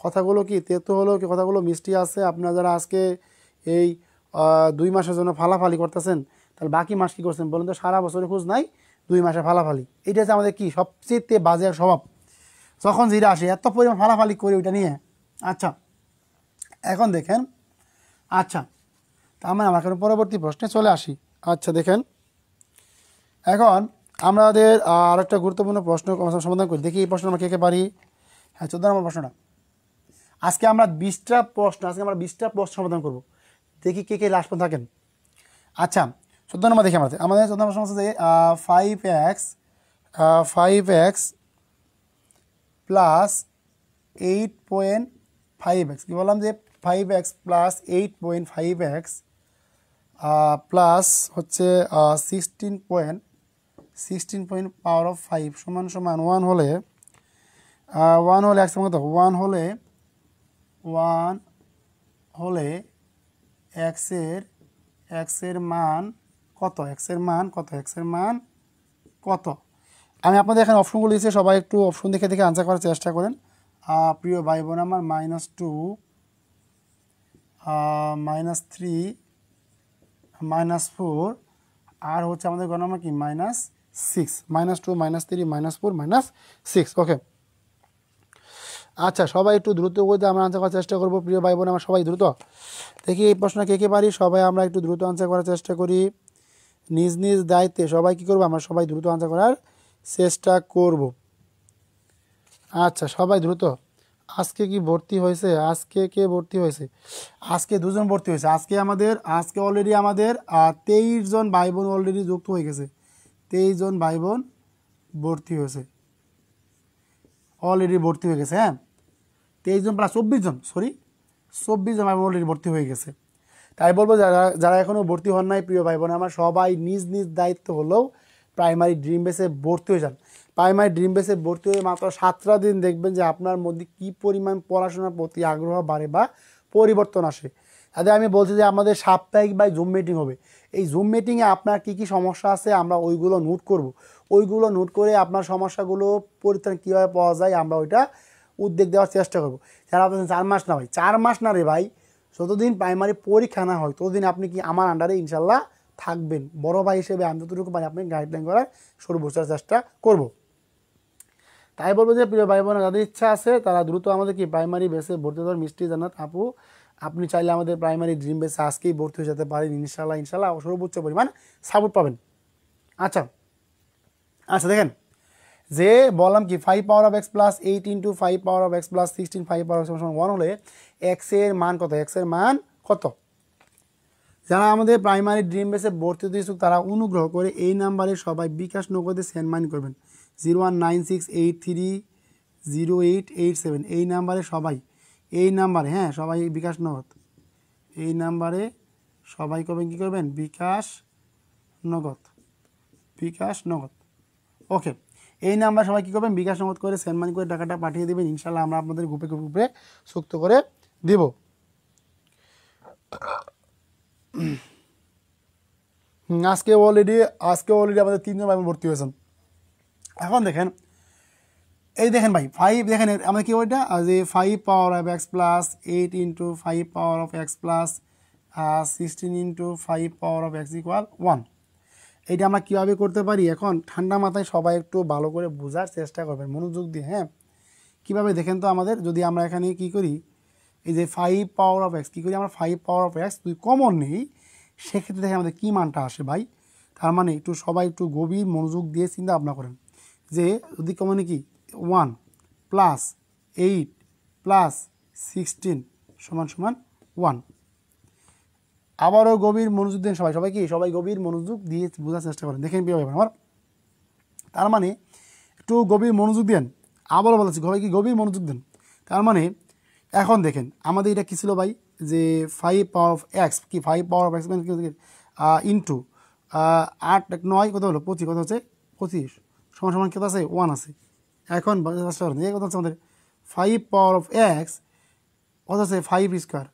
কথাগুলো কি তেতো হলেও কি কথাগুলো মিষ্টি আছে। আপনারা যারা আজকে এই 2 মাসের জন্য ফালাফালি করতেছেন, তাহলে বাকি মাস কী করছেন বলুন তো? সারা বছরের খোঁজ নাই, 2 মাসে ফালাফালি, এটা হচ্ছে আমাদের কি সবচেয়ে বাজে এক স্বভাব। যখন যেটা আসে এত পরিমাণ ফালাফালি করি ওইটা নিয়ে। আচ্ছা এখন দেখেন, আচ্ছা তার মানে আমার এখন পরবর্তী প্রশ্নে চলে আসি। আচ্ছা দেখেন এখন আমাদের আরেকটা গুরুত্বপূর্ণ প্রশ্ন সমাধান করি, দেখি এই প্রশ্ন আমরা কে কে পারি। হ্যাঁ 14 নম্বর প্রশ্নটা, আজকে আমরা 20টা প্রশ্ন, আজকে আমরা 20টা প্রশ্ন সমাধান করব, দেখি কে কে লাস্ট পর্যন্ত থাকেন। আচ্ছা 14 নম্বর দেখি আমাদের 14 নম্বর প্রশ্ন হচ্ছে যে 5x প্লাস 8.5x, কী বললাম যে 5x প্লাস 8.5x প্লাস হচ্ছে 16 পাওয়ার অফ 5 সমান সমান 1 হলে 1 হলে x কত 1 হলে x এর মান কত, x এর মান কত। আমি আপনাদের এখানে অপশনগুলো দিয়েছি, সবাই একটু অপশন দেখে দেখে আনসার করার চেষ্টা করেন। প্রিয় ভাই বোন আমার -2 -3 -4 আর হচ্ছে আমাদের গণ নাম্বার কি -6 -2 -3 -4 -6 ওকে। আচ্ছা সবাই একটু দ্রুত করতে আমরা আনসার করার চেষ্টা করবো প্রিয় ভাই বোন আমার সবাই দ্রুত দেখি এই প্রশ্ন কে পারি সবাই আমরা একটু দ্রুত আনসার করার চেষ্টা করি নিজ নিজ দায়িত্বে সবাই কি করবো আমরা সবাই দ্রুত আনসার করার চেষ্টা করব। আচ্ছা সবাই দ্রুত আজকে কি ভর্তি হয়েছে আজকে কে ভর্তি হয়েছে আজকে দুজন ভর্তি হয়েছে আজকে অলরেডি আমাদের 23 জন ভাই বোন অলরেডি যুক্ত হয়ে গেছে 23 জন ভাই বোন ভর্তি হয়েছে অলরেডি ভর্তি হয়ে গেছে হ্যাঁ 23 জন প্লাস 24 জন 24 জন ভাই বোন অলরেডি ভর্তি হয়ে গেছে তাই বলবো যারা এখনও ভর্তি হন নাই প্রিয় ভাই বোন আমার সবাই নিজ নিজ দায়িত্ব হলেও প্রাইমারি ড্রিম বেসে ভর্তি হয়ে যান প্রাইমারি ড্রিম বেসে ভর্তি হয়ে মাত্র 7টা দিন দেখবেন যে আপনার মধ্যে কী পরিমাণ পড়াশোনার প্রতি আগ্রহ বাড়ে বা পরিবর্তন আসে। তাদের আমি বলছি যে আমাদের সাপ্তাহিক বা জুম মিটিং হবে এই জুম মিটিংয়ে আপনার কী কী সমস্যা আছে আমরা ওইগুলো নোট করব ওইগুলো নোট করে আপনার সমস্যাগুলো পরিত্রাণ কীভাবে পাওয়া যায় আমরা ওইটা উদ্যোগ দেওয়ার চেষ্টা করব। যারা বলছেন 4 মাস না ভাই 4 মাস না রে ভাই যতদিন প্রাইমারি পরীক্ষা না হয় ততদিন আপনি কি আমার আন্ডারে ইনশাল্লাহ থাকবেন বড় ভাই হিসেবে আমি যতটুকু পারি আপনি গাইডলাইন করার সর্বোচ্চ চেষ্টা করব। তাই বলবো যে প্রিয় ভাই বোনা যাদের ইচ্ছা আছে তারা দ্রুত আমাদের কি প্রাইমারি বেসে ভর্তি হওয়ার মিষ্টি জান্নাত আপু আপনি চাইলে আমাদের প্রাইমারি ড্রিম বেসে আজকেই ভর্তি হয়ে যেতে পারেন ইনশাল্লাহ সর্বোচ্চ পরিমাণ সাপোর্ট পাবেন। আচ্ছা আচ্ছা দেখেন যে বললাম কি 5 power of x plus 8 into 5 power of x plus 16 5 power of 1 হলে x এর মান কত যারা আমাদের প্রাইমারি ড্রিম বেসে ভর্তি হতে ইচ্ছুক তারা অনুগ্রহ করে এই নাম্বারে সবাই বিকাশ নগদে সেন্ড মানি করবেন 0196830887 এই নাম্বারে হ্যাঁ সবাই বিকাশ নগদ এই নাম্বারে সবাই করবেন কি করবেন বিকাশ নগদ ওকে এই নাম্বার সবাই কী করবেন বিকাশ নগদ করে সেন্ড মানি করে টাকাটা পাঠিয়ে দেবেন ইনশাল্লাহ আমরা আপনাদের গ্রুপে সুক্ত করে দেব। আজকে অলরেডি আমাদের 3 জন ভাই ভর্তি হয়েছেন। এখন দেখেন এই দেখেন ভাই 5 দেখেন আমাদের কি ওইটা যে 5 power of x plus 8 into 5 power of x plus 16 into 5 power of x equal 1 এইটা আমরা কীভাবে করতে পারি এখন ঠান্ডা মাথায় সবাই একটু ভালো করে বোঝার চেষ্টা করবেন মনোযোগ দিয়ে হ্যাঁ কীভাবে দেখেন তো আমাদের যদি আমরা এখানে কি করি এই যে 5 পাওয়ার অফ x কী করি আমরা 5 পাওয়ার অফ x যদি কমন নেই সেক্ষেত্রে দেখে আমাদের কী মানটা আসে ভাই তার মানে সবাই একটু গভীর মনোযোগ দিয়ে চিন্তা ভাবনা করেন যে যদি কমনে কি 1 প্লাস 8 প্লাস 16 সমান 1 আবারও গভীর মনোযোগ দেন সবাই গভীর মনোযোগ দিয়ে বোঝার চেষ্টা করেন দেখেন কীভাবে আমার তার মানে একটু গভীর মনোযোগ দেন আবারও বলেছি গভীর মনোযোগ দেন তার মানে এখন দেখেন আমাদের এটা কী ছিল ভাই যে 5 পাওয়ার অফ এক্স কি 5 পাওয়ার অফ এক্স মানে ইন্টু 8 9 কত হলো 25 কত হচ্ছে 25 সমান কত আছে 1 আছে এখন কত হচ্ছে আমাদের 5 পাওয়ার অফ এক্স কত আছে 5 স্কোয়ার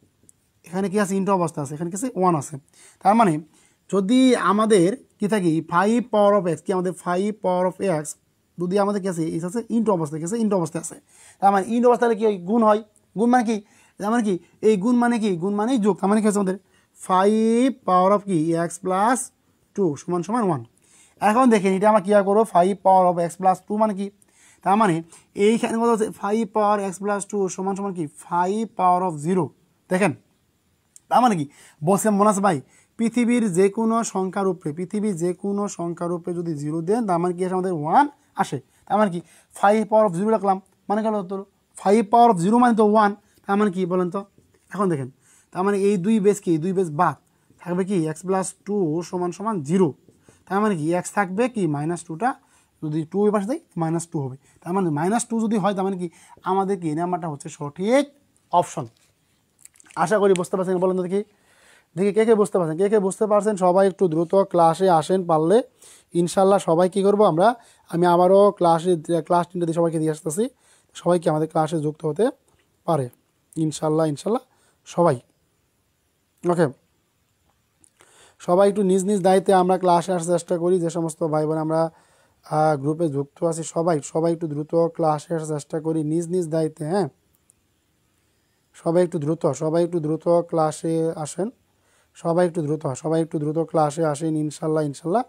এখানে কি আছে ইন্টু অবস্থা আছে এখানে কি আছে 1 আছে তার মানে যদি আমাদের কি থাকি 5 পাওয়ার অফ এক্স কি আমাদের 5 পাওয়ার অফ এক্স যদি আমাদের কি আছে আছে ইন্টু অবস্থায় আছে তার মানে ইন্টু অবস্থায় কি গুণ হয় গুণ মানে কি এই গুণ মানে যোগ তার মানে কি হচ্ছে আমাদের 5 পাওয়ার অফ কি এক্স প্লাস 2 সমান 1 এখন দেখেন এটা আমরা কী করবো 5 পাওয়ার অফ এক্স প্লাস 2 মানে কি তার মানে এইখানে কথা হচ্ছে 5 পাওয়ার এক্স প্লাস 2 সমান কি 5 পাওয়ার অফ 0 দেখেন তার মানে কি বলছিলাম মনে আছে ভাই পৃথিবীর যে কোনো সংখ্যার উপরে যদি 0 দেন তার মানে কি আসে আমাদের 1 আসে তার মানে কি 5 পাওয়ার অফ 0 রাখলাম মানে গেল তো 5 পাওয়ার অফ 0 মানে তো 1 তার মানে কি বলেন তো এখন দেখেন তার মানে এই দুই বেস বাদ থাকবে কি এক্স প্লাস 2 সমান 0 তার মানে কি এক্স থাকবে কি -2টা যদি 2 এর পাশে দেয় -2 হবে তার মানে -2 যদি হয় তার মানে কি আমাদের কি এই নাম্বারটা হচ্ছে সঠিক অপশন। আশা করি বুঝতে পারছেন বলেন তো দেখি কে বুঝতে পারছেন সবাই একটু দ্রুত ক্লাসে আসেন পারলে ইনশাল্লাহ সবাই কি করব আমি আবারও ক্লাস 3টা দিয়ে সবাইকে দিয়ে আসতেছি সবাইকে আমাদের ক্লাসে যুক্ত হতে পারে ইনশাল্লাহ সবাই ওকে সবাই একটু নিজ নিজ দায়িত্বে আমরা ক্লাসে আসার চেষ্টা করি যে সমস্ত ভাই বোন আমরা গ্রুপে যুক্ত আছি সবাই সবাই একটু দ্রুত ক্লাসে আসার চেষ্টা করি নিজ নিজ দায়িত্বে। হ্যাঁ, সবাই একটু দ্রুত ক্লাসে আসেন, সবাই একটু দ্রুত ক্লাসে আসেন। ইনশাল্লাহ ইনশাল্লাহ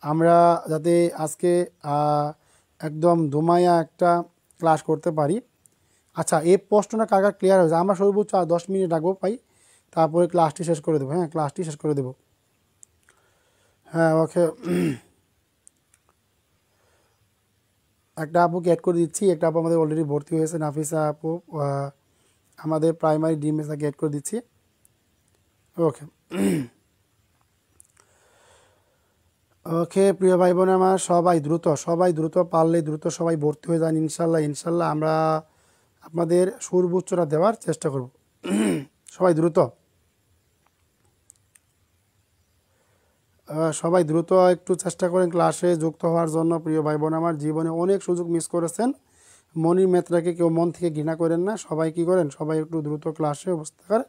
আমরা যাতে আজকে একদম দমায়া একটা ক্লাস করতে পারি। আচ্ছা, এই প্রশ্নটা কাকা ক্লিয়ার হয়েছে? আমরা সর্বোচ্চ 10 মিনিট রাখবো পাই, তারপরে ক্লাসটি শেষ করে দেবো। হ্যাঁ, ক্লাসটি শেষ করে দেবো। হ্যাঁ, ওকে। একটা আপুকে অ্যাড করে দিচ্ছি, একটা আপু আমাদের অলরেডি ভর্তি হয়েছে, নাফিসা আপু, আমাদের প্রাইমারি ডিএমএসকে অ্যাড করে দিচ্ছি। ওকে ওকে প্রিয় ভাই বোন আমার, সবাই দ্রুত পারলে দ্রুত সবাই ভর্তি হয়ে যান। ইনশাল্লাহ ইনশাল্লাহ আমরা আপনাদের সর্বোচ্চটা দেওয়ার চেষ্টা করব। সবাই দ্রুত একটু চেষ্টা করেন ক্লাসে যুক্ত হওয়ার জন্য। প্রিয় ভাই বোন আমার, জীবনে অনেক সুযোগ মিস করেছেন। মনির মেত্রাকে কেউ মন থেকে ঘৃণা করেন না, সবাই কি করেন, সবাই একটু দ্রুত ক্লাসে উপস্থিত থাকার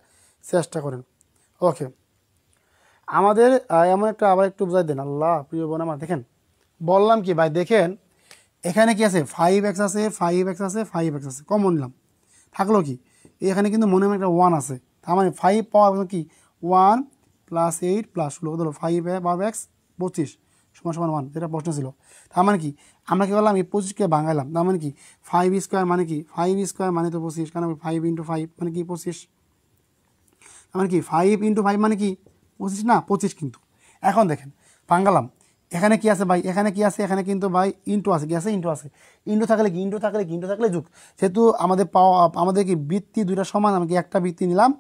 চেষ্টা করেন। ওকে, আমাদের এমন একটা আবার একটু বুঝাই দেন। আল্লাহ, প্রিয় বোন আমার দেখেন, বললাম কি ভাই, দেখেন এখানে কি আছে, 5x আছে, 5x আছে, 5x আছে, কমন নিলাম, থাকলো কি এখানে কিন্তু মনে হয় একটা 1 আছে, তার মানে 5 পাওয়া কি 1 + 8 + 16 ধরো 5x 25 = 1, যেটা প্রশ্ন ছিল। তার মানে কি আমরা কি করলাম, এই 25কে ভাঙাইলাম, তার মানে কি 5² মানে কি 5² মানে তো 25, কারণ 5 × 5 মানে কি 25, তার মানে কি 5 × 5 মানে কি 25 না, 25 কিন্তু। এখন দেখেন ভাঙালাম, এখানে কি আছে ভাই, এখানে কি আছে, এখানে কিন্তু ভাই ইন্টু আছে, কি আছে, ইন্টু আছে। ইন্টু থাকলে যুগ, যেহেতু আমাদের পাওয়া আমাদের কি বৃত্তি দুইটা সমান, আমি কি একটা বৃত্তি নিলাম,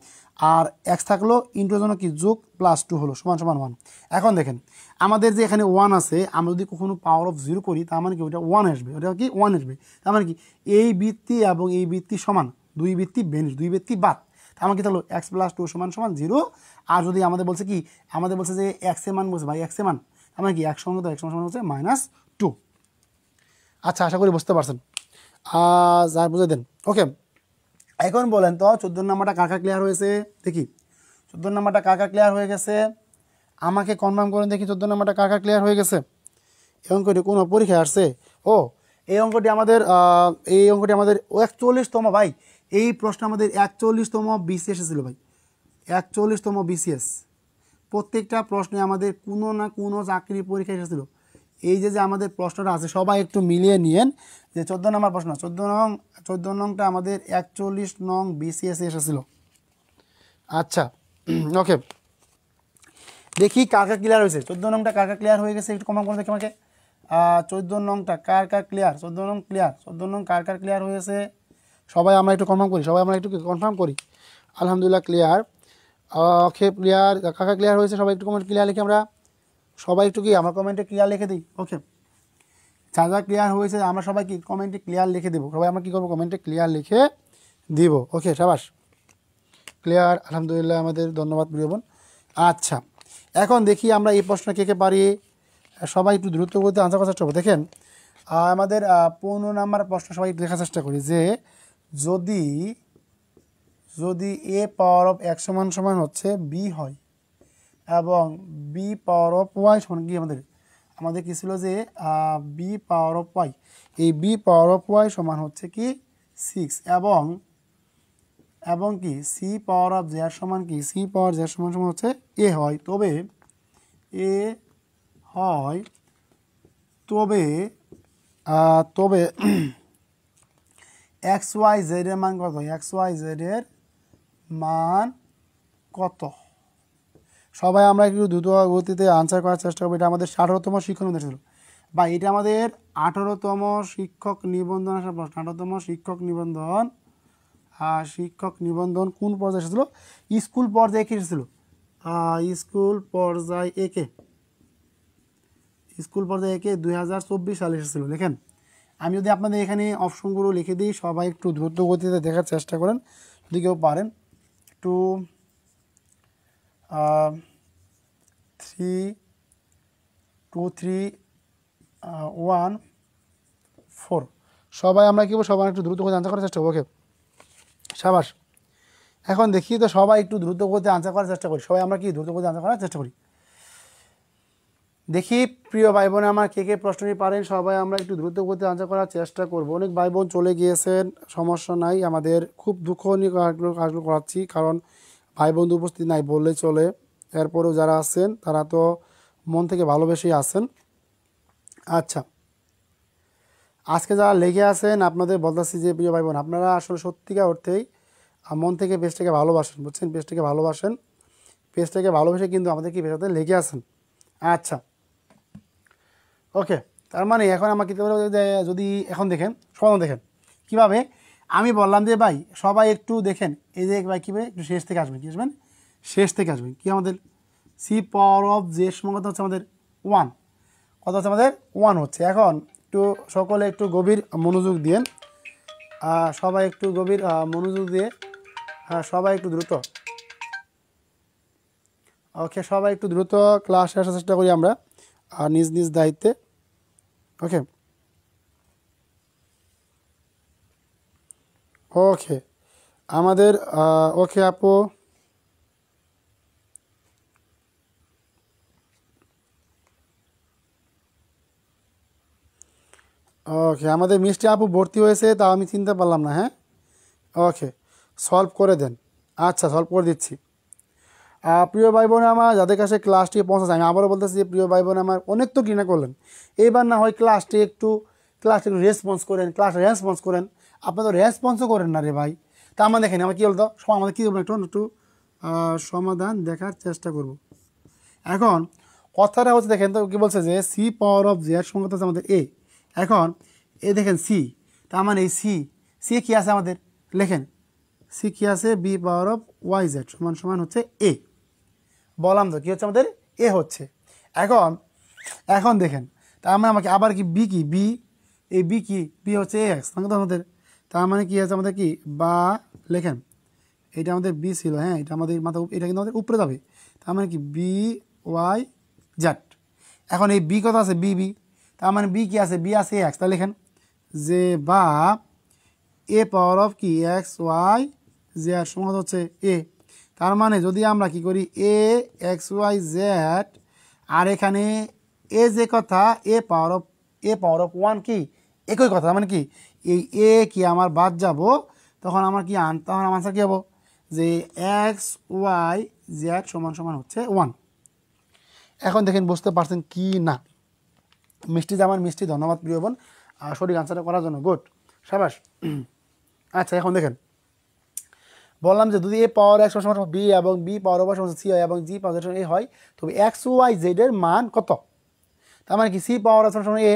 আর x থাকলো, ইন্টুর জন্য কি যোগ +2 হলো = 1। এখন দেখেন আমাদের যে এখানে 1 আছে, আমরা যদি কখনো পাওয়ার অফ 0 করি, তার মানে কি ওটা 1 আসবে, ওটা কি 1 আসবে। তার মানে কি এই বৃত্তি এবং এই বৃত্তি সমান, দুই বৃত্তি বেনিশ, দুই বৃত্তি বাদ, তার মানে কি থাকলো x + 2 = 0। আর যদি আমাদের বলছে কি, আমাদের বলছে যে x এর মান বলছে ভাই, x এর মান আমার কি 1 সঙ্গে তো 1 সমান হচ্ছে -2। আচ্ছা, আশা করি বুঝতে পারছেন, যা বুঝে দেন। ওকে, এখন বলেন তো 14 নম্বরটা কাকা ক্লিয়ার হয়েছে? দেখি 14 নম্বরটা কাকা ক্লিয়ার হয়ে গেছে, আমাকে কনফার্ম করেন দেখি 14 নম্বরটা কাকা ক্লিয়ার হয়ে গেছে। এই অঙ্কটি কোনো পরীক্ষায় আসছে? ও, এই অঙ্কটি আমাদের 41তম ভাই, এই প্রশ্ন আমাদের 41তম বিসিএস এসেছিল ভাই, 41তম বিসিএস। প্রত্যেকটা প্রশ্নে আমাদের কোনো না কোনো চাকরির পরীক্ষা এসেছিল। এই যে আমাদের প্রশ্নটা আছে, সবাই একটু মিলিয়ে নিয়েন যে 14 নম্বর প্রশ্ন, 14 নংটা আমাদের 41 নং বিসিএস এসেছিল। আচ্ছা, ওকে, দেখি কাকা ক্লিয়ার হয়েছে। 14 নংটা কাকা ক্লিয়ার হয়ে গেছে, একটু কমন করে দেখি আমাকে। 14 নংটা কার ক্লিয়ার, 14 নং ক্লিয়ার, 14 নং কার ক্লিয়ার হয়েছে? সবাই আমরা একটু কনফার্ম করি, আলহামদুলিল্লাহ ক্লিয়ার। ওকে, ক্লিয়ার, কাকা ক্লিয়ার হয়েছে, সবাই একটু কমেন্ট ক্লিয়ার লিখে আমরা সবাই একটু কি আমরা কমেন্টে ক্লিয়ার লিখে দিই। ওকে, যা ক্লিয়ার হয়েছে আমরা সবাই কি কমেন্টে ক্লিয়ার লিখে দেবো, সবাই আমরা কী করবো, কমেন্টে ক্লিয়ার লিখে দিব। ওকে, সাবাস, ক্লিয়ার, আলহামদুলিল্লাহ, আমাদের ধন্যবাদ প্রিয় বোন। আচ্ছা, এখন দেখি আমরা এই প্রশ্ন কে পারি, সবাই একটু দ্রুত করতে আনসার করার চেষ্টা করবো। দেখেন আমাদের 15 নম্বর প্রশ্ন সবাই একটু দেখার চেষ্টা করি যে যদি a পাওয়ার অফ x সমান হচ্ছে b হয় এবং b পাওয়ার অফ y সমান কি আমাদের কি ছিল যে b পাওয়ার অফ y, এই b পাওয়ার অফ y সমান হচ্ছে কি 6 এবং কি c পাওয়ার অফ z সমান কি c পাওয়ার z সমান হচ্ছে a হয়, তবে XYZ এর মান কত, XYZ এর মান কত? সবাই আমরা একটু দ্রুত গতিতে আনসার করার চেষ্টা করবো। এটা আমাদের 18তম শিক্ষক নিবন্ধন ছিল বা এটা আমাদের 18তম শিক্ষক নিবন্ধন আসার প্রশ্ন। 18তম শিক্ষক নিবন্ধন কোন পর্যায়ে এসেছিল? স্কুল পর্যায়ে কি এসেছিল? স্কুল পর্যায়ে একে 2024 সালে এসেছিল। লেখেন, আমি যদি আপনাদের এখানে অপশনগুলো লিখে দিই, সবাই একটু দ্রুত গতিতে দেখার চেষ্টা করেন যদি কেউ পারেন। 2 3 2 3 1 4, সবাই আমরা কি সবাই একটু দ্রুত গতিতে আনসার করার চেষ্টা করবো। ওকে, সাবাস। এখন দেখি তো সবাই একটু দ্রুত গতিতে আনসার করার চেষ্টা করি, সবাই আমরা কি দ্রুত গতিতে আনসার করার চেষ্টা করি। দেখি প্রিয় ভাই বোন আমার কে কে প্রশ্নটি পারেন, সবাই আমরা একটু দ্রুত গতিতে আনসার করার চেষ্টা করব। অনেক ভাই বোন চলে গিয়েছেন, সমস্যা নাই, আমাদের খুব দুঃখ নিয়ে কাজগুলো করাচ্ছি, কারণ ভাই বন্ধু উপস্থিত নাই বললেই চলে। এরপরেও যারা আছেন তারা তো মন থেকে ভালোবেসেই আছেন। আচ্ছা, আজকে যারা লেগে আছেন আপনাদের বলতেছি যে প্রিয় ভাই বোন, আপনারা আসলে সত্যিকার অর্থেই মন থেকে পেজটাকে ভালোবাসেন, বুঝছেন, পেজটাকে ভালোবাসেন, পেজটাকে ভালোবেসে কিন্তু আমাদের কি পেজটাতে লেগে আছেন। আচ্ছা, ওকে, তার মানে এখন আমার কি যদি এখন দেখেন সমাধান দেখেন কীভাবে, আমি বললাম যে ভাই সবাই একটু দেখেন, এই যে ভাই কীভাবে একটু শেষ থেকে আসবেন, কী আসবেন, শেষ থেকে আসবেন, কি আমাদের সি পাওয়ার অফ জে সমান কত হচ্ছে আমাদের 1, কত হচ্ছে আমাদের 1 হচ্ছে। এখন একটু সকলে একটু গভীর মনোযোগ দিয়েন, সবাই একটু গভীর মনোযোগ দিয়ে, সবাই একটু দ্রুত, ওকে, সবাই একটু দ্রুত ক্লাসে আসার চেষ্টা করি আমরা নিজ নিজ দায়িত্বে। ওকে ওকে আমাদের ওকে আপু, ওকে আমাদের মিষ্টি আপু ভর্তি হয়েছে, তা আমি চিনতে পারলাম না। হ্যাঁ, ওকে, সলভ করে দেন। আচ্ছা, সলভ করে দিচ্ছি। প্রিয় ভাই বোন আমার যাদের কাছে ক্লাসটি পৌঁছাচ্ছে, আমি আবারও বলতেছি যে প্রিয় ভাই বোন আমার অনেক তো ঘৃণা করলেন, এইবার না হয় ক্লাসটি একটু রেসপন্স করেন, রেসপন্স করেন। আপনারা তো রেসপন্সও করেন না রে ভাই। তা আমরা দেখেন আমার কী বলতো, আমাদের কী করবো, একটু সমাধান দেখার চেষ্টা করব। এখন কথাটা হচ্ছে দেখেন তো কী বলছে যে সি পাওয়ার অফ জে এর সঙ্গে হচ্ছে আমাদের এ। এখন এ দেখেন সি, তার মানে এই সি কী আছে আমাদের, লেখেন সি কী আছে, B power of Y Z সমান সমান হচ্ছে এ। বললাম তো কী হচ্ছে আমাদের এ হচ্ছে। এখন দেখেন, তার মানে আমাকে আবার কি বি, কি বি, এই বি কি, বি হচ্ছে এ এক্স আমাদের, তার মানে কি আছে আমাদের কি, বা লেখেন এটা আমাদের বি ছিল, হ্যাঁ এটা আমাদের মাথা, এটা কিন্তু আমাদের উপরে যাবে, তার মানে কি বি ওয়াই জেড। এখন এই বি কথা আছে বি, তার মানে বি কি আছে, বি আছে এক্স, তাহলে লেখেন যে বা এ পাওয়ার অফ কি এক্স ওয়াই জেড সমান হচ্ছে এ। তার মানে যদি আমরা কি করি এ এক্স ওয়াই জেড, আর এখানে এ যে কথা এ পাওয়ার অফ 1 কি একই কথা, মানে কি এই এ কি আমার বাদ যাব, তখন আমার কি তখন আমার আনসার কী হবো যে এক্স ওয়াই জেড সমান সমান হচ্ছে 1। এখন দেখেন বুঝতে পারছেন কি না। মিষ্টি জামান মিষ্টি, ধন্যবাদ প্রিয় বোন সঠিক আনসারটা করার জন্য, গুড, সাবাস। আচ্ছা, এখন দেখেন বললাম যে যদি এ পাওয়ার এক্স সমান বি এবং বি পাওয়ার ওয়াই সমান সি হয় এবং জি পাওয়ার এ হয়, তবে এক্স ওয়াই জেড এর মান কত। তার মানে কি সি পাওয়ার এক্স সমান A,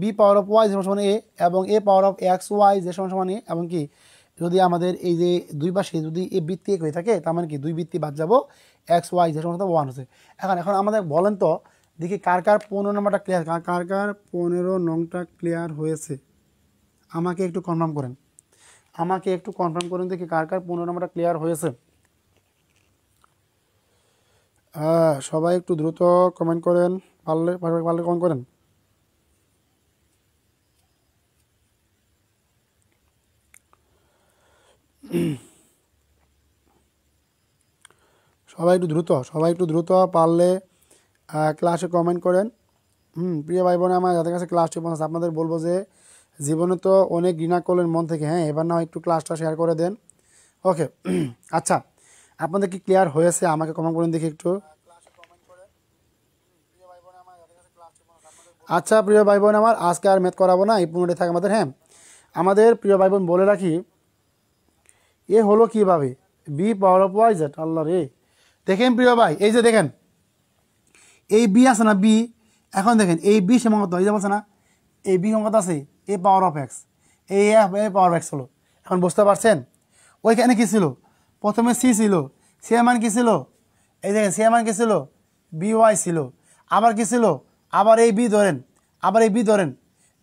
B power of Y সমান এ এবং A power of X Y Z সমান এ, এবং কি যদি আমাদের এই যে দুই পাশে যদি এ বৃত্তি এক হয়ে থাকে, তার মানে কি দুই বৃত্তি বাদ যাব, এক্স ওয়াই জেড সমান 1 হচ্ছে। এখন আমাদের বলেন তো দেখি কার 15 নম্বরটা ক্লিয়ার, কার 15 নংটা ক্লিয়ার হয়েছে, আমাকে একটু কনফার্ম করেন, দেখি কার 15 নম্বরটা ক্লিয়ার হয়েছে। সবাই একটু দ্রুত কমেন্ট করেন, পারলে কমেন্ট করেন। সবাই একটু দ্রুত পারলে ক্লাসে কমেন্ট করেন। প্রিয় ভাই বোন আমার যাদের কাছে ক্লাসটি পৌঁছাচ্ছে, আপনাদের বলবো যে জীবনে তো অনেক ঘৃণা করলেন মন থেকে, হ্যাঁ এবার না একটু ক্লাসটা শেয়ার করে দেন। ওকে, আচ্ছা আপনাদের কি ক্লিয়ার হয়েছে আমাকে কমেন্ট করেন দেখি একটু। আচ্ছা প্রিয় ভাই বোন আমার আজকে আর ম্যাথ করাবো না, এই 15টি থাকে আমাদের। হ্যাঁ, আমাদের প্রিয় ভাই বোন বলে রাখি এ হলো কিভাবে B power of Y Z. আল্লাহ রে, দেখেন প্রিয় ভাই এই যে দেখেন এই বি আছে না বি, এখন দেখেন এই বি সমান কত, এই যে বলছে না এই বি সমান কত আছে এ পাওয়ার অফ এক্স, এই এ পাওয়ার অফ এক্স হলো। এখন বুঝতে পারছেন ওইখানে কি ছিল, প্রথমে সি ছিল, সি এর মান কি ছিল, এই দেখেন সি এর মান কি ছিল বি ওয়াই ছিল, আবার কি ছিল, আবার এই বি ধরেন,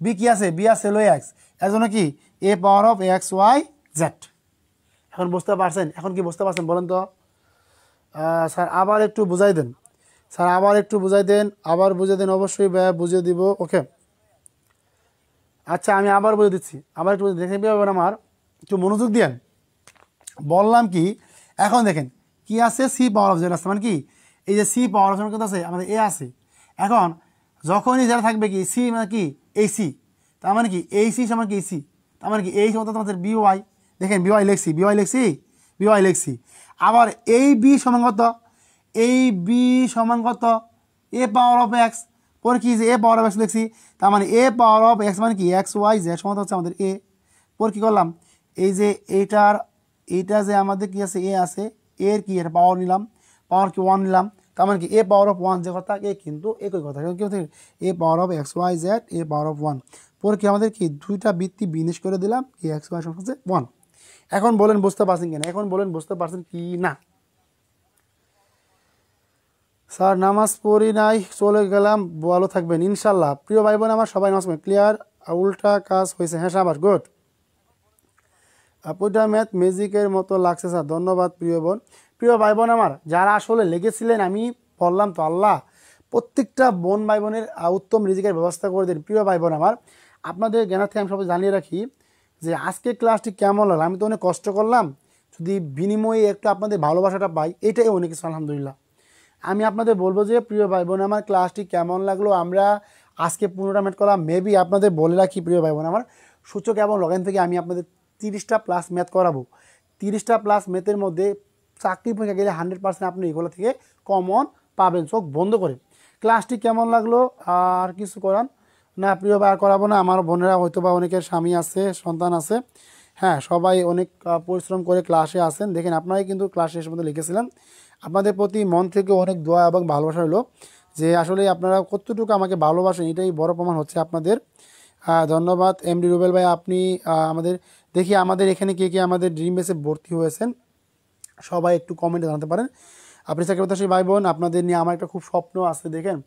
বি কি আছে, বি আছে হলো এক্স, এর জন্য কি A power of X Y Z. এখন বুঝতে পারছেন, এখন কি বুঝতে পারছেন বলেন তো। স্যার আবার একটু বুঝাই দেন, আবার বুঝিয়ে দেন, অবশ্যই বুঝিয়ে দিব। ওকে, আচ্ছা আমি আবার বুঝে দিচ্ছি, আবার একটু দেখে পাবেন, আমার একটু মনোযোগ দিয়েন। বললাম কি এখন দেখেন কি আছে সি পাওয়ার অফ জেড আছে, মানে কি এই যে সি পাওয়ার অফ জেড আছে আমাদের এ আছে, এখন যখনই যারা থাকবে কি সি মানে কি এই সি, তার মানে কি এই সি সমান কি সি, তার মানে কি এই সমান তোমাদের বিওয়াই, দেখেন বিওয়াই লিখছি, বিওয়াই লিখছি। আবার এই বি সমান কত, এই বি সমান কত এ পাওয়ার অফ এক্স, পরে কি যে এ পাওয়ার অফ এক্স লিখছি, তার মানে এ পাওয়ার অফ এক্স মানে কি এক্স ওয়াই জেড সমান হচ্ছে আমাদের এ। পরে কী করলাম, এই যে এইটা যে আমাদের কি আছে এ আছে, এর কি এটা পাওয়ার নিলাম, পাওয়ার কি 1 নিলাম, তার মানে কি এ পাওয়ার অফ 1 যে কথা এ কিন্তু একই কথা, কি হচ্ছে A power of X Y Z A power of 1। পরে কি আমাদের কি দুইটা বৃত্তি বিনিশ করে দিলাম কি এক্স ওয়াই সমান হচ্ছে 1। এখন বলেন বুঝতে পারছেন কিনা, এখন বলেন বুঝতে পারছেন কি না? স্যার নামাজ পড়ি নাই চলে গেলাম, ভালো থাকবেন ইনশাল্লাহ। প্রিয় ভাই বোন আমার সবাই নামাজ পড়েন, ক্লিয়ার, উল্টা কাজ হয়েছে, হ্যাঁ সাবাস, গুড। আপুটা ম্যাথ ম্যাজিকের মতো লাগছে স্যার, ধন্যবাদ প্রিয় বোন। প্রিয় ভাই বোন আমার যারা আসলে লেগেছিলেন, আমি বললাম তো আল্লাহ প্রত্যেকটা বোন ভাই বোনের উত্তম রিজিকের ব্যবস্থা করে দিন। প্রিয় ভাই বোন আমার আপনাদের জ্ঞানার্থে আমি সবাই জানিয়ে রাখি যে আজকে ক্লাসটি কেমন হলো, আমি তো অনেক কষ্ট করলাম, যদি বিনিময়ে একটু আপনাদের ভালোবাসাটা পাই এটাই অনেক কিছু, আলহামদুলিল্লাহ। আমি আপনাদের বলবো যে প্রিয় ভাই বোন আমার ক্লাসটি কেমন লাগলো, আমরা আজকে 15টা ম্যাথ করলাম। মেবি আপনাদের বলে রাখি প্রিয় ভাই বোন আমার, সূচক এবং লগইন থেকে আমি আপনাদের 30টা প্লাস ম্যাথ করাবো। 30টা প্লাস ম্যাথের মধ্যে চাকরি পরীক্ষা গেলে 100% আপনি এগুলো থেকে কমন পাবেন চোখ বন্ধ করে। ক্লাসটি কেমন লাগলো, আর কিছু করান না প্রিয় ভাই, আর করাবো না। আমার বোনেরা হয়তো বা অনেকের স্বামী আছে, সন্তান আছে, হ্যাঁ সবাই অনেক পরিশ্রম করে ক্লাসে আসেন। দেখেন আপনারাই কিন্তু ক্লাসে এসে মধ্যে লিখেছিলাম, আপনাদের প্রতি মন থেকে অনেক দোয়া এবং ভালোবাসা হলো, যে আসলে আপনারা কতটুকু আমাকে ভালোবাসেন এটাই বড় প্রমাণ হচ্ছে আপনাদের। ধন্যবাদ এমডি রুবেল ভাই, আপনি আমাদের দেখি আমাদের এখানে কে কে আমাদের ড্রিম বেসে ভর্তি হয়েছেন সবাই একটু কমেন্টে জানাতে পারেন। আপনি চাকরিপ্রত্যাশী ভাই বোন আপনাদের নিয়ে আমার একটা খুব স্বপ্ন আছে, দেখেন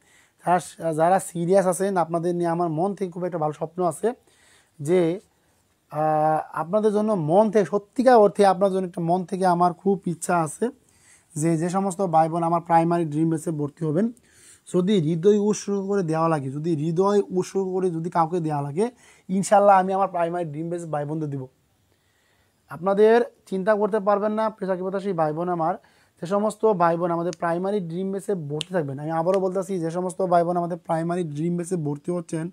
যারা যারা সিরিয়াস আছেন আপনাদের নিয়ে আমার মন থেকে খুব একটা ভালো স্বপ্ন আছে, যে আপনাদের জন্য মন থেকে সত্যিকার অর্থে আপনার জন্য একটা মন থেকে আমার খুব ইচ্ছা আছে যে যে সমস্ত ভাই বোন আমার প্রাইমারি ড্রিম বেসে ভর্তি হবেন, যদি হৃদয় উৎসর্গ করে দেওয়া লাগে, যদি হৃদয় উৎসর্গ করে যদি কাউকে দেওয়া লাগে, ইনশাল্লাহ আমি আমার প্রাইমারি ড্রিম বেস ভাই বোনদের দিব। আপনাদের চিন্তা করতে পারবেন না চাকরিপ্রত্যাশী ভাই বোন আমার, যে সমস্ত ভাই বোন আমাদের প্রাইমারি ড্রিম বেসে ভর্তি থাকবেন, আমি আবারও বলতেছি যে সমস্ত ভাই বোন আমাদের প্রাইমারি ড্রিম বেসে ভর্তি হচ্ছেন,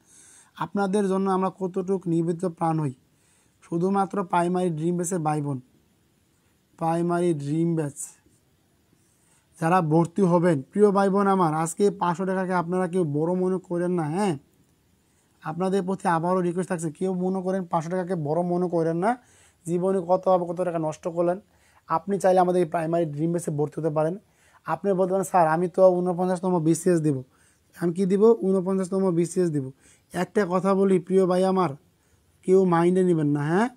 আপনাদের জন্য আমরা কতটুকু নিবেদিত প্রাণ হই। শুধুমাত্র প্রাইমারি ড্রিম বেসের ভাই বোন, প্রাইমারি ড্রিম বেস যারা ভর্তি হবেন, প্রিয় ভাই বোন আমার আজকে 500 টাকাকে আপনারা কেউ বড় মনে করেন না, হ্যাঁ আপনাদের প্রতি আবারও রিকোয়েস্ট থাকছে, কেউ মনে করেন 500 টাকাকে বড় মনে করেন না, জীবনে কত টাকা নষ্ট করলেন। আপনি চাইলে আমাদের এই প্রাইমারি ড্রিম বেসে ভর্তি হতে পারেন। আপনি বলতে পারেন স্যার আমি তো 49তম বিসিএস দেবো, আমি কি দিব 49তম বিসিএস দিব। একটা কথা বলি প্রিয় ভাই আমার, কেউ মাইন্ডে নেবেন না, হ্যাঁ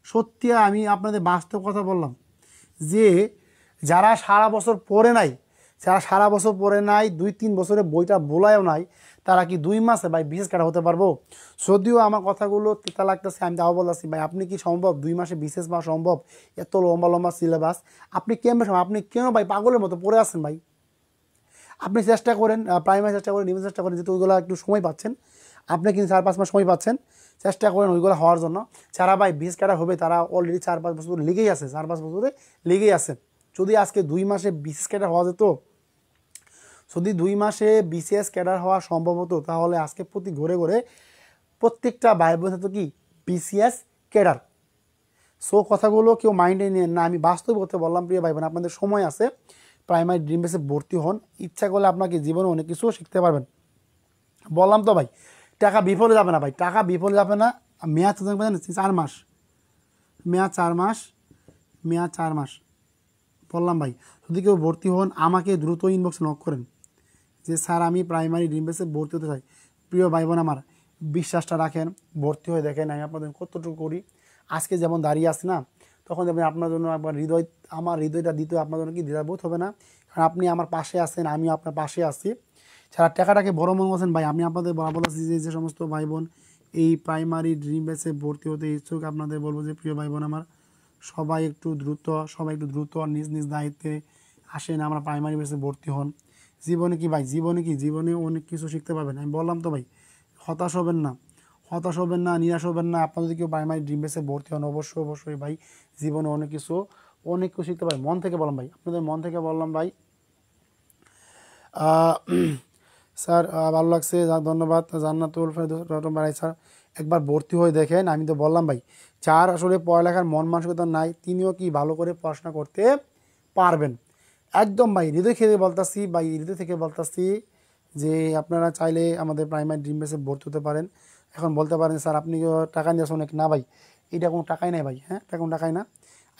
সত্যি আমি আপনাদের বাস্তব কথা বললাম, যে যারা সারা বছর পড়ে নাই, যারা সারা বছর পড়ে নাই 2-3 বছরে বইটা বোলায়ও নাই, তারা কি 2 মাসে ভাই বিশেষ কাটা হতে পারবো? যদিও আমার কথাগুলো তিতা লাগতেছে, আমি তাও বলতেছি ভাই আপনি কি সম্ভব 2 মাসে বিশেষ পাওয়া সম্ভব? এত লম্বা লম্বা সিলেবাস আপনি কেমন সম্ভব? আপনি কেন ভাই পাগলের মতো পড়ে আছেন ভাই? আপনি চেষ্টা করেন, প্রাইমারি চেষ্টা করেন, নিবেদন চেষ্টা করেন, যেহেতু ওইগুলো একটু সময় পাচ্ছেন, আপনি কিন্তু 4-5 মাস সময় পাচ্ছেন, চেষ্টা করেন ওইগুলো হওয়ার জন্য। যারা ভাই বিশেষ কাটা হবে তারা অলরেডি 4-5 বছর লেগেই আছে, 4-5 বছরে লেগেই আছে। যদি আজকে 2 মাসে বিশেষ ক্যাডার হওয়া যেত, যদি 2 মাসে বিসিএস ক্যাডার হওয়া সম্ভব হতো, তাহলে আজকে প্রতি ঘরে ঘরে প্রত্যেকটা ভাই বোন হতো কি বিসিএস ক্যাডার। সো কথাগুলো কেউ মাইন্ডে নেন না, আমি বাস্তব করতে বললাম। প্রিয় ভাই বোন আপনাদের সময় আছে, প্রাইমারি ড্রিম বেসে ভর্তি হন, ইচ্ছা করলে আপনাকে জীবনে অনেক কিছু শিখতে পারবেন। বললাম তো ভাই টাকা বিফলে যাবে না, ভাই টাকা বিফলে যাবে না। মেয়াদ 4 মাস, মেয়াদ 4 মাস, মেয়াদ 4 মাস। বললাম ভাই যদি কেউ ভর্তি হন আমাকে দ্রুত ইনবক্সে নক করেন যে স্যার আমি প্রাইমারি ড্রিম বেসে ভর্তি হতে চাই। প্রিয় ভাই বোন আমার বিশ্বাসটা রাখেন, ভর্তি হয়ে দেখেন আমি আপনাদের কতটুকু করি। আজকে যেমন দাঁড়িয়ে আছি না, তখন দেখবেন আপনার জন্য একবার আমার হৃদয়টা দিতে আপনার জন্য কি দ্বিধাবোধ হবে না, কারণ আপনি আমার পাশে আছেন, আমিও আপনার পাশে আছি। সারা টাকাটাকে বড় মনে করছেন ভাই, আমি আপনাদের বরাবর আছি যে সমস্ত ভাই বোন এই প্রাইমারি ড্রিম বেসে ভর্তি হতে ইচ্ছুক, আপনাদের বলবো যে প্রিয় ভাই বোন আমার সবাই একটু দ্রুত নিজ নিজ দায়িত্বে আসেন, আমরা প্রাইমারি বেসে ভর্তি হন। জীবনে কি ভাই, জীবনে অনেক কিছু শিখতে পারবেন। আমি বললাম তো ভাই হতাশ হবেন না, নিরাশ হবেন না। আপনারা যদি কেউ প্রাইমারি ড্রিম বেসে ভর্তি হন অবশ্যই ভাই জীবনে অনেক কিছু শিখতে পারেন। মন থেকে বললাম ভাই, আপনাদের মন থেকে বললাম ভাই। স্যার ভালো লাগছে, ধন্যবাদ। জান্নাতুল ফেরদৌস ভাই স্যার একবার ভর্তি হয়ে দেখেন। আমি তো বললাম ভাই, যার আসলে পড়ালেখার মন মানসিকতা নাই তিনিও কি ভালো করে পড়াশোনা করতে পারবেন। একদম ভাই হৃদয় থেকে বলতাছি, ভাই হৃদয় থেকে বলতাছি যে আপনারা চাইলে আমাদের প্রাইমারি ড্রিম বেসে ভর্তি হতে পারেন। এখন বলতে পারেন স্যার আপনি টাকা নিয়েছেন অনেক, না ভাই এটা কোনো টাকাই নাই ভাই, হ্যাঁ এটা কোনো টাকাই না।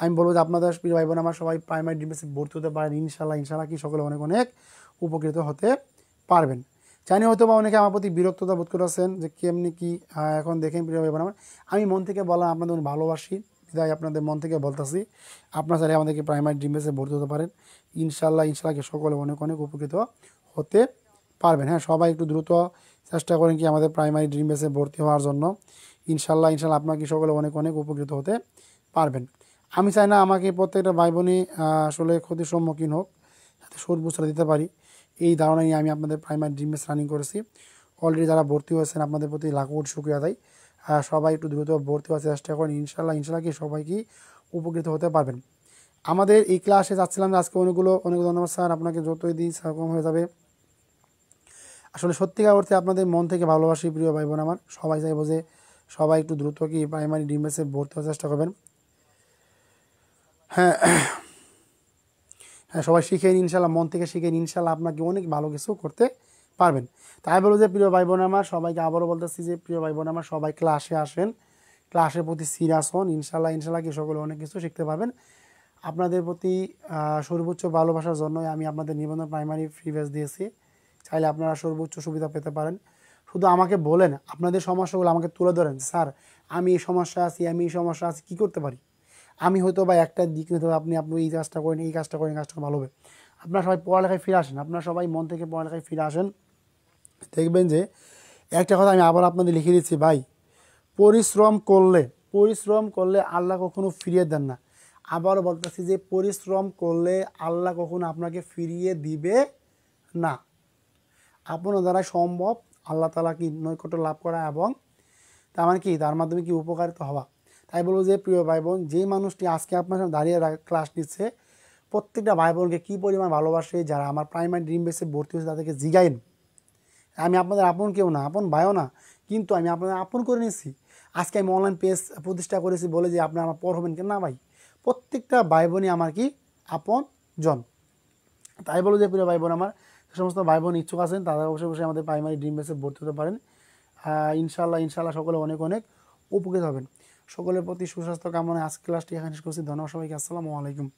আমি বলবো যে আপনাদের প্রিয় ভাই বোন আমার সবাই প্রাইমারি ড্রিম বেসে ভর্তি হতে পারেন, ইনশাল্লাহ ইনশাল্লাহ কি সকলে অনেক অনেক উপকৃত হতে পারবেন। জানি হয়তো বা অনেকে আমার প্রতি বিরক্ততা বোধ করেছেন যে কেমনি কি, এখন দেখেন প্রিয় ভাই বোন আমার, আমি মন থেকে বললাম আপনাদের ভালোবাসি বিদায় আপনাদের মন থেকে বলতেছি আপনারা চাইলে আমাদেরকে প্রাইমারি ড্রিম বেসে ভর্তি হতে পারেন, ইনশাল্লাহ ইনশাল্লাহ কি সকলে অনেক অনেক উপকৃত হতে পারবেন। হ্যাঁ সবাই একটু দ্রুত চেষ্টা করেন কি আমাদের প্রাইমারি ড্রিম বেসে ভর্তি হওয়ার জন্য, ইনশাল্লাহ ইনশাল্লাহ আপনার কি সকলে অনেক অনেক উপকৃত হতে পারবেন। আমি চাই না আমাকে প্রত্যেকটা ভাই বোনই আসলে ক্ষতির সম্মুখীন হোক, যাতে সুদ বুঝতে দিতে পারি, এই ধারণা নিয়ে আমি আপনাদের প্রাইমারি ড্রিম বেস রানিং করেছি। অলরেডি যারা ভর্তি হয়েছেন আপনাদের প্রতি লাখ কোটি শুকরিয়া দেয়। সবাই একটু দ্রুত ভর্তি হওয়ার চেষ্টা করেন, ইনশাল্লাহ ইনশাল্লাহ কি সবাই কি উপকৃত হতে পারবেন। আমাদের এই ক্লাসে যাচ্ছিলাম যে আজকে অনেক ধন্যবাদ স্যার, আপনাকে যতই দিই স্যার কম হয়ে যাবে। আসলে সত্যিকার অর্থে আপনাদের মন থেকে ভালোবাসি প্রিয় ভাই বোন আমার, সবাই চাইবো যে সবাই একটু দ্রুত কি প্রাইমারি ড্রিম বেসে ভর্তি হওয়ার চেষ্টা করবেন। হ্যাঁ হ্যাঁ সবাই শিখেন ইনশাল্লাহ, মন থেকে শিখেন, ইনশাল্লাহ আপনাকে অনেক ভালো কিছু করতে পারবেন। তাই বলো যে প্রিয় ভাই বোন আমার সবাইকে আবারও বলতেছি যে প্রিয় ভাই বোন আমার সবাই ক্লাসে আসেন, ক্লাসের প্রতি সিরিয়াস হন, ইনশাল্লাহ ইনশাল্লাহ কি সকলে অনেক কিছু শিখতে পারবেন। আপনাদের প্রতি সর্বোচ্চ ভালোবাসার জন্যই আমি আপনাদের নিবন্ধন প্রাইমারি ফ্রি ব্যাচ দিয়েছি, চাইলে আপনারা সর্বোচ্চ সুবিধা পেতে পারেন। শুধু আমাকে বলেন আপনাদের সমস্যাগুলো আমাকে তুলে ধরেন, স্যার আমি এই সমস্যা আছি, আমি এই সমস্যা আছি, কী করতে পারি। আমি হয়তো বা একটা দিক নিতে হবে, আপনি আপনি এই কাজটা করেন, এই কাজটা করেন, এই কাজটা ভালো হবে। আপনারা সবাই পড়ালেখায় ফিরে আসেন, আপনারা সবাই মন থেকে পড়ালেখায় ফিরে আসেন। দেখবেন যে একটা কথা আমি আবার আপনাদের লিখে দিচ্ছি ভাই, পরিশ্রম করলে আল্লাহ কখনো ফিরিয়ে দেন না। আবারও বলতেছি যে পরিশ্রম করলে আল্লাহ কখনো আপনাকে ফিরিয়ে দিবে না। আপনার দ্বারা সম্ভব আল্লাহ তাআলা কি নৈকট্য লাভ করা এবং তার মানে কি তার মাধ্যমে কি উপকারিত হওয়া। তাই বলবো যে প্রিয় ভাই বোন, যেই মানুষটি আজকে আপনার সামনে দাঁড়িয়ে ক্লাস নিচ্ছে প্রত্যেকটা ভাই বোনকে কী পরিমাণ ভালোবাসে, যারা আমার প্রাইমারি ড্রিম বেসে ভর্তি হয়েছে তাদেরকে জিগাইন। আমি আপনাদের আপন কেউ না, আপন ভাইও না, কিন্তু আমি আপনাদের আপন করে নিয়েছি। আজকে আমি অনলাইন পেজ প্রতিষ্ঠা করেছি বলে যে আপনি আমার পর হবেন কেন, না ভাই, প্রত্যেকটা ভাই বোনই আমার কি আপন জন। তাই বলো যে প্রিয় ভাই বোন আমার, যে সমস্ত ভাই বোন ইচ্ছুক আছেন তারা অবশ্যই অবশ্যই আমাদের প্রাইমারি ড্রিম বেসে ভর্তি হতে পারেন। ইনশাল্লাহ ইনশাল্লাহ সকলে অনেক অনেক উপকৃত হবেন। সকলের প্রতি সুস্বাস্থ্য কামনায় আজকে ক্লাসটি এখানে শেষ করছি। ধন্যবাদ সবাইকে, আসসালামু আলাইকুম।